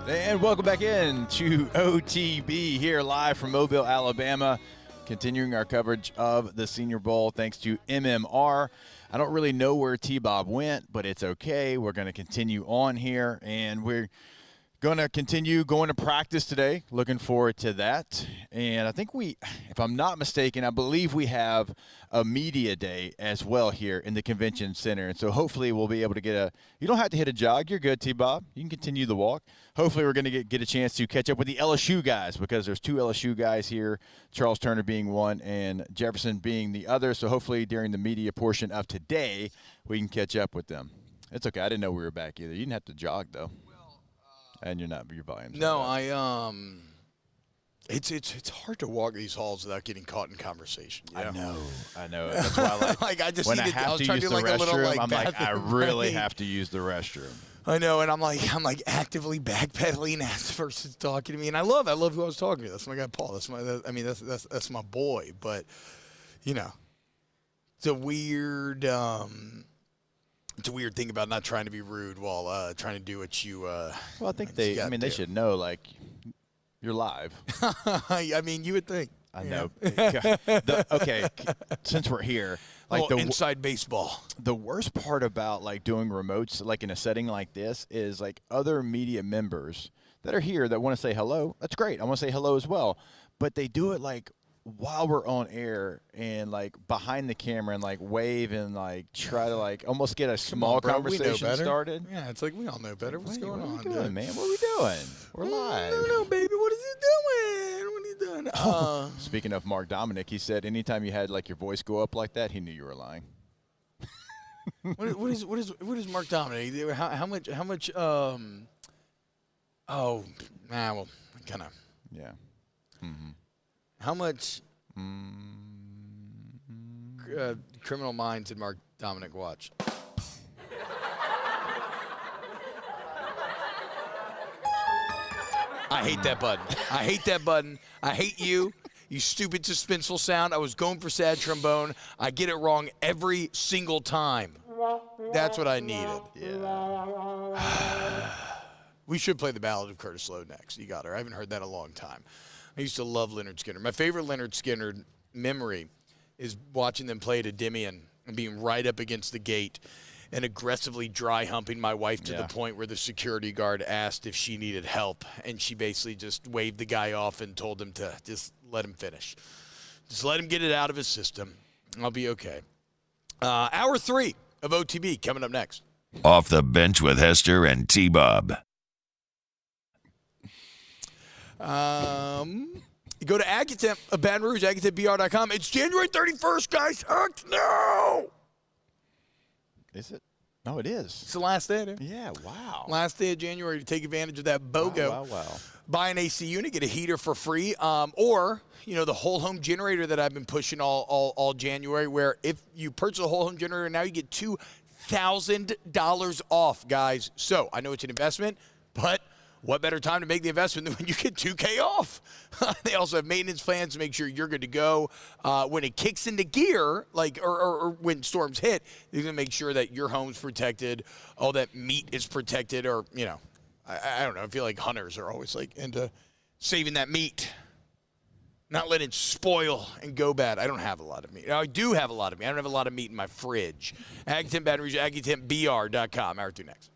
And welcome back in to OTB here live from Mobile, Alabama, continuing our coverage of the Senior Bowl thanks to MMR. I don't really know where T-Bob went, but it's okay. We're going to continue on here, and we're going to continue going to practice today. Looking forward to that. And I think if I'm not mistaken, I believe we have a media day as well here in the convention center. And so hopefully we'll be able to you don't have to hit a jog. You're good, T-Bob. You can continue the walk. Hopefully we're going to get a chance to catch up with the LSU guys, because there's 2 LSU guys here, Charles Turner being one and Jefferson being the other. So hopefully during the media portion of today, we can catch up with them. It's okay. I didn't know we were back either. You didn't have to jog, though. And your volume's No, it's hard to walk these halls without getting caught in conversation. You know? I know. That's why I just when I needed, have to use the restroom, I'm like, I really have to use the restroom. I know, and I'm like actively backpedaling as the person's talking to me, and I love who I was talking to. That's my guy Paul. That's my boy. But it's a weird thing about not trying to be rude while trying to do what you. Well, I think they should know, like, you're live. I mean, you would think. I know. Okay, since we're here, like the inside baseball. The worst part about like doing remotes, like in a setting like this, is like other media members that are here that want to say hello. That's great. I want to say hello as well, but they do it like while we're on air and like behind the camera and like wave and like try to like almost get a small conversation started. Yeah, it's like we all know better. What's going on, doing, man? What are we doing? We're live. I don't know, baby. What is he doing? What are you doing? Speaking of Mark Dominic, he said anytime you had like your voice go up like that, he knew you were lying. What is Mark Dominic? How much? Well, kind of. Yeah. Mm-hmm. How much Criminal Minds did Mark Dominic watch? I hate that button. I hate that button. I hate you. You stupid suspenseful sound. I was going for sad trombone. I get it wrong every single time. That's what I needed. Yeah. We should play the Ballad of Curtis Lowe next. You got her. I haven't heard that in a long time. I used to love Leonard Skinner. My favorite Leonard Skinner memory is watching them play at Endymion and being right up against the gate and aggressively dry humping my wife to the point where the security guard asked if she needed help. And she basically just waved the guy off and told him to just let him finish. Just let him get it out of his system. I'll be okay. Hour 3 of OTB coming up next. Off the Bench with Hester and T-Bob. Go to Aggitemp, Baton Rouge, AggiTempBR.com. It's January 31st, guys. Heck no! Is it? No, it is. It's the last day, dude. Yeah, wow. Last day of January to take advantage of that BOGO. Wow. Buy an AC unit, get a heater for free, or the whole home generator that I've been pushing all January, where if you purchase a whole home generator now, you get $2,000 off, guys. So I know it's an investment, but what better time to make the investment than when you get $2,000 off? They also have maintenance plans to make sure you're good to go. When it kicks into gear, or when storms hit, they're going to make sure that your home's protected, all that meat is protected, or, I don't know. I feel like hunters are always into saving that meat, not letting it spoil and go bad. I don't have a lot of meat. I do have a lot of meat. I don't have a lot of meat in my fridge. Aggitemp Baton Rouge, AggiTempBR.com. Hour 2 next.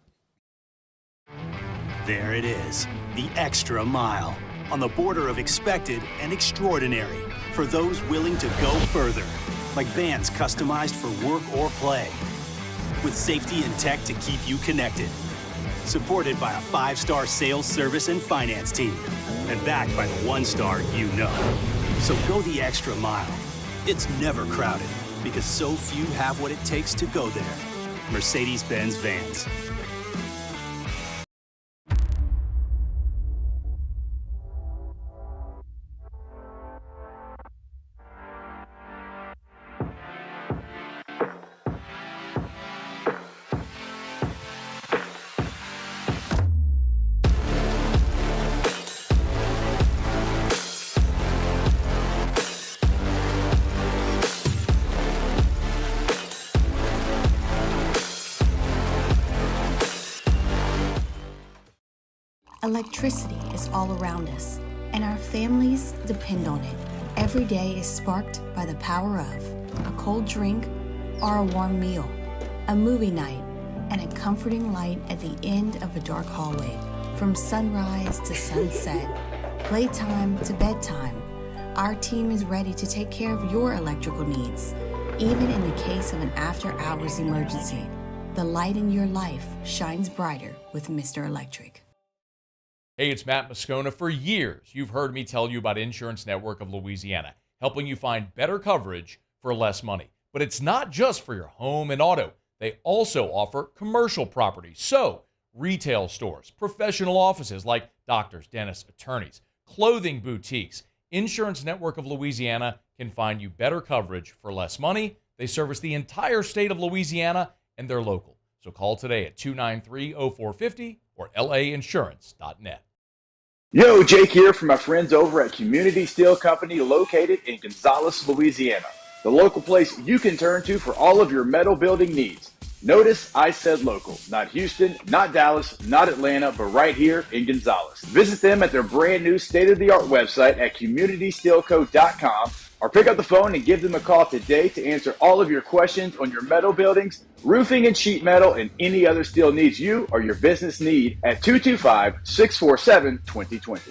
There it is, the extra mile, on the border of expected and extraordinary, for those willing to go further, like vans customized for work or play, with safety and tech to keep you connected, supported by a 5-star sales, service, and finance team, and backed by the 1-star you know. So go the extra mile. It's never crowded, because so few have what it takes to go there. Mercedes-Benz Vans. Electricity is all around us, and our families depend on it. Every day is sparked by the power of a cold drink or a warm meal, a movie night, and a comforting light at the end of a dark hallway. From sunrise to sunset, playtime to bedtime, our team is ready to take care of your electrical needs. Even in the case of an after-hours emergency, the light in your life shines brighter with Mr. Electric. Hey, it's Matt Moscona. For years, you've heard me tell you about Insurance Network of Louisiana, helping you find better coverage for less money. But it's not just for your home and auto. They also offer commercial property. So, retail stores, professional offices like doctors, dentists, attorneys, clothing boutiques. Insurance Network of Louisiana can find you better coverage for less money. They service the entire state of Louisiana, and they're local. So call today at 293-0450 or lainsurance.net. Yo, Jake here from my friends over at Community Steel Company located in Gonzales, Louisiana. The local place you can turn to for all of your metal building needs. Notice I said local, not Houston, not Dallas, not Atlanta, but right here in Gonzales. Visit them at their brand new state-of-the-art website at communitysteelco.com or pick up the phone and give them a call today to answer all of your questions on your metal buildings, roofing and sheet metal, and any other steel needs you or your business need at 225-647-2020.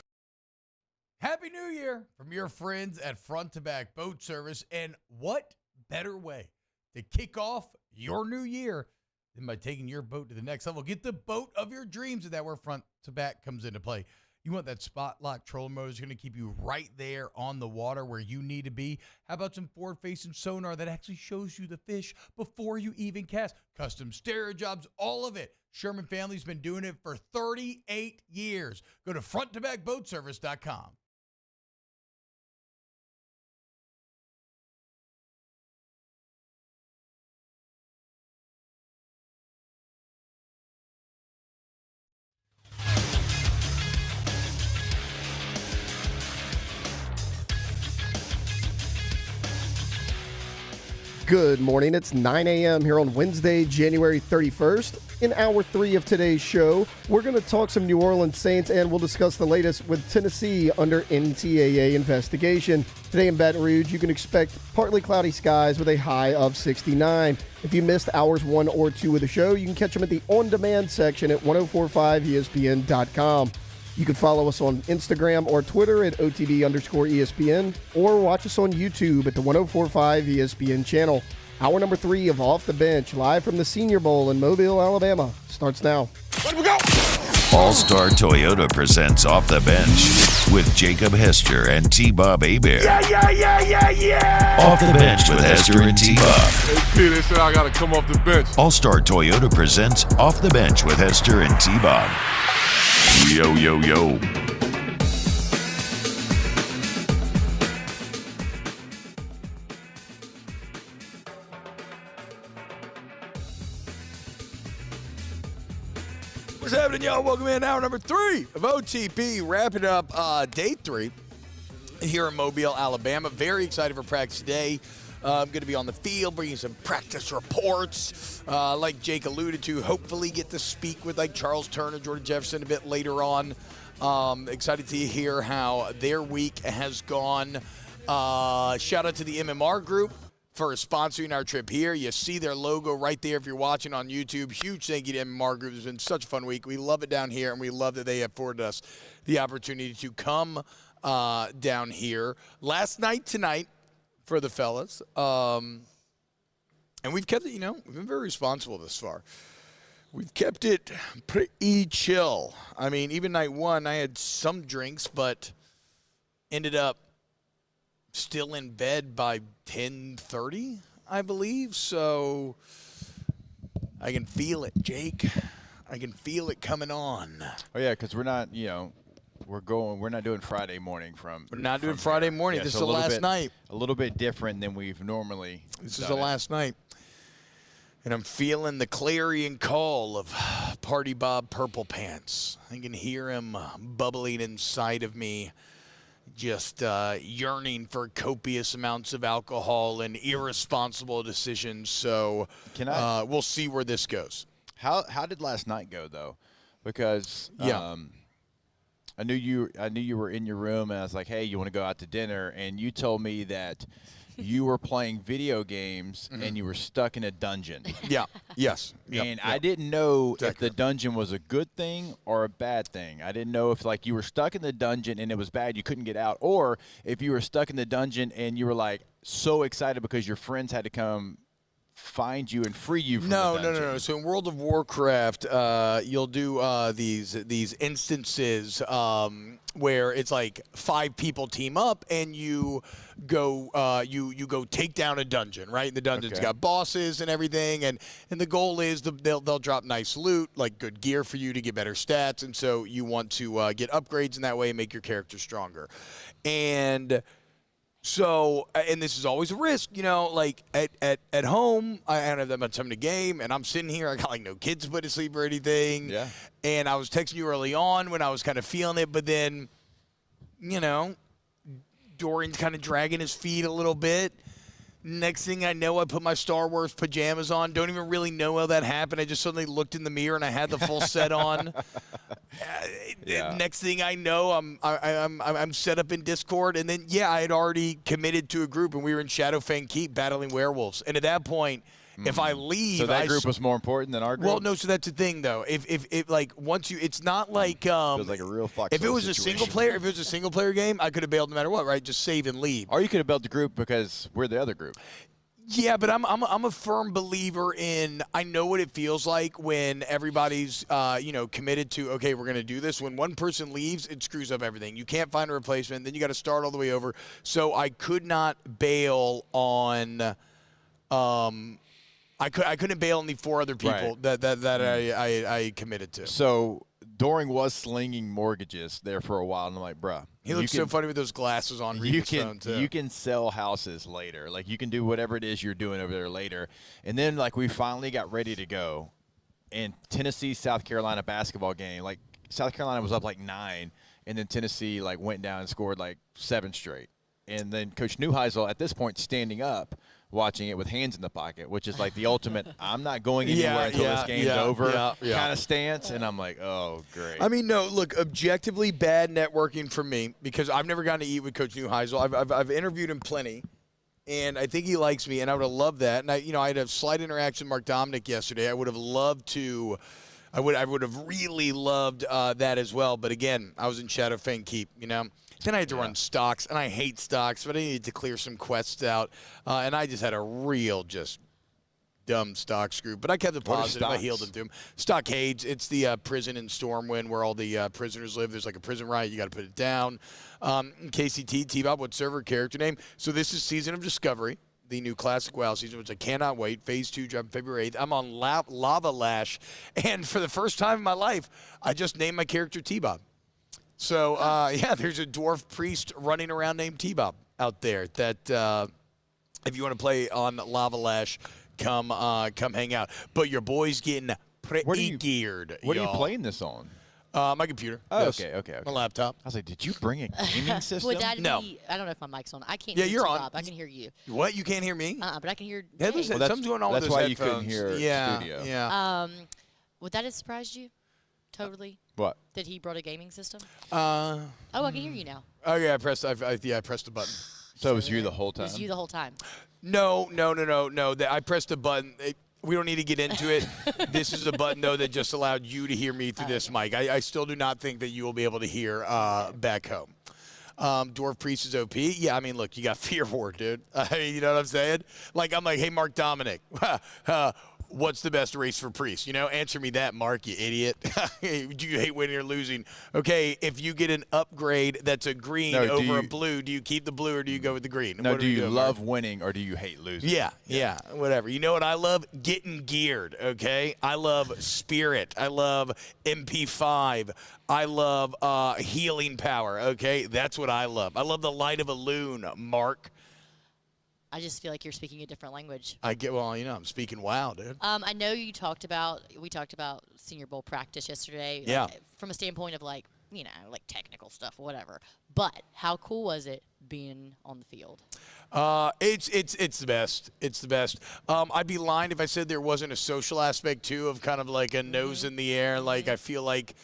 Happy New Year from your friends at Front to Back Boat Service. And what better way to kick off your new year than by taking your boat to the next level? Get the boat of your dreams, and that's where Front to Back comes into play. You want that spot lock trolling motor that's going to keep you right there on the water where you need to be. How about some forward-facing sonar that actually shows you the fish before you even cast? Custom stereo jobs, all of it. Sherman family's been doing it for 38 years. Go to fronttobackboatservice.com. Good morning. It's 9 a.m. here on Wednesday, January 31st. In hour 3 of today's show, we're going to talk some New Orleans Saints, and we'll discuss the latest with Tennessee under NCAA investigation. Today in Baton Rouge, you can expect partly cloudy skies with a high of 69. If you missed hours 1 or 2 of the show, you can catch them at the on-demand section at 1045ESPN.com. You can follow us on Instagram or Twitter at OTB_ESPN, or watch us on YouTube at the 1045 ESPN channel. Hour number 3 of Off the Bench, live from the Senior Bowl in Mobile, Alabama, starts now. Let we go! All-Star Toyota presents Off the Bench with Jacob Hester and T-Bob Hebert. Yeah! Off the Bench with Hester and T-Bob. Hey, P, they said I got to come off the bench. All-Star Toyota presents Off the Bench with Hester and T-Bob. Yo, yo, yo. What's happening, y'all? Welcome in hour number 3 of OTP. Wrapping up day 3 here in Mobile, Alabama. Very excited for practice today. I'm going to be on the field, bringing some practice reports. Like Jake alluded to, hopefully get to speak with like Charles Turner, Jordan Jefferson a bit later on. Excited to hear how their week has gone. Shout out to the MMR group for sponsoring our trip here. You see their logo right there if you're watching on YouTube. Huge thank you to MMR group. It's been such a fun week. We love it down here, and we love that they afforded us the opportunity to come down here. Last night, tonight, for the fellas. And we've kept it, we've been very responsible this far. We've kept it pretty chill. I mean, even night 1, I had some drinks, but ended up still in bed by 10:30, I believe. So I can feel it, Jake. I can feel it coming on. Oh yeah, because we're not, we're not doing Friday morning from. We're not doing Friday morning. Yeah, this so is the last night. A little bit different than we've normally. This is the last night. And I'm feeling the clarion call of Party Bob Purple Pants. I can hear him bubbling inside of me, just yearning for copious amounts of alcohol and irresponsible decisions. So we'll see where this goes. How did last night go though? Because I knew you were in your room, and I was like, hey, you want to go out to dinner? And you told me that you were playing video games and you were stuck in a dungeon. Yeah. Yes. And I didn't know if the dungeon was a good thing or a bad thing. I didn't know if like you were stuck in the dungeon and it was bad, you couldn't get out, or if you were stuck in the dungeon and you were like so excited because your friends had to come find you and free you from the dungeon. No. So in World of Warcraft, you'll do these instances where it's like 5 people team up and you go you go take down a dungeon, right? And the dungeon's got bosses and everything, and the goal is they'll drop nice loot, like good gear for you to get better stats, and so you want to get upgrades in that way and make your character stronger. And so, and this is always a risk, like at home, I don't have that much time to game, and I'm sitting here, I got like no kids to put to sleep or anything. Yeah. And I was texting you early on when I was kind of feeling it, but then, Dorian's kind of dragging his feet a little bit. Next thing I know, I put my Star Wars pajamas on. Don't even really know how that happened. I just suddenly looked in the mirror and I had the full set on. Next thing I know, I'm set up in Discord, and then I had already committed to a group, and we were in Shadowfang Keep battling werewolves. And at that point, if I leave, so that group was more important than our group. Well, no. So that's the thing, though. If like once it's not like feels like a real Fox. If it was a single player game, I could have bailed no matter what, right? Just save and leave. Or you could have bailed the group because we're the other group. Yeah, but I'm a firm believer in, I know what it feels like when everybody's committed to, okay, we're going to do this. When one person leaves, it screws up everything. You can't find a replacement. Then you got to start all the way over. So I could not bail on I couldn't bail on the 4 other people that I committed to. So Doring was slinging mortgages there for a while, and I'm like, bruh. He looks so funny with those glasses on. You can sell houses later. Like, you can do whatever it is you're doing over there later. And then, like, we finally got ready to go. And Tennessee, South Carolina basketball game, like, South Carolina was up like 9, and then Tennessee, like, went down and scored, like, 7 straight. And then Coach Neuheisel, at this point, standing up, watching it with hands in the pocket, which is like the ultimate I'm not going anywhere until this game's over kind of stance. And I'm like, oh, great. I mean, no, look, objectively bad networking for me because I've never gotten to eat with Coach Neuheisel. I've interviewed him plenty, and I think he likes me, and I would have loved that. And I had a slight interaction with Mark Dominic yesterday. I would have loved to – I would have really loved that as well. But, again, I was in Shadowfang Keep, Then I had to run stocks, and I hate stocks, but I needed to clear some quests out. And I just had a real just dumb stocks group. But I kept it positive. I healed them to them. Stockades, it's the prison in Stormwind where all the prisoners live. There's like a prison riot. You got to put it down. KCT, T-Bob, what server character name? So this is Season of Discovery, the new Classic WoW season, which I cannot wait. Phase 2 dropping February 8th. I'm on Lava Lash. And for the first time in my life, I just named my character T-Bob. So, there's a dwarf priest running around named T-Bob out there that if you want to play on Lava Lash, come hang out. But your boy's getting pretty geared, What are you playing this on? My computer. Oh, yes. okay. My laptop. I was like, did you bring a gaming system? No. I don't know if my mic's on. I can't Yeah, hear you're Bob. on. I can hear you. What? You can't hear me? But I can hear Yeah, Jay. something's going on with those that's headphones. why you couldn't hear studio. Yeah. Would that have surprised you? Totally. What? That he brought a gaming system? I can hear you now. Oh, yeah, I pressed the button. So it was you the whole time? It was you the whole time. No. I pressed a button. We don't need to get into it. This is a button, though, that just allowed you to hear me through this mic. I still do not think that you will be able to hear back home. Dwarf Priest is OP. Yeah, I mean, look, you got Fear Ward, dude. I mean, you know what I'm saying? Like, I'm like, hey, Mark Dominic, What's the best race for Priest? Answer me that, Mark, you idiot. Do you hate winning or losing? Okay, if you get an upgrade that's a green over a blue, do you keep the blue or do you go with the green? No, do you love winning or do you hate losing? Yeah, whatever. You know what I love? Getting geared, okay? I love Spirit. I love MP5. I love healing power, okay? That's what I love. I love the light of a loon, Mark. I just feel like you're speaking a different language. I'm speaking wow, dude. I know we talked about Senior Bowl practice yesterday. Yeah. From a standpoint of like technical stuff or whatever. But how cool was it being on the field? It's the best. It's the best. I'd be lying if I said there wasn't a social aspect too of kind of like a nose in the air. Like I feel like.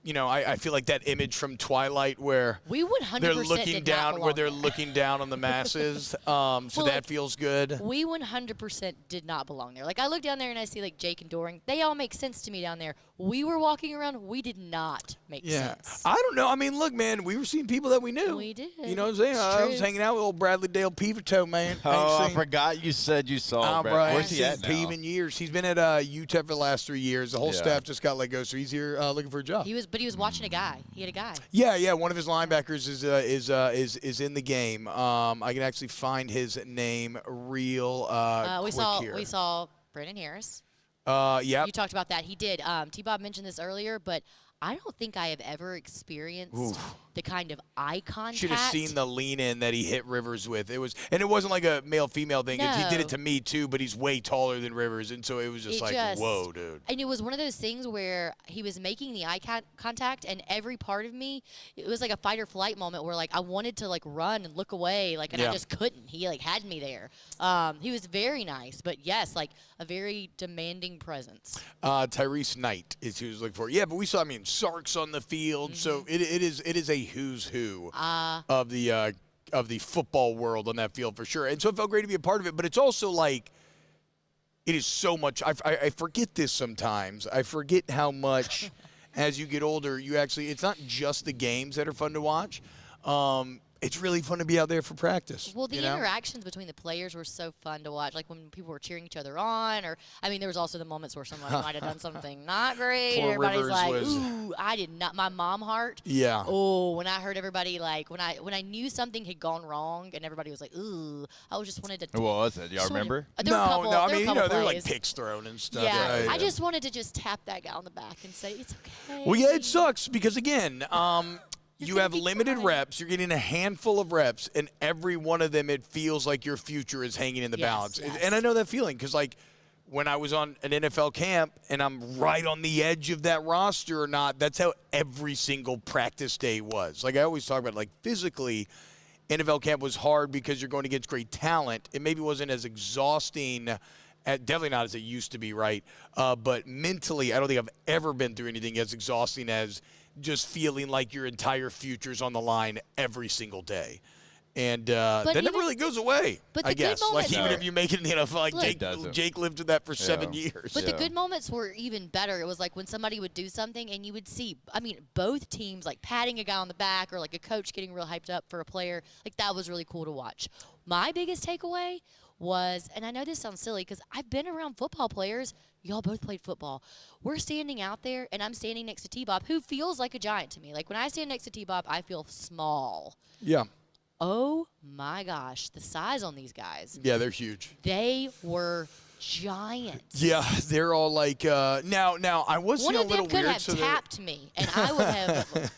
I feel like that image from Twilight where we 100% they're looking down, where they're there. looking down on the masses. That feels good. We 100% did not belong there. Like I look down there and I see like Jake and Doring. They all make sense to me down there. We were walking around. We did not make sense. I don't know. I mean, look, man, we were seeing people that we knew. We did. You know what I'm saying? I was hanging out with old Bradley Dale Peavertoe, man. I forgot you said you saw Brad. Right. Where's he at now? Peave in years. He's been at UTEP for the last 3 years. The whole staff just got let go, so he's here looking for a job. He was watching a guy. He had a guy. Yeah. One of his linebackers is in the game. I can actually find his name real quick here. We saw Brandon Harris. Yeah. You talked about that. He did. T-Bob mentioned this earlier, but I don't think I have ever experienced the kind of eye contact. Should have seen the lean in that he hit Rivers with. It wasn't like a male female thing. No. He did it to me too, but he's way taller than Rivers, and so it was just whoa, dude. And it was one of those things where he was making the eye contact, and every part of me, it was like a fight or flight moment where like I wanted to like run and look away, and I just couldn't. He like had me there. He was very nice, but yes, like a very demanding presence. Tyrese Knight is who he was looking for. Yeah, but we saw Sark's on the field, so it is a who's who of the football world on that field for sure. And so it felt great to be a part of it, but it's also like it is so much. I forget this sometimes. I forget how much as you get older, it's not just the games that are fun to watch. It's really fun to be out there for practice. Well, the interactions between the players were so fun to watch. Like when people were cheering each other on, or there was also the moments where someone might have done something not great. Poor Everybody's Rivers like, "Ooh, I did not." My mom heart. Yeah. Oh, when I heard everybody when I knew something had gone wrong and everybody was like, "Ooh," I just wanted to. What was it? Do y'all remember? No. There were like picks thrown and stuff. Yeah. Right? I just wanted to just tap that guy on the back and say, "It's okay." Well, yeah, it sucks because again. You have limited reps. You're getting a handful of reps, and every one of them, it feels like your future is hanging in the balance. Yes. And I know that feeling because, like, when I was on an NFL camp and I'm right on the edge of that roster or not, that's how every single practice day was. Like, I always talk about, like, physically, NFL camp was hard because you're going against great talent. It maybe wasn't as exhausting, definitely not as it used to be, right? But mentally, I don't think I've ever been through anything as exhausting as just feeling like your entire future's on the line every single day. And that never really goes away, I guess. Like, even if you make it in the NFL, like Jake lived with that for 7 years. But the good moments were even better. It was like when somebody would do something and you would see, both teams, like, patting a guy on the back or, like, a coach getting real hyped up for a player. Like, that was really cool to watch. My biggest takeaway was, and I know this sounds silly because I've been around football players. Y'all both played football. We're standing out there, and I'm standing next to T-Bob, who feels like a giant to me. Like, when I stand next to T-Bob, I feel small. Yeah. Oh, my gosh. The size on these guys. Yeah, they're huge. They were giants. Yeah, they're all like, now, I was One a of them little could weird. have tapped me, and I would have,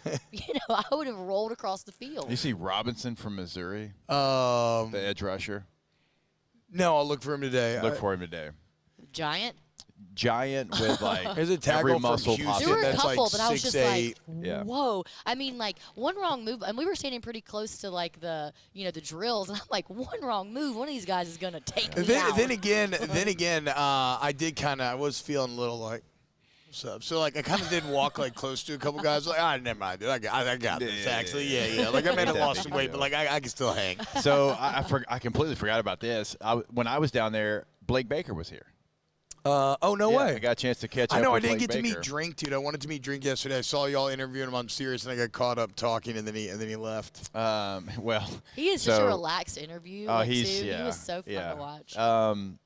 I would have rolled across the field. You see Robinson from Missouri? The edge rusher? No, I'll look for him today. Look for him today. Giant with like there's a tackle every muscle from popping. There were a that's couple, like but I was just 6'8". like, whoa. Like one wrong move, and we were standing pretty close to like the drills, and I'm like, one wrong move, one of these guys is gonna take me out. Then again, I was feeling a little like, what's up? So like I kind of did walk like close to a couple guys, like, never mind, dude. I got this actually. Yeah. Like I may have lost some weight, but like I can still hang. So I completely forgot about this. When I was down there, Blake Baker was here. No way. I got a chance to catch up I know. I with didn't Blake get to meet Baker. Drink, dude. I wanted to meet Drink yesterday. I saw y'all interviewing him on Sirius, and I got caught up talking, and then he left. Well, He is such a relaxed interview. Oh, like, he's too. yeah. He was so fun to watch.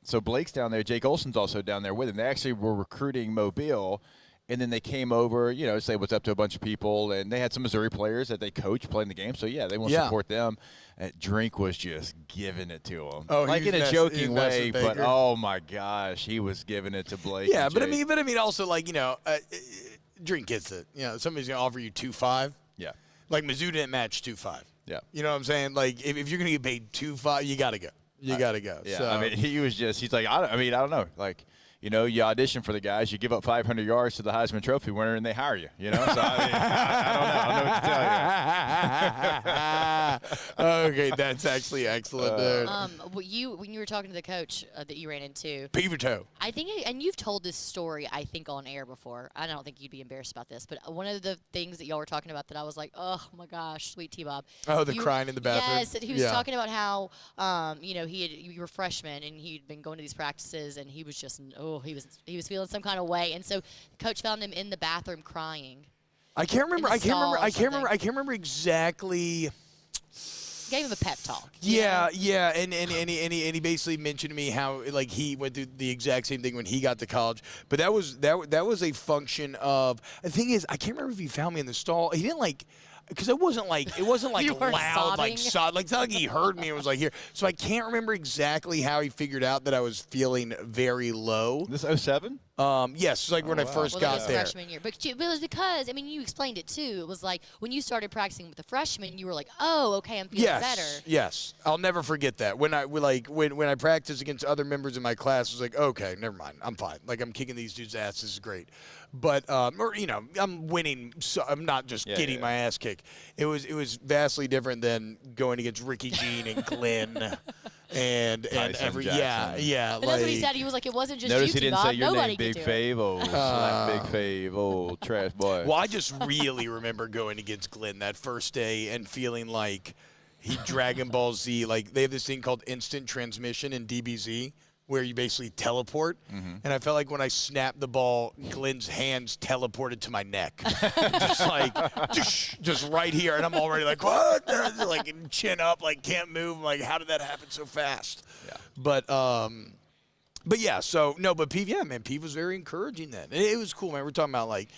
So Blake's down there. Jake Olson's also down there with him. They actually were recruiting Mobile, and then they came over, say what's up to a bunch of people, and they had some Missouri players that they coach playing the game. So yeah, they want to support them. And Drink was just giving it to him, Oh, like in a joking way, but Baker. oh my gosh, he was giving it to Blake. Yeah, and but Jake. I mean, also like Drink gets it. Somebody's gonna offer you 2.5. Yeah. Like Mizzou didn't match 2.5. Yeah. You know what I'm saying? Like if you're gonna get paid 2.5, you gotta go. You gotta go. Yeah, So, I mean, he's like, I don't know. Like, you audition for the guys, you give up 500 yards to the Heisman Trophy winner, and they hire you, So, I mean, I don't know. I don't know what to tell you. Okay, that's actually excellent, dude. When you were talking to the coach that you ran into, Beaver toe. I think, and you've told this story, I think, on air before. I don't think you'd be embarrassed about this, but one of the things that y'all were talking about that I was like, oh my gosh, sweet T-Bob. Oh, the crying in the bathroom. Yes, he was talking about how, you were freshmen and he'd been going to these practices and he was just, he was feeling some kind of way, and so coach found him in the bathroom crying. I can't remember exactly. Gave him a pep talk. Yeah, and he basically mentioned to me how like he went through the exact same thing when he got to college. But that was a function of, the thing is, I can't remember if he found me in the stall. He didn't because it wasn't like You were loud, sobbing? it's not like he heard me and was like here. So I can't remember exactly how he figured out that I was feeling very low. This 07? Yes, like when I first Well, got that was there. freshman year. But it was because, you explained it too. It was like when you started practicing with the freshmen, you were like, oh, okay, I'm feeling better. Yes, I'll never forget that. When I practiced against other members of my class, I was like, okay, never mind, I'm fine. Like I'm kicking these dudes' ass. This is great. But I'm winning. So I'm not just getting my ass kicked. It was vastly different than going against Ricky Jean and Glenn. And every Jackson. yeah. But that's what he said. He was like, it wasn't just Notice you, he didn't T-Bob. say your Nobody name, Big could do it. Fave. Big Fave, trash boy. Well, I just really remember going against Glenn that first day and feeling like he Dragon Ball Z. Like they have this thing called instant transmission in DBZ, where you basically teleport. Mm-hmm. And I felt like when I snapped the ball, Glenn's hands teleported to my neck. just right here. And I'm already like, what? Like chin up, like can't move. I'm like, how did that happen so fast? Yeah. But yeah, so no, but Pete was very encouraging then. It was cool, man. We're talking about like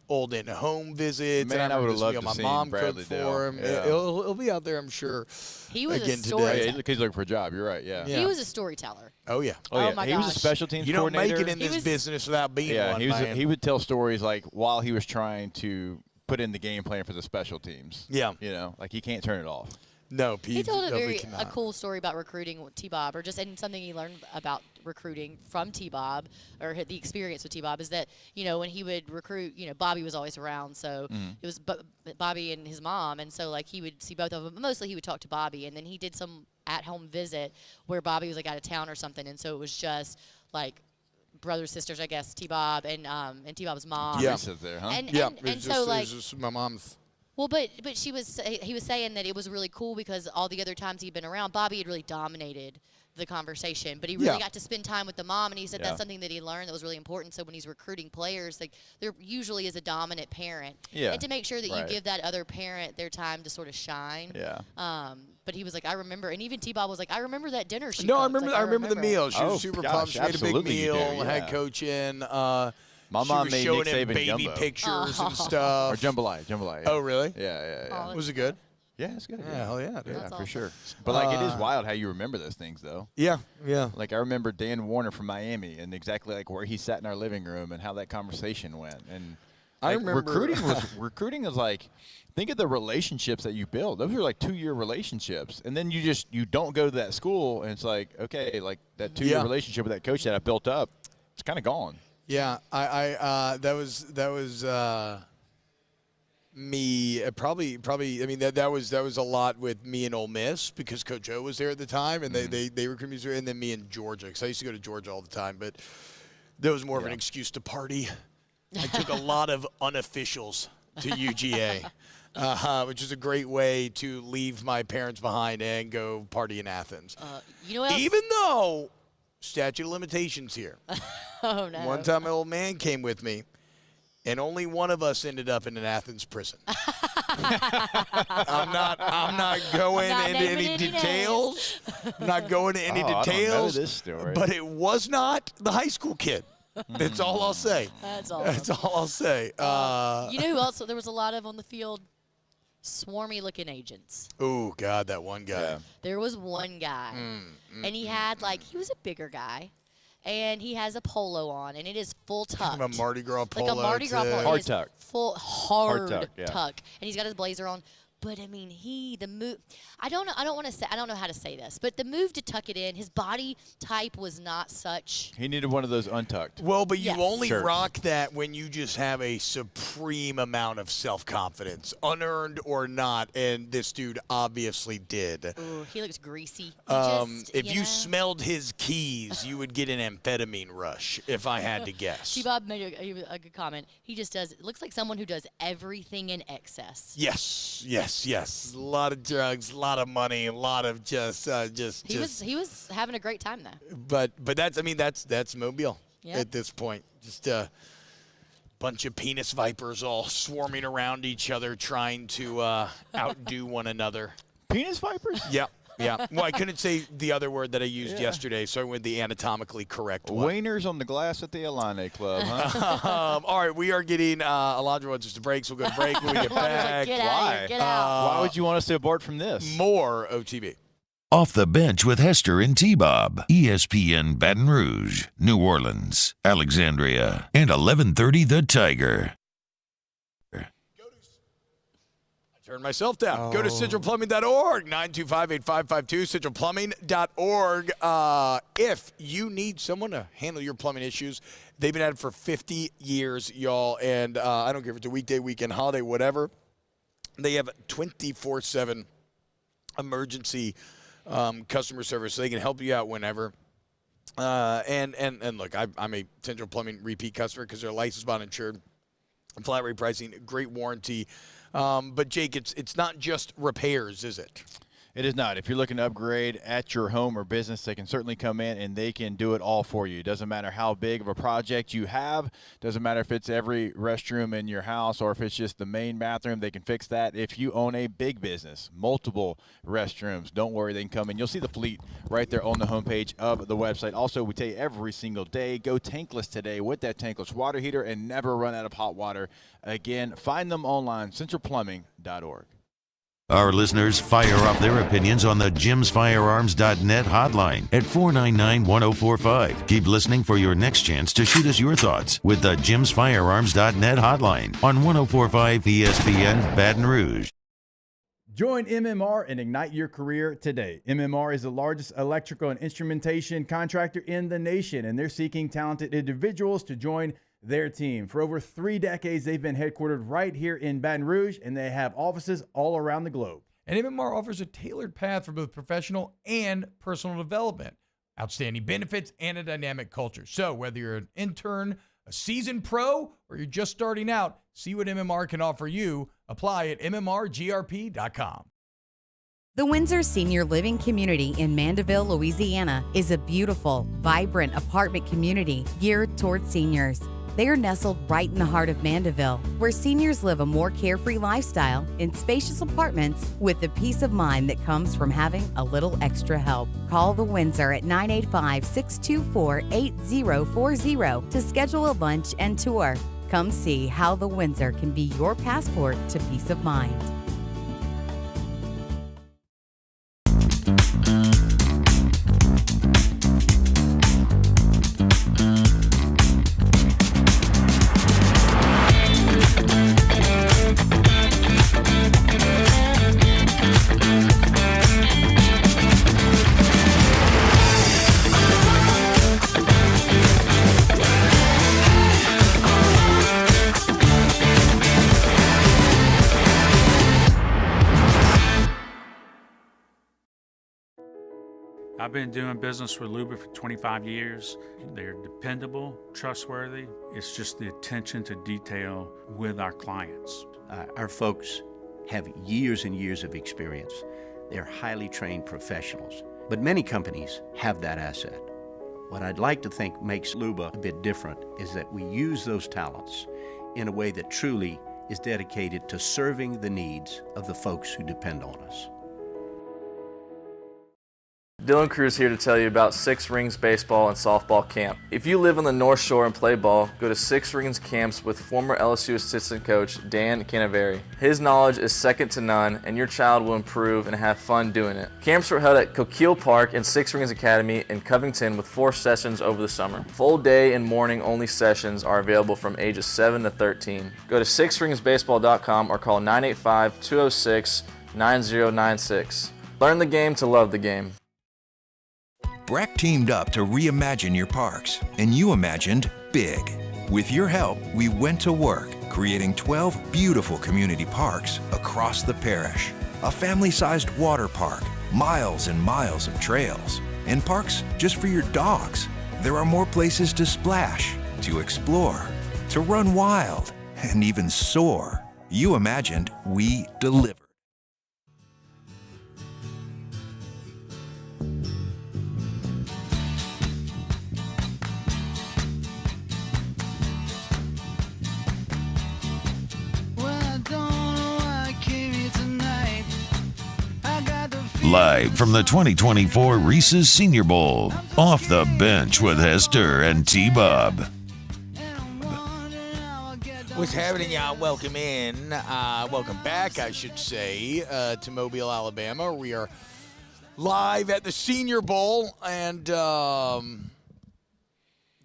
old in home visits. Man, and I would have loved my to see mom Bradley cooked Dale. for him. Yeah. He'll be out there, I'm sure. He was again a today. Yeah, he's looking for a job. You're right. Yeah. He was a storyteller. Oh yeah. Oh my He was a gosh. special teams You don't coordinator. make it in this business without being one. Man. He would tell stories like while he was trying to put in the game plan for the special teams. Yeah. Like he can't turn it off. No, Pete. He told definitely a cannot. cool story about recruiting with T-Bob, or just and something he learned about recruiting from T-Bob, or the experience with T-Bob, is that, when he would recruit, Bobby was always around, so it was Bobby and his mom, and so like he would see both of them. Mostly he would talk to Bobby, and then he did some at-home visit where Bobby was like out of town or something, and so it was just like brothers, sisters, I guess, T-Bob and T-Bob's mom. Yeah. There, huh? And so like my mom's. Well, but he was saying that it was really cool because all the other times he'd been around, Bobby had really dominated the conversation, but he really got to spend time with the mom, and he said that's something that he learned that was really important. So when he's recruiting players, like there usually is a dominant parent, and to make sure that you give that other parent their time to sort of shine. Yeah. But he was like, I remember, and even T-Bob was like, I remember that dinner she No, cooked. I remember the meal. She was Oh, super gosh, pumped. She made a big absolutely you meal, do, head yeah. coach in. My mom made showing Nick him Saban baby gumbo. pictures and stuff. Or jambalaya. Oh, really? Yeah. Was it good? Yeah, it's good. Yeah, hell yeah, dude. Yeah, That's for awesome. sure. But like, it is wild how you remember those things, though. Yeah. Like I remember Dan Warner from Miami and exactly like where he sat in our living room and how that conversation went. And I like, remember recruiting is like, think of the relationships that you build. Those are like 2-year relationships, and then you don't go to that school, and it's like, okay, like that 2-year relationship with that coach that I built up, it's kind of gone. Yeah, that was me. Probably. I mean, that was a lot with me and Ole Miss because Coach O was there at the time, and they recruited me, and then me and Georgia because I used to go to Georgia all the time, but that was more of an excuse to party. I took a lot of unofficials to UGA, which is a great way to leave my parents behind and go party in Athens. You know what else? Even though statute of limitations here. Oh, no. One time, an old man came with me, and only one of us ended up in an Athens prison. I'm not going into any details. I'm not going into any details. I don't know this story. But it was not the high school kid. That's all I'll say. That's all. That's all I'll say. You know who else there was a lot of on the field? Swarmy-looking agents. Oh, God, that one guy. Yeah. There was one guy, and he had, he was a bigger guy, and he has a polo on, and it is full tucked. Kind of a Mardi Gras polo. Like a Mardi Gras polo. Hard tuck. Full hard tuck, yeah. tuck. And he's got his blazer on. But I mean, the move. I don't know how to say this, but the move to tuck it in, his body type was not such. He needed one of those untucked. Well, but you Yes. only Shirts. rock that when you just have a supreme amount of self-confidence, unearned or not, and this dude obviously did. Ooh, he looks greasy. If you smelled his keys, you would get an amphetamine rush, if I had to guess. Bob made a good comment. He just does. It looks like someone who does everything in excess. Yes. A lot of drugs, a lot of money, a lot of He was having a great time though. But that's Mobile Yeah. at this point. Just a bunch of penis vipers all swarming around each other, trying to outdo one another. Penis vipers? Yeah. Well, I couldn't say the other word that I used yesterday, so I went the anatomically correct one. Wainers on the glass at the Alane Club, huh? All right, we are getting Alondra wants us to break, so we'll go to break when we get back. Get out of here, get out. Why would you want us to abort from this? More OTB. Off the Bench with Hester and T-Bob. ESPN Baton Rouge, New Orleans, Alexandria, and 1130 The Tiger. Turn myself down. Go to centralplumbing.org, 925-8552, centralplumbing.org. If you need someone to handle your plumbing issues, they've been at it for 50 years, y'all, and I don't care if it's a weekday, weekend, holiday, whatever. They have 24/7 emergency customer service, so they can help you out whenever. And look, I'm a Central Plumbing repeat customer because they're licensed, bond insured, flat rate pricing, great warranty. But Jake, it's not just repairs, is it? It is not. If you're looking to upgrade at your home or business, they can certainly come in and they can do it all for you. It doesn't matter how big of a project you have. Doesn't matter if it's every restroom in your house or if it's just the main bathroom. They can fix that. If you own a big business, multiple restrooms, don't worry. They can come in. You'll see the fleet right there on the homepage of the website. Also, we tell you every single day, go tankless today with that tankless water heater and never run out of hot water. Again, find them online, centralplumbing.org. Our listeners fire off their opinions on the jimsfirearms.net hotline at 499-1045. Keep listening for your next chance to shoot us your thoughts with the jimsfirearms.net hotline on 1045 ESPN Baton Rouge. Join MMR and ignite your career today. MMR is the largest electrical and instrumentation contractor in the nation, and they're seeking talented individuals to join their team. For over 3 decades, they've been headquartered right here in Baton Rouge, and they have offices all around the globe. And MMR offers a tailored path for both professional and personal development, outstanding benefits, and a dynamic culture. So whether you're an intern, a seasoned pro, or you're just starting out, see what MMR can offer you. Apply at mmrgrp.com. The Windsor Senior Living Community in Mandeville, Louisiana is a beautiful, vibrant apartment community geared toward seniors. They are nestled right in the heart of Mandeville, where seniors live a more carefree lifestyle in spacious apartments with the peace of mind that comes from having a little extra help. Call the Windsor at 985-624-8040 to schedule a lunch and tour. Come see how the Windsor can be your passport to peace of mind. I've been doing business with Luba for 25 years. They're dependable, trustworthy. It's just the attention to detail with our clients. Our folks have years and years of experience. They're highly trained professionals. But many companies have that asset. What I'd like to think makes Luba a bit different is that we use those talents in a way that truly is dedicated to serving the needs of the folks who depend on us. Dylan Cruz here to tell you about Six Rings Baseball and Softball Camp. If you live on the North Shore and play ball, go to Six Rings Camps with former LSU assistant coach Dan Canaveri. His knowledge is second to none, and your child will improve and have fun doing it. Camps were held at Coquille Park and Six Rings Academy in Covington with 4 sessions over the summer. Full day and morning only sessions are available from ages 7 to 13. Go to sixringsbaseball.com or call 985-206-9096. Learn the game to love the game. Breck teamed up to reimagine your parks, and you imagined big. With your help, we went to work, creating 12 beautiful community parks across the parish. A family-sized water park, miles and miles of trails, and parks just for your dogs. There are more places to splash, to explore, to run wild, and even soar. You imagined, we delivered. Live from the 2024 Reese's Senior Bowl, Off the Bench with Hester and T-Bob. What's happening, y'all? Welcome in. Welcome back, I should say, to Mobile, Alabama. We are live at the Senior Bowl, and shout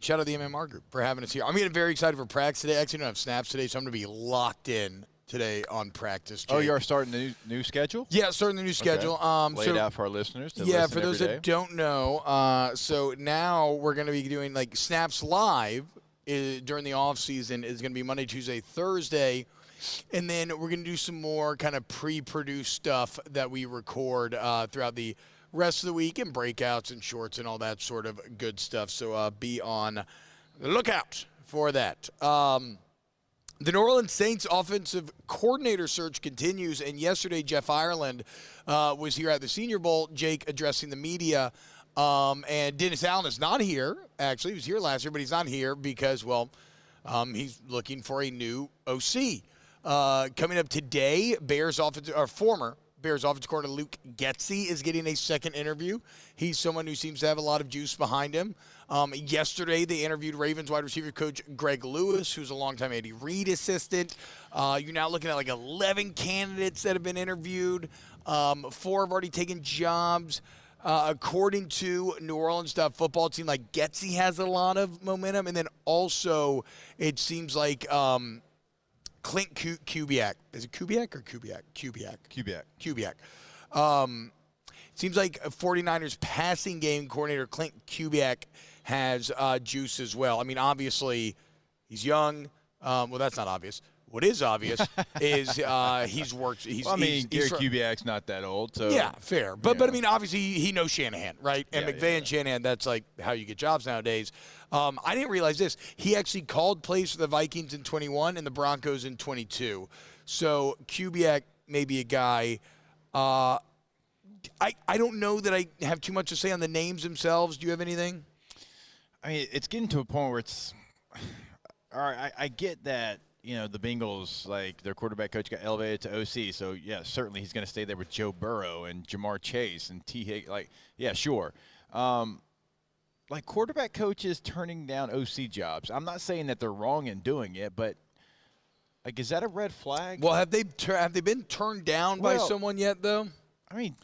out to the MMR group for having us here. I'm getting very excited for practice today. I actually don't have snaps today, so I'm going to be locked in today on practice. Jake. Oh, you are starting the new schedule? Yeah, starting the new schedule. Lay it out for our listeners to yeah, listen for those every that day. don't know, so now we're going to be doing like snaps live during the off season. Is going to be Monday, Tuesday, Thursday, and then we're going to do some more kind of pre-produced stuff that we record throughout the rest of the week, and breakouts and shorts and all that sort of good stuff. So be on the lookout for that. The New Orleans Saints offensive coordinator search continues, and yesterday Jeff Ireland was here at the Senior Bowl, Jake addressing the media, and Dennis Allen is not here. Actually, he was here last year, but he's not here because, well, he's looking for a new OC. Coming up today, former Bears offensive coordinator Luke Getsy is getting a second interview. He's someone who seems to have a lot of juice behind him. Yesterday, they interviewed Ravens wide receiver coach Greg Lewis, who's a longtime Andy Reid assistant. You're now looking at like 11 candidates that have been interviewed. 4 have already taken jobs. According to New Orleans football team, like Getsy has a lot of momentum. And then also, it seems like Clint Kubiak. Is it Kubiak or Kubiak? Kubiak. Seems like 49ers passing game coordinator Clint Kubiak has juice as well. I mean, obviously, he's young. Well, that's not obvious. What is obvious is he's worked. Gary Kubiak's not that old, so yeah, fair. But I mean, obviously, he knows Shanahan, right? And McVay and Shanahan, that's like how you get jobs nowadays. I didn't realize this. He actually called plays for the Vikings in 21 and the Broncos in 22. So Kubiak may be a guy. I don't know that I have too much to say on the names themselves. Do you have anything? I mean, it's getting to a point where it's all right. I get that, you know, the Bengals, like their quarterback coach got elevated to OC, so yeah, certainly he's going to stay there with Joe Burrow and Jamar Chase and T. Higgins. Like, yeah, sure. Like quarterback coaches turning down OC jobs. I'm not saying that they're wrong in doing it, but like, is that a red flag? Well, have they been turned down by someone yet, though? I mean,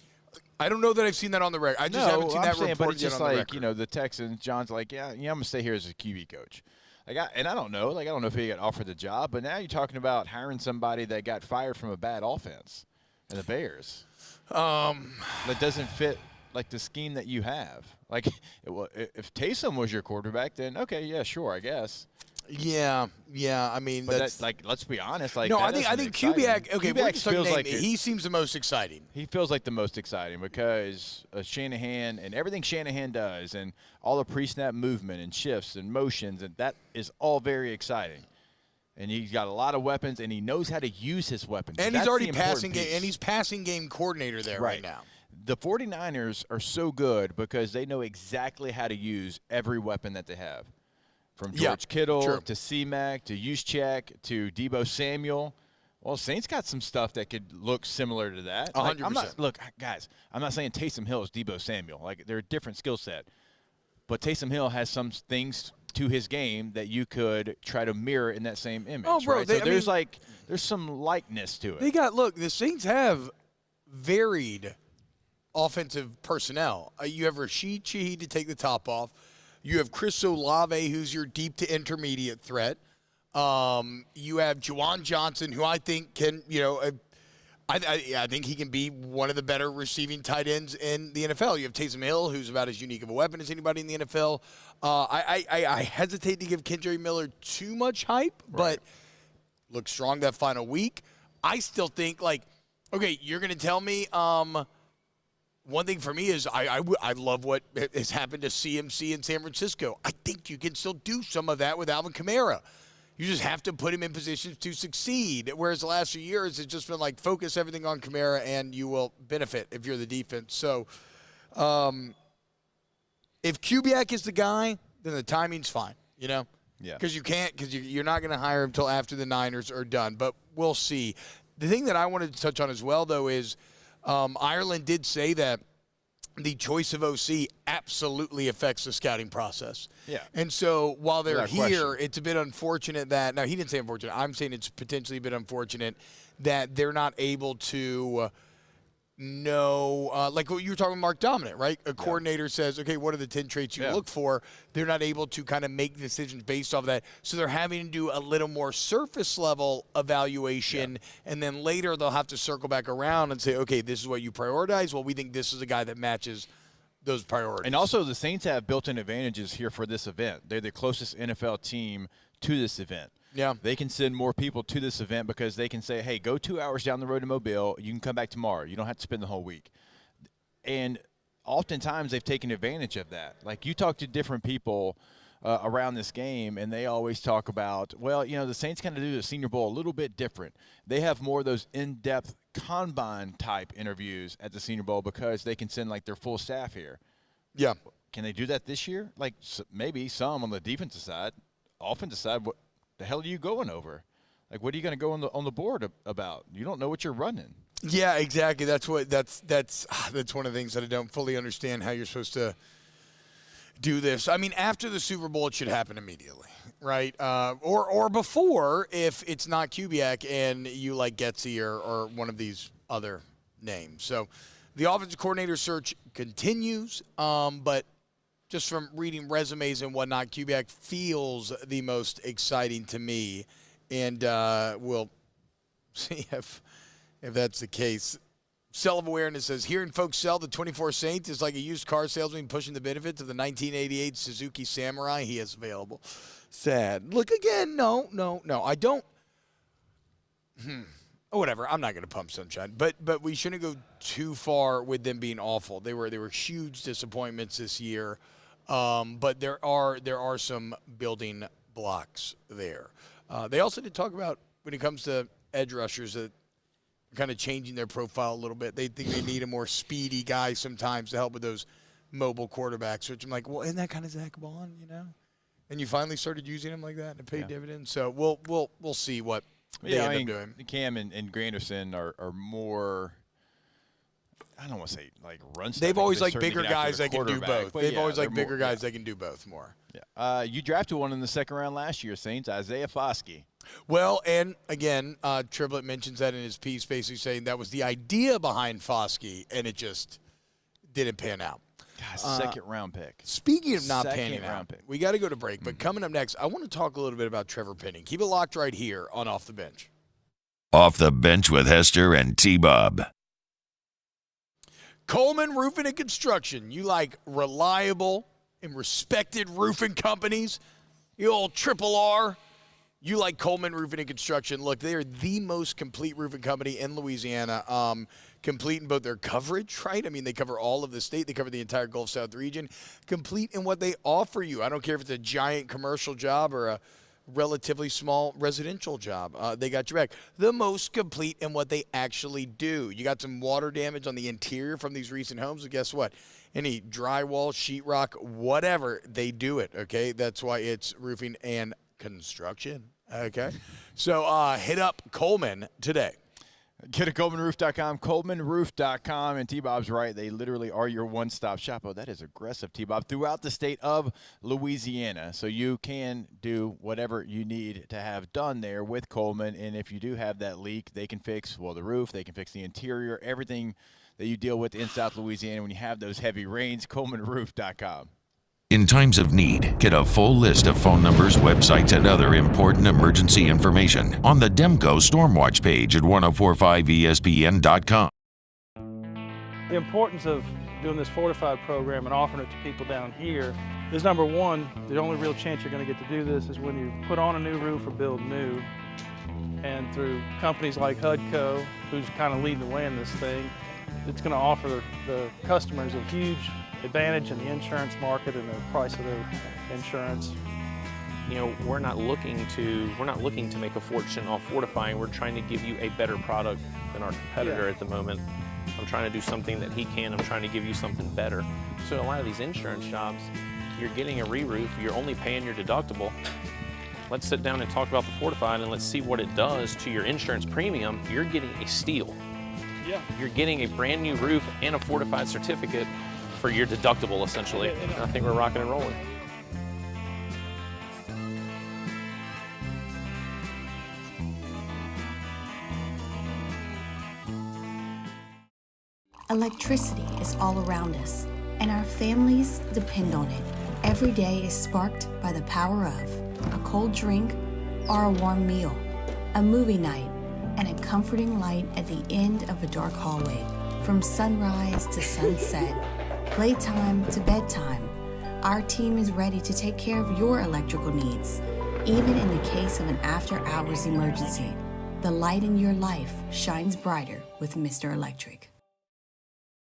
I don't know that I've seen that on the record. I just haven't seen that reported but it's yet just on the like, record. you know, the Texans, John's like, yeah, I'm going to stay here as a QB coach. Like, I don't know. Like, I don't know if he got offered the job, but now you're talking about hiring somebody that got fired from a bad offense and the Bears. That doesn't fit, like, the scheme that you have. Like, if Taysom was your quarterback, then, okay, yeah, sure, I guess. Yeah. I mean, but that's like, let's be honest. Like, no, I think Kubiak. Okay, Kubiak feels like he seems the most exciting. He feels like the most exciting because Shanahan and everything Shanahan does, and all the pre-snap movement and shifts and motions, and that is all very exciting. And he's got a lot of weapons, and he knows how to use his weapons. And he's already passing game, and he's passing game coordinator there right now. The 49ers are so good because they know exactly how to use every weapon that they have. From George Kittle to C-Mac to Juszczyk to Deebo Samuel. Well, Saints got some stuff that could look similar to that. 100%. Look, guys, I'm not saying Taysom Hill is Deebo Samuel. Like, they're a different skill set. But Taysom Hill has some things to his game that you could try to mirror in that same image. Oh, bro, right? So there's some likeness to it. The Saints have varied offensive personnel. You have Rashid Shaheed to take the top off. You have Chris Olave, who's your deep to intermediate threat. You have Juwan Johnson, who I think can, I think he can be one of the better receiving tight ends in the NFL. You have Taysom Hill, who's about as unique of a weapon as anybody in the NFL. I hesitate to give Kendre Miller too much hype, but looks strong that final week. I still think, okay, you're going to tell me one thing for me is I love what has happened to CMC in San Francisco. I think you can still do some of that with Alvin Kamara. You just have to put him in positions to succeed. Whereas the last few years, it's just been focus everything on Kamara and you will benefit if you're the defense. So if Kubiak is the guy, then the timing's fine, Yeah. Because you're not going to hire him until after the Niners are done. But we'll see. The thing that I wanted to touch on as well, though, is Ireland did say that the choice of OC absolutely affects the scouting process. Yeah. And so while they're Without here, question. it's a bit unfortunate that – now, he didn't say unfortunate. I'm saying it's potentially a bit unfortunate that they're not able to know like what you were talking about Mark Dominant, right? A coordinator says, okay, what are the 10 traits you look for? They're not able to kind of make decisions based off of that. So they're having to do a little more surface-level evaluation, and then later they'll have to circle back around and say, okay, this is what you prioritize. Well, we think this is a guy that matches those priorities. And also the Saints have built-in advantages here for this event. They're the closest NFL team to this event. Yeah. They can send more people to this event because they can say, hey, go 2 hours down the road to Mobile. You can come back tomorrow. You don't have to spend the whole week. And oftentimes they've taken advantage of that. Like, you talk to different people around this game, and they always talk about, well, the Saints kind of do the Senior Bowl a little bit different. They have more of those in-depth combine-type interviews at the Senior Bowl because they can send, their full staff here. Yeah. Can they do that this year? Maybe some on the defensive side. Offensive side, what the hell are you going over? What are you going to go on the board about? You don't know what you're running. Yeah, exactly. That's one of the things that I don't fully understand how you're supposed to do this. I mean, after the Super Bowl, it should happen immediately, right? Or before, if it's not Kubiak and you like Getsy or one of these other names. So the offensive coordinator search continues, but just from reading resumes and whatnot, Kubiak feels the most exciting to me, and we'll see if that's the case. Cell of Awareness says, hearing folks sell the 24 Saints is like a used car salesman pushing the benefits of the 1988 Suzuki Samurai he has available. Sad. Look, again, no, I don't. Oh, whatever. I'm not going to pump Sunshine, but we shouldn't go too far with them being awful. They were huge disappointments this year, but there are some building blocks there. They also did talk about, when it comes to edge rushers, that kind of changing their profile a little bit. They think they need a more speedy guy sometimes to help with those mobile quarterbacks, which I'm like, well, isn't that kind of Zach Bond, And you finally started using him like that and it paid dividends. So we'll see what they end up doing. Cam and Granderson are more, I don't want to say run stuff. They've always liked bigger guys that can do both. They've always liked bigger guys that can do both more. Yeah. You drafted one in the second round last year, Saints, Isaiah Foskey. Well, and again, Triplett mentions that in his piece, basically saying that was the idea behind Foskey, and it just didn't pan out. God, second round pick. Speaking of not panning out, we got to go to break. But coming up next, I want to talk a little bit about Trevor Penning. Keep it locked right here on Off the Bench. Off the Bench with Hester and T-Bob. Coleman Roofing and Construction. You like reliable and respected roofing companies? You old Triple R. You like Coleman Roofing and Construction. Look, they are the most complete roofing company in Louisiana. Complete in both their coverage, right? I mean, they cover all of the state. They cover the entire Gulf South region. Complete in what they offer you. I don't care if it's a giant commercial job or relatively small residential job. They got your back. The most complete in what they actually do. You got some water damage on the interior from these recent homes, and guess what? Any drywall, sheetrock, whatever, they do it, okay? That's why it's roofing and construction, okay? So hit up Coleman today. Get to ColemanRoof.com, ColemanRoof.com, and T-Bob's right. They literally are your one-stop shop. Oh, that is aggressive, T-Bob. Throughout the state of Louisiana, so you can do whatever you need to have done there with Coleman, and if you do have that leak, they can fix, well, the roof, they can fix the interior, everything that you deal with in South Louisiana when you have those heavy rains, ColemanRoof.com. In times of need, get a full list of phone numbers, websites, and other important emergency information on the Demco Stormwatch page at 1045ESPN.com. The importance of doing this Fortified program and offering it to people down here is, number one, the only real chance you're going to get to do this is when you put on a new roof or build new. And through companies like HUDCO, who's kind of leading the way in this thing, it's going to offer the customers a huge advantage in the insurance market and the price of their insurance. You know, we're not looking to make a fortune off fortifying. We're trying to give you a better product than our competitor at the moment. I'm trying to do something that he can. I'm trying to give you something better. So a lot of these insurance jobs, you're getting a re-roof, you're only paying your deductible. Let's sit down and talk about the Fortified and let's see what it does to your insurance premium. You're getting a steal. Yeah. You're getting a brand new roof and a Fortified certificate for your deductible, essentially. I think we're rocking and rolling. Electricity is all around us, and our families depend on it. Every day is sparked by the power of a cold drink or a warm meal, a movie night, and a comforting light at the end of a dark hallway. From sunrise to sunset, playtime to bedtime, our team is ready to take care of your electrical needs. Even in the case of an after-hours emergency, the light in your life shines brighter with Mr. Electric.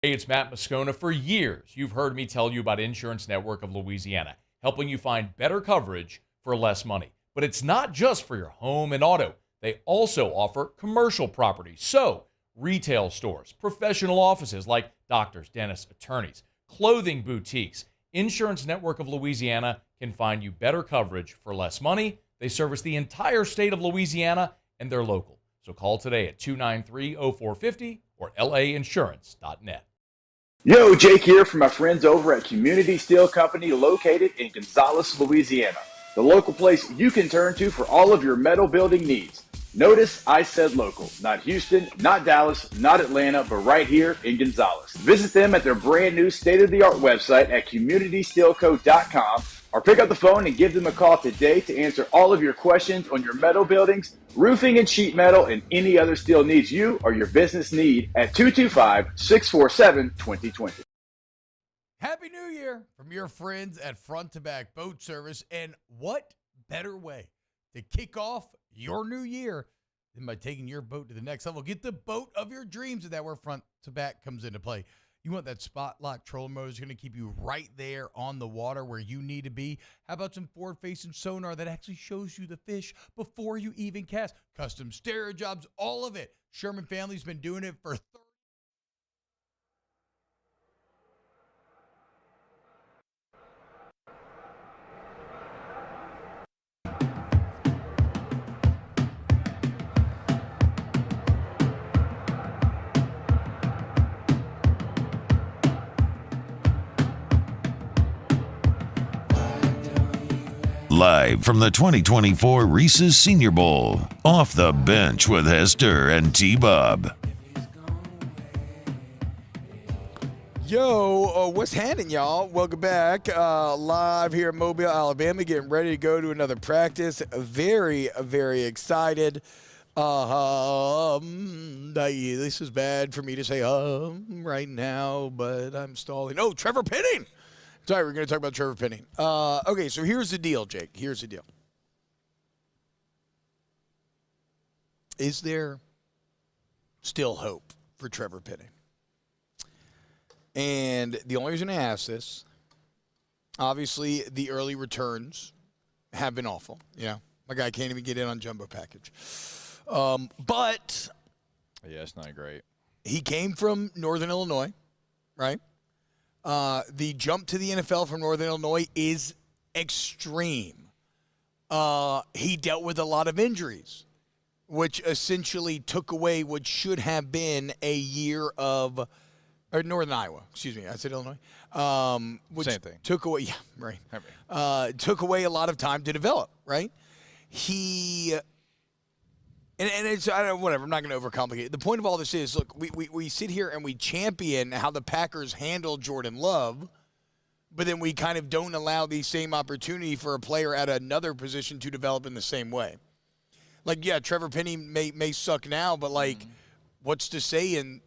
Hey, it's Matt Moscona. For years, you've heard me tell you about Insurance Network of Louisiana, helping you find better coverage for less money. But it's not just for your home and auto. They also offer commercial property. So, retail stores, professional offices like doctors, dentists, attorneys, clothing boutiques. Insurance Network of Louisiana can find you better coverage for less money. They service the entire state of Louisiana, and they're local. So call today at 293-0450 or lainsurance.net. Yo, Jake here from my friends over at Community Steel Company located in Gonzales, Louisiana. The local place you can turn to for all of your metal building needs. Notice I said local, not Houston, not Dallas, not Atlanta, but right here in Gonzales. Visit them at their brand new state-of-the-art website at communitysteelco.com or pick up the phone and give them a call today to answer all of your questions on your metal buildings, roofing and sheet metal, and any other steel needs you or your business need at 225-647-2020. Happy New Year from your friends at Front to Back Boat Service. And what better way to kick off your new year than by taking your boat to the next level? Get the boat of your dreams, and that's where Front to Back comes into play. You want that spot lock trolling motor that's going to keep you right there on the water where you need to be. How about some forward-facing sonar that actually shows you the fish before you even cast? Custom stereo jobs, all of it. Sherman family's been doing it for 30 years. Live from the 2024 Reese's Senior Bowl, Off the Bench with Hester and T-Bob. Yo, what's happening, y'all? Welcome back. Live here in Mobile, Alabama, getting ready to go to another practice. Very, very excited. This is bad for me to say right now, but I'm stalling. Oh, Trevor Penning. Sorry, we're going to talk about Trevor Penning. Okay, so here's the deal, Jake. Here's the deal. Is there still hope for Trevor Penning? And the only reason I ask this, obviously the early returns have been awful. Yeah, My guy can't even get in on jumbo package. But yeah, it's not great. He came from Northern Illinois, right? The jump to the NFL from Northern Illinois is extreme. He dealt with a lot of injuries, which essentially took away what should have been a year of – or Northern Iowa, excuse me. I said Illinois. Which Same thing. Took away – yeah, right. Took away a lot of time to develop, right? And it's, I don't know, whatever, I'm not going to overcomplicate it. The point of all this is, look, we sit here and we champion how the Packers handle Jordan Love, but then we kind of don't allow the same opportunity for a player at another position to develop in the same way. Like, yeah, Trevor Penny may suck now, but, like, what's to say and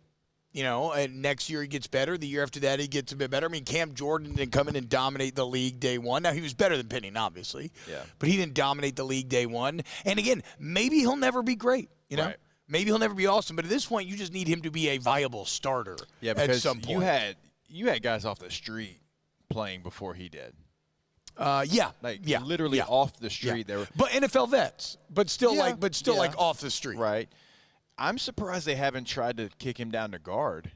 next year he gets better. The year after that he gets a bit better. I mean, Cam Jordan didn't come in and dominate the league day one. Now, he was better than Penny, obviously. Yeah. But he didn't dominate the league day one. And, again, maybe he'll never be great, you know? Right. Maybe he'll never be awesome. But at this point, you just need him to be a viable starter because at some point. You had guys off the street playing before he did. Literally off the street. Yeah. They were, but NFL vets, like off the street. Right. I'm surprised they haven't tried to kick him down to guard.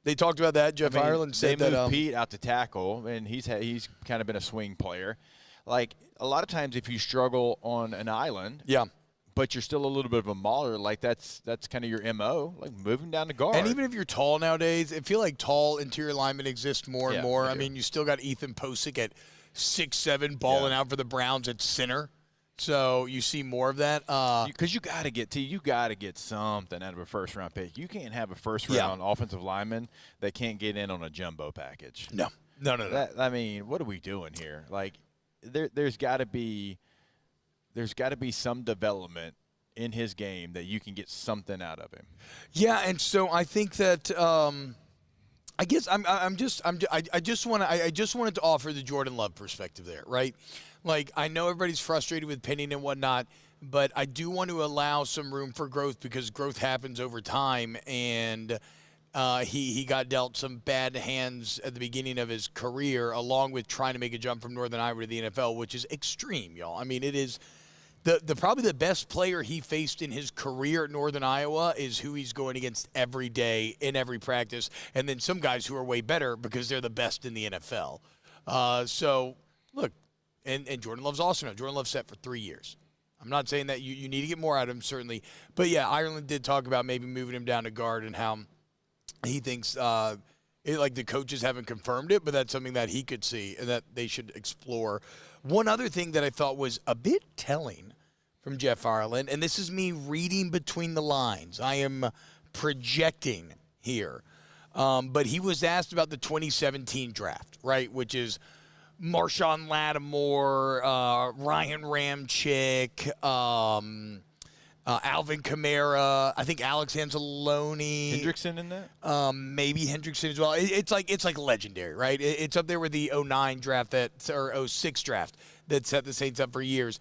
They talked about that. Jeff Ireland said they that moved Pete out to tackle, and he's kind of been a swing player. Like, a lot of times if you struggle on an island, but you're still a little bit of a mauler, like that's kind of your MO, like move him down to guard. And even if you're tall nowadays, I feel like tall interior linemen exist more and more. I mean, you still got Ethan Posick at 6'7", balling out for the Browns at center. So you see more of that. Because you got to get something out of a first-round pick. You can't have a first-round offensive lineman that can't get in on a jumbo package. No. I mean, what are we doing here? Like, there's got to be some development in his game that you can get something out of him. Yeah, and so I think that I guess I just wanted to offer the Jordan Love perspective there, right? Like, I know everybody's frustrated with Penning and whatnot, but I do want to allow some room for growth because growth happens over time, and he got dealt some bad hands at the beginning of his career, along with trying to make a jump from Northern Iowa to the NFL, which is extreme, y'all. I mean, it is the probably the best player he faced in his career at Northern Iowa is who he's going against every day in every practice, and then some guys who are way better because they're the best in the NFL. So, look. And Jordan Love's awesome now. Jordan Love's set for 3 years. I'm not saying that you need to get more out of him, certainly. But, yeah, Ireland did talk about maybe moving him down to guard and how he thinks like the coaches haven't confirmed it, but that's something that he could see and that they should explore. One other thing that I thought was a bit telling from Jeff Ireland, and this is me reading between the lines. I am projecting here. But he was asked about the 2017 draft, right, which is – Marshawn Lattimore, Ryan Ramczyk, Alvin Kamara, I think Alex Anzalone. Hendrickson in that? Maybe Hendrickson as well. It's like legendary, right? It's up there with the 09 draft or 06 draft that set the Saints up for years.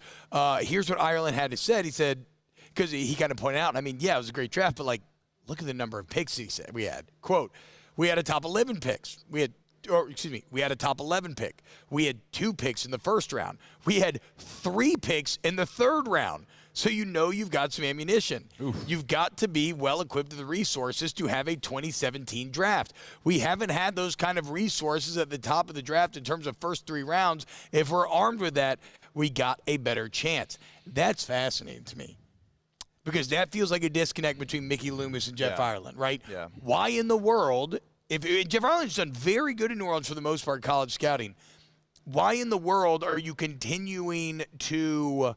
Here's what Ireland had to say. He said, because he kind of pointed out, I mean, yeah, it was a great draft, but like, look at the number of picks he said we had. Quote, we had a top 11 picks. We had a top 11 pick. We had 2 picks in the first round. We had 3 picks in the third round. So you've got some ammunition. Oof. You've got to be well-equipped with the resources to have a 2017 draft. We haven't had those kind of resources at the top of the draft in terms of first 3 rounds. If we're armed with that, we got a better chance. That's fascinating to me. Because that feels like a disconnect between Mickey Loomis and Jeff Ireland, right? Yeah. Why in the world... If Jeff Ireland's done very good in New Orleans for the most part, college scouting, why in the world are you continuing to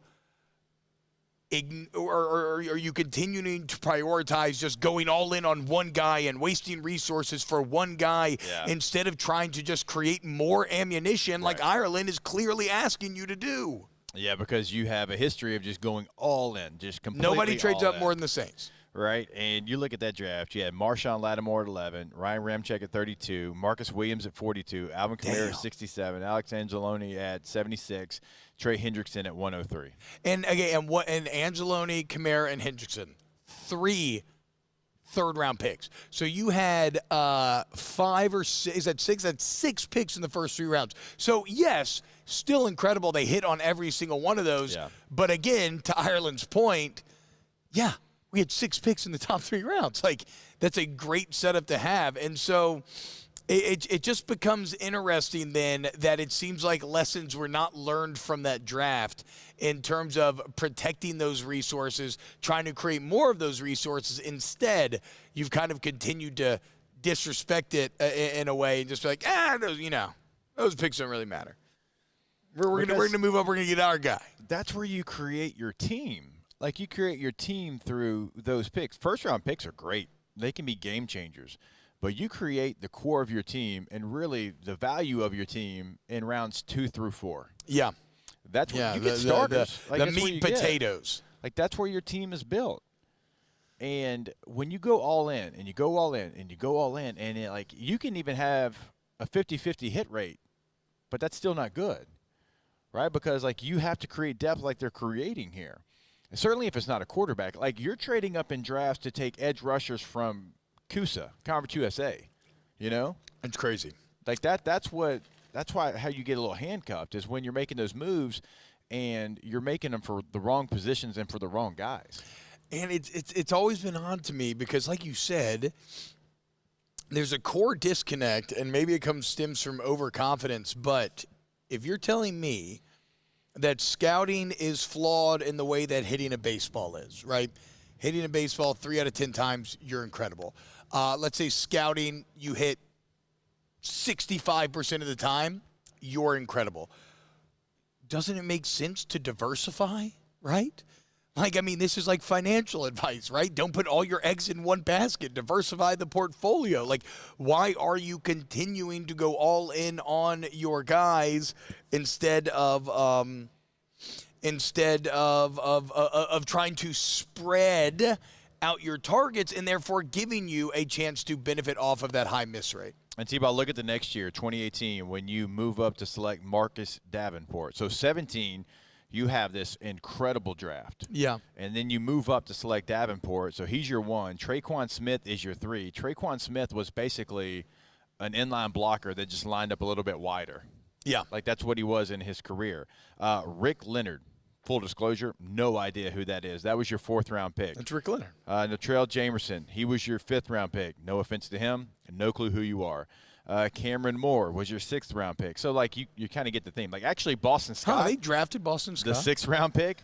prioritize just going all in on one guy and wasting resources for one guy instead of trying to just create more ammunition like Ireland is clearly asking you to do? Yeah, because you have a history of just going all in, just completely Nobody trades all up in. more than the Saints. Right, and you look at that draft. You had Marshawn Lattimore at 11, Ryan Ramczyk at 32, Marcus Williams at 42, Alvin Kamara at 67, Alex Anzalone at 76, Trey Hendrickson at 103. And again, and Anzalone, Kamara, and Hendrickson, third-round picks. So you had 5 or 6, is that 6? That's 6 picks in the first 3 rounds. So, yes, still incredible. They hit on every single one of those. Yeah. But, again, to Ireland's point, yeah, we had 6 picks in the top 3 rounds. Like, that's a great setup to have. And so it just becomes interesting then that it seems like lessons were not learned from that draft in terms of protecting those resources, trying to create more of those resources. Instead, you've kind of continued to disrespect it in a way and just be like, those picks don't really matter. We're going to move up. We're going to get our guy. That's where you create your team. Like, you create your team through those picks. First-round picks are great. They can be game changers. But you create the core of your team and really the value of your team in rounds 2 through 4. Yeah. That's where you get starters. The meat potatoes. Like, that's where your team is built. And when you go all in and you go all in and you go all in, and you can even have a 50-50 hit rate, but that's still not good, right? Because, you have to create depth like they're creating here. And certainly if it's not a quarterback. Like, you're trading up in drafts to take edge rushers from CUSA, Conference USA, It's crazy. Like that's why how you get a little handcuffed is when you're making those moves and you're making them for the wrong positions and for the wrong guys. And it's always been odd to me because, like you said, there's a core disconnect, and maybe it stems from overconfidence. But if you're telling me that scouting is flawed in the way that hitting a baseball is, right? Hitting a baseball 3 out of 10 times, you're incredible. Let's say scouting, you hit 65% of the time, you're incredible. Doesn't it make sense to diversify, right? This is like financial advice, right? Don't put all your eggs in one basket. Diversify the portfolio. Why are you continuing to go all in on your guys instead of trying to spread out your targets and therefore giving you a chance to benefit off of that high miss rate? And T-Ball, look at the next year, 2018, when you move up to select Marcus Davenport. So 17, you have this incredible draft. Yeah. And then you move up to select Davenport. So he's your 1. Traquan Smith is your 3. Traquan Smith was basically an inline blocker that just lined up a little bit wider. Yeah. That's what he was in his career. Rick Leonard. Full disclosure, no idea who that is. That was your 4th-round pick. That's Rick Leonard. Natrell Jamerson, he was your 5th-round pick. No offense to him, no clue who you are. Cameron Moore was your 6th-round pick. So, you kind of get the theme. Actually, Boston Scott. They drafted Boston Scott. The 6th-round pick,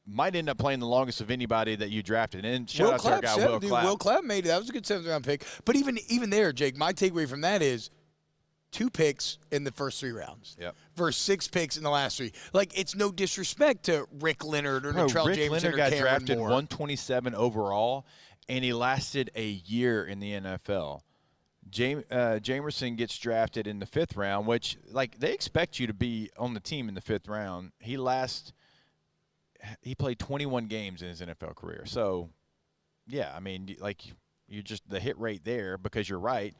might end up playing the longest of anybody that you drafted. And shout out to our guy, Will Clapp. Will Clapp made it. That was a good 7th-round pick. But even there, Jake, my takeaway from that is 2 picks in the first 3 rounds. Yep. Versus 6 picks in the last 3. It's no disrespect to Rick Leonard or Natrell Jamerson Rick Leonard or got Cameron drafted Moore. 127 overall, and he lasted a year in the NFL. Jamerson gets drafted in the 5th round, which, they expect you to be on the team in the 5th round. He played 21 games in his NFL career. So, yeah, you just the hit rate there, because you're right.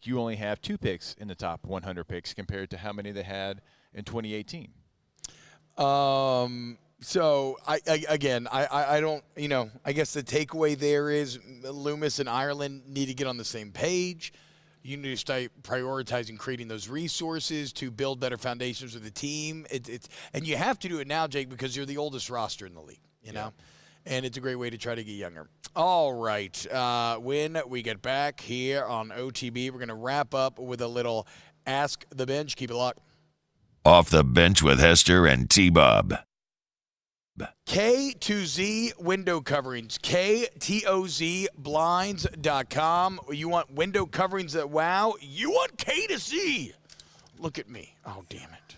You only have 2 picks in the top 100 picks compared to how many they had in 2018. So I don't, I guess the takeaway there is Loomis and Ireland need to get on the same page. You need to start prioritizing creating those resources to build better foundations with the team. And you have to do it now, Jake, because you're the oldest roster in the league, you know? And it's a great way to try to get younger. All right. When we get back here on OTB, we're going to wrap up with a little Ask the Bench. Keep it locked. Off the Bench with Hester and T-Bob. K2Z window coverings, KTOZblinds.com. You want window coverings that wow? You want K2Z. Look at me. Oh, damn it.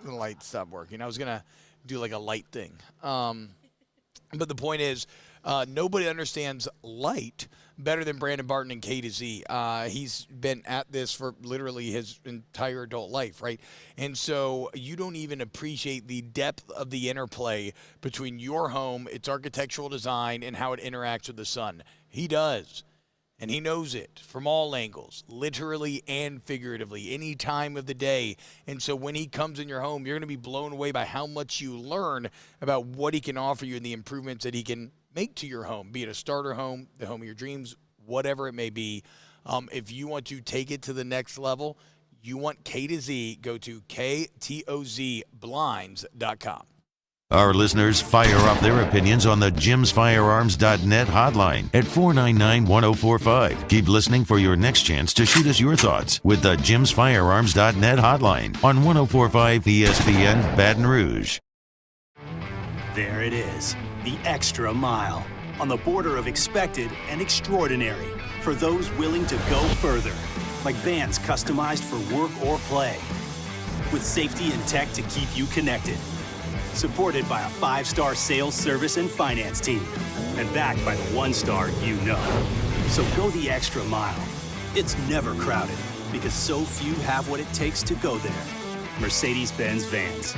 The light stopped working. I was going to do a light thing. But the point is, nobody understands light better than Brandon Barton and K2Z. He's been at this for literally his entire adult life, right? And so you don't even appreciate the depth of the interplay between your home, its architectural design, and how it interacts with the sun. He does. And he knows it from all angles, literally and figuratively, any time of the day. And so when he comes in your home, you're going to be blown away by how much you learn about what he can offer you and the improvements that he can make to your home, be it a starter home, the home of your dreams, whatever it may be. If you want to take it to the next level, you want K to Z, go to KTOZblinds.com. Our listeners fire off their opinions on the jimsfirearms.net hotline at 499-1045. Keep listening for your next chance to shoot us your thoughts with the jimsfirearms.net hotline on 1045 ESPN Baton Rouge. There it is, the extra mile, on the border of expected and extraordinary for those willing to go further, like vans customized for work or play, with safety and tech to keep you connected. Supported by a 5-star sales, service, and finance team. And backed by the 1-star you know. So go the extra mile. It's never crowded because so few have what it takes to go there. Mercedes-Benz Vans.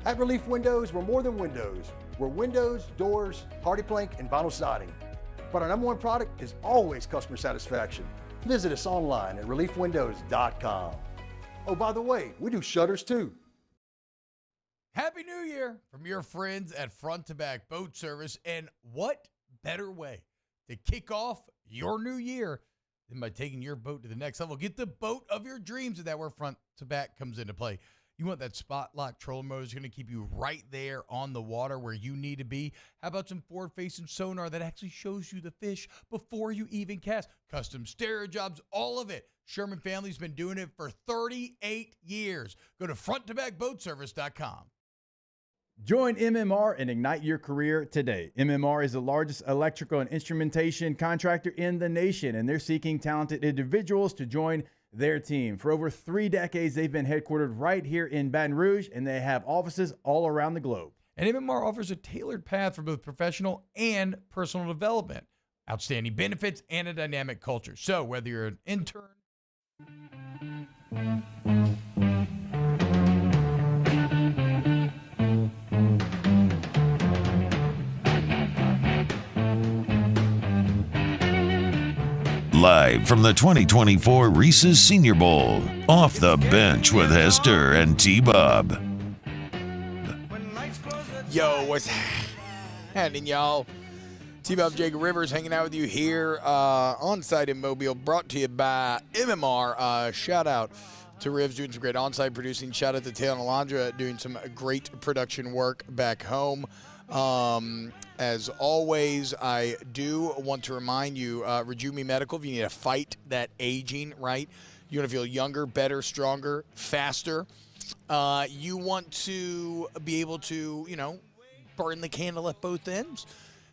At Relief Windows, we're more than windows. We're windows, doors, hardy plank, and vinyl siding. But our number one product is always customer satisfaction. Visit us online at reliefwindows.com. Oh, by the way, we do shutters too. Happy New Year from your friends at Front to Back Boat Service. And what better way to kick off your new year than by taking your boat to the next level? Get the boat of your dreams, and that's where Front to Back comes into play. You want that spot lock trolling motor that's going to keep you right there on the water where you need to be. How about some forward-facing sonar that actually shows you the fish before you even cast? Custom stereo jobs, all of it. Sherman family's been doing it for 38 years. Go to fronttobackboatservice.com. Join MMR and ignite your career today. MMR is the largest electrical and instrumentation contractor in the nation, and they're seeking talented individuals to join their team. For over 3 decades, they've been headquartered right here in Baton Rouge, and they have offices all around the globe. And MMR offers a tailored path for both professional and personal development, outstanding benefits, and a dynamic culture. So whether you're an intern, Live from the 2024 Reese's Senior Bowl, Off the Bench with Hester and T-Bob. Yo, what's happening, y'all? T-Bob Jacob Rivers hanging out with you here on site in Mobile, brought to you by MMR. Shout out to Rivs doing some great on-site producing. Shout out to Taylor and Alondra doing some great production work back home. As always, I do want to remind you, Rejuve Medical, if you need to fight that aging, right? You want to feel younger, better, stronger, faster. You want to be able to, burn the candle at both ends.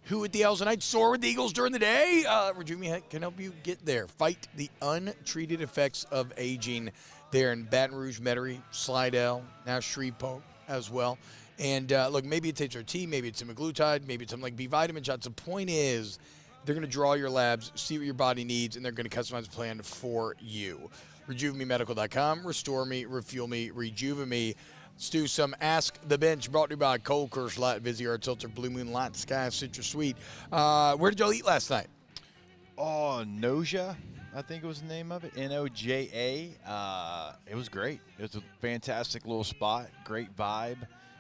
Who at the Owls at night, soar with the Eagles during the day. Rejuve can help you get there. Fight the untreated effects of aging there in Baton Rouge, Metairie, Slidell, now Shreveport as well. And look, maybe it's HRT, maybe it's semaglutide, maybe it's something like B vitamin shots. The point is, they're going to draw your labs, see what your body needs, and they're going to customize a plan for you. RejuveMeMedical.com. Restore me, refuel me, rejuve me. Let's do some Ask the Bench, brought to you by Cold Curse Light, Vizzy Art Filter, Blue Moon Light, Sky Citrus Sweet. Where did y'all eat last night? Oh, nausea. I think it was the name of it, Noja. It was great. It was a fantastic little spot, great vibe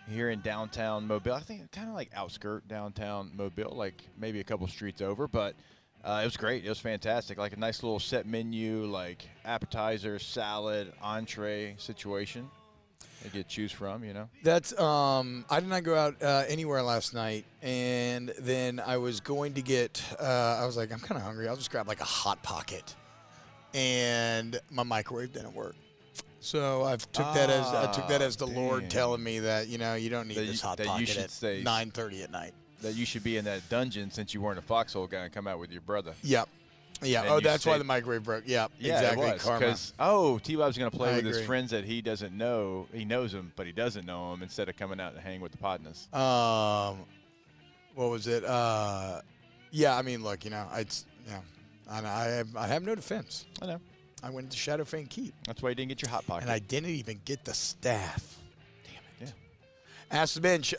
here in downtown Mobile. I think kind of like outskirt downtown Mobile, like maybe a couple streets over, but it was great. It was fantastic. Like a nice little set menu, like appetizer, salad, entree situation. You get to choose from, you know. That's I did not go out anywhere last night, and then I was going to get. I was like, I'm kind of hungry. I'll just grab like a Hot Pocket, and my microwave didn't work. So I took that as the Lord telling me that you don't need this Hot Pocket at 9:30 at night. That you should be in that dungeon since you weren't a foxhole guy and come out with your brother. Yep. Yeah. And That's why the microwave broke. Yep. Yeah, exactly. it was. Karma. Because T-Bob's going to play I with his agree. friends that he doesn't know. He knows them, but he doesn't know them instead of coming out and hang with the partners. What was it? Yeah. I mean, look, I have no defense. I know. I went to Shadowfang Keep. That's why you didn't get your Hot Pocket. And I didn't even get the staff. Damn it. Yeah. Ask the bench.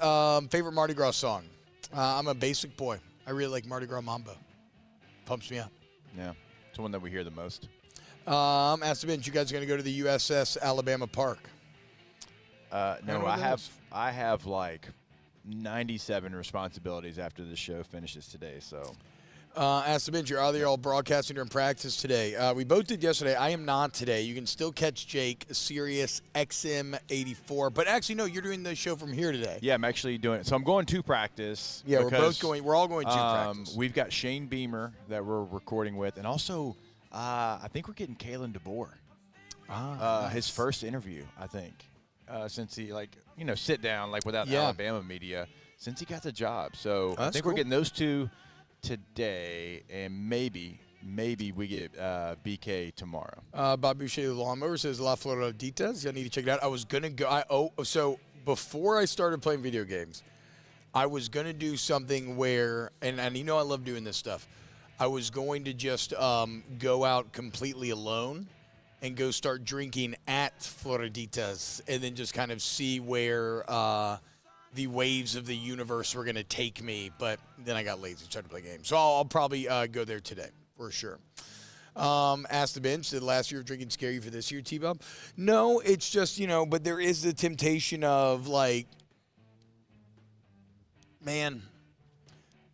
Favorite Mardi Gras song? I'm a basic boy. I really like Mardi Gras Mambo. Pumps me up. Yeah. It's the one that we hear the most. Ask the bench. You guys are going to go to the USS Alabama Park? No, I have like 97 responsibilities after the show finishes today, so. Ask the bench. You're either all broadcasting or in practice today. We both did yesterday. I am not today. You can still catch Jake, Sirius XM 84. But actually, no, you're doing the show from here today. Yeah, I'm actually doing it. So I'm going to practice. Yeah, because, we're all going to practice. We've got Shane Beamer that we're recording with, and also I think we're getting Kalen DeBoer. His first interview, I think, since he sit down without Alabama media since he got the job. So I think we're getting those two today, and maybe we get BK tomorrow. Bob Boucher, the lawnmower, says La Floroditas. I need to check it out. I was going to go. So before I started playing video games, I was going to do something where, and I love doing this stuff. I was going to just go out completely alone and go start drinking at Floroditas and then just kind of see where the waves of the universe were going to take me, but then I got lazy, started to play games. So I'll probably go there today, for sure. Ask the bench, did last year of drinking scare you for this year, T-Bob? No, it's just, but there is the temptation of, man,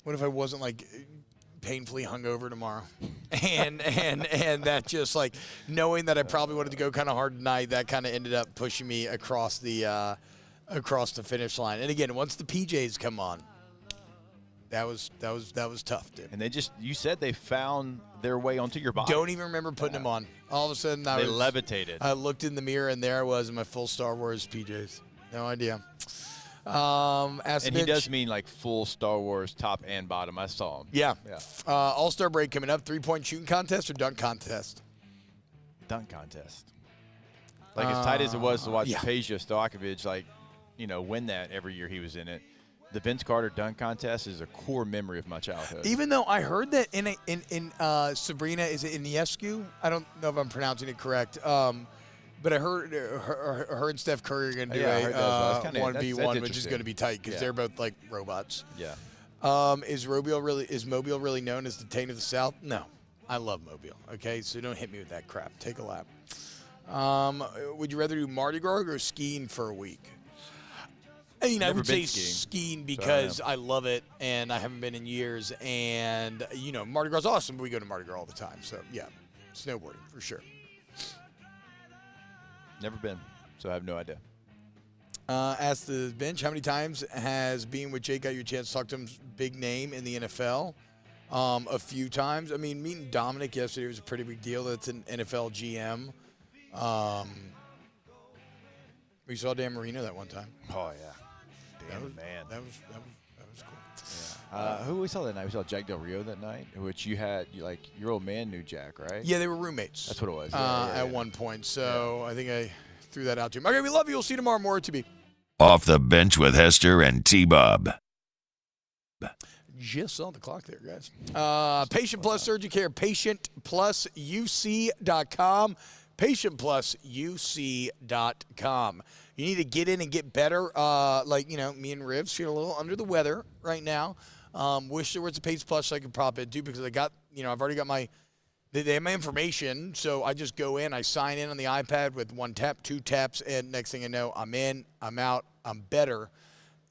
what if I wasn't, painfully hungover tomorrow? and that just, knowing that I probably wanted to go kind of hard tonight, that kind of ended up pushing me across the finish line. And again, once the PJs come on, that was tough, dude. And you said they found their way onto your body. Don't even remember putting them on. All of a sudden, they levitated. I looked in the mirror, and there I was in my full Star Wars PJs. No idea. He does mean full Star Wars top and bottom. I saw him. Yeah. All-Star break coming up. 3-point shooting contest or dunk contest? Dunk contest. As tight as it was to watch Peja Stojakovic, win that every year he was in it. The Vince Carter dunk contest is a core memory of my childhood. Even though I heard that in Sabrina, is it Ionescu? I don't know if I'm pronouncing it correct. But I heard her and Steph Curry are going to do a 1v1, which is going to be tight because they're both robots. Yeah. Is Mobile really known as the Taint of the South? No. I love Mobile. Okay, so don't hit me with that crap. Take a lap. Would you rather do Mardi Gras or go skiing for a week? I would say skiing because I love it, and I haven't been in years. And, Mardi Gras is awesome, but we go to Mardi Gras all the time. So, yeah, snowboarding for sure. Never been, so I have no idea. Ask the bench, how many times has being with Jake got you a chance to talk to him big name in the NFL? A few times. I mean, meeting Dominic yesterday was a pretty big deal. That's an NFL GM. We saw Dan Marino that one time. Oh, yeah. That was cool. Yeah. Who we saw that night? We saw Jack Del Rio that night, which you had, your old man knew Jack, right? Yeah, they were roommates. That's what it was. At one point. So I think I threw that out to him. Okay, we love you. We'll see you tomorrow. More to be. Off the bench with Hester and T-Bob. Just on the clock there, guys. Patient Plus Surgery Care, patientplusuc.com. patientplusuc.com. You need to get in and get better. Me and Rivs feel a little under the weather right now. Wish there was a Pace Plus I could pop into because I've already got my They have my information, so I just go in, I sign in on the iPad with 1 tap, 2 taps, and next thing you know, I'm in, I'm out, I'm better.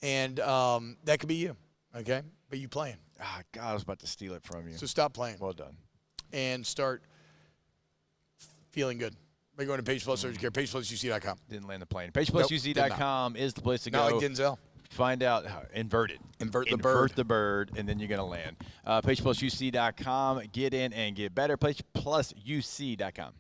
And that could be you, okay? But you playing. Ah, God, I was about to steal it from you. So stop playing. Well done. And start feeling good. By going to Page Plus Urgent Care, PagePlusUC.com. Didn't land the plane. PagePlusUC.com is the place to go. Not like Denzel. Find out how invert it. Invert the bird, and then you're going to land. PagePlusUC.com. Get in and get better. PagePlusUC.com.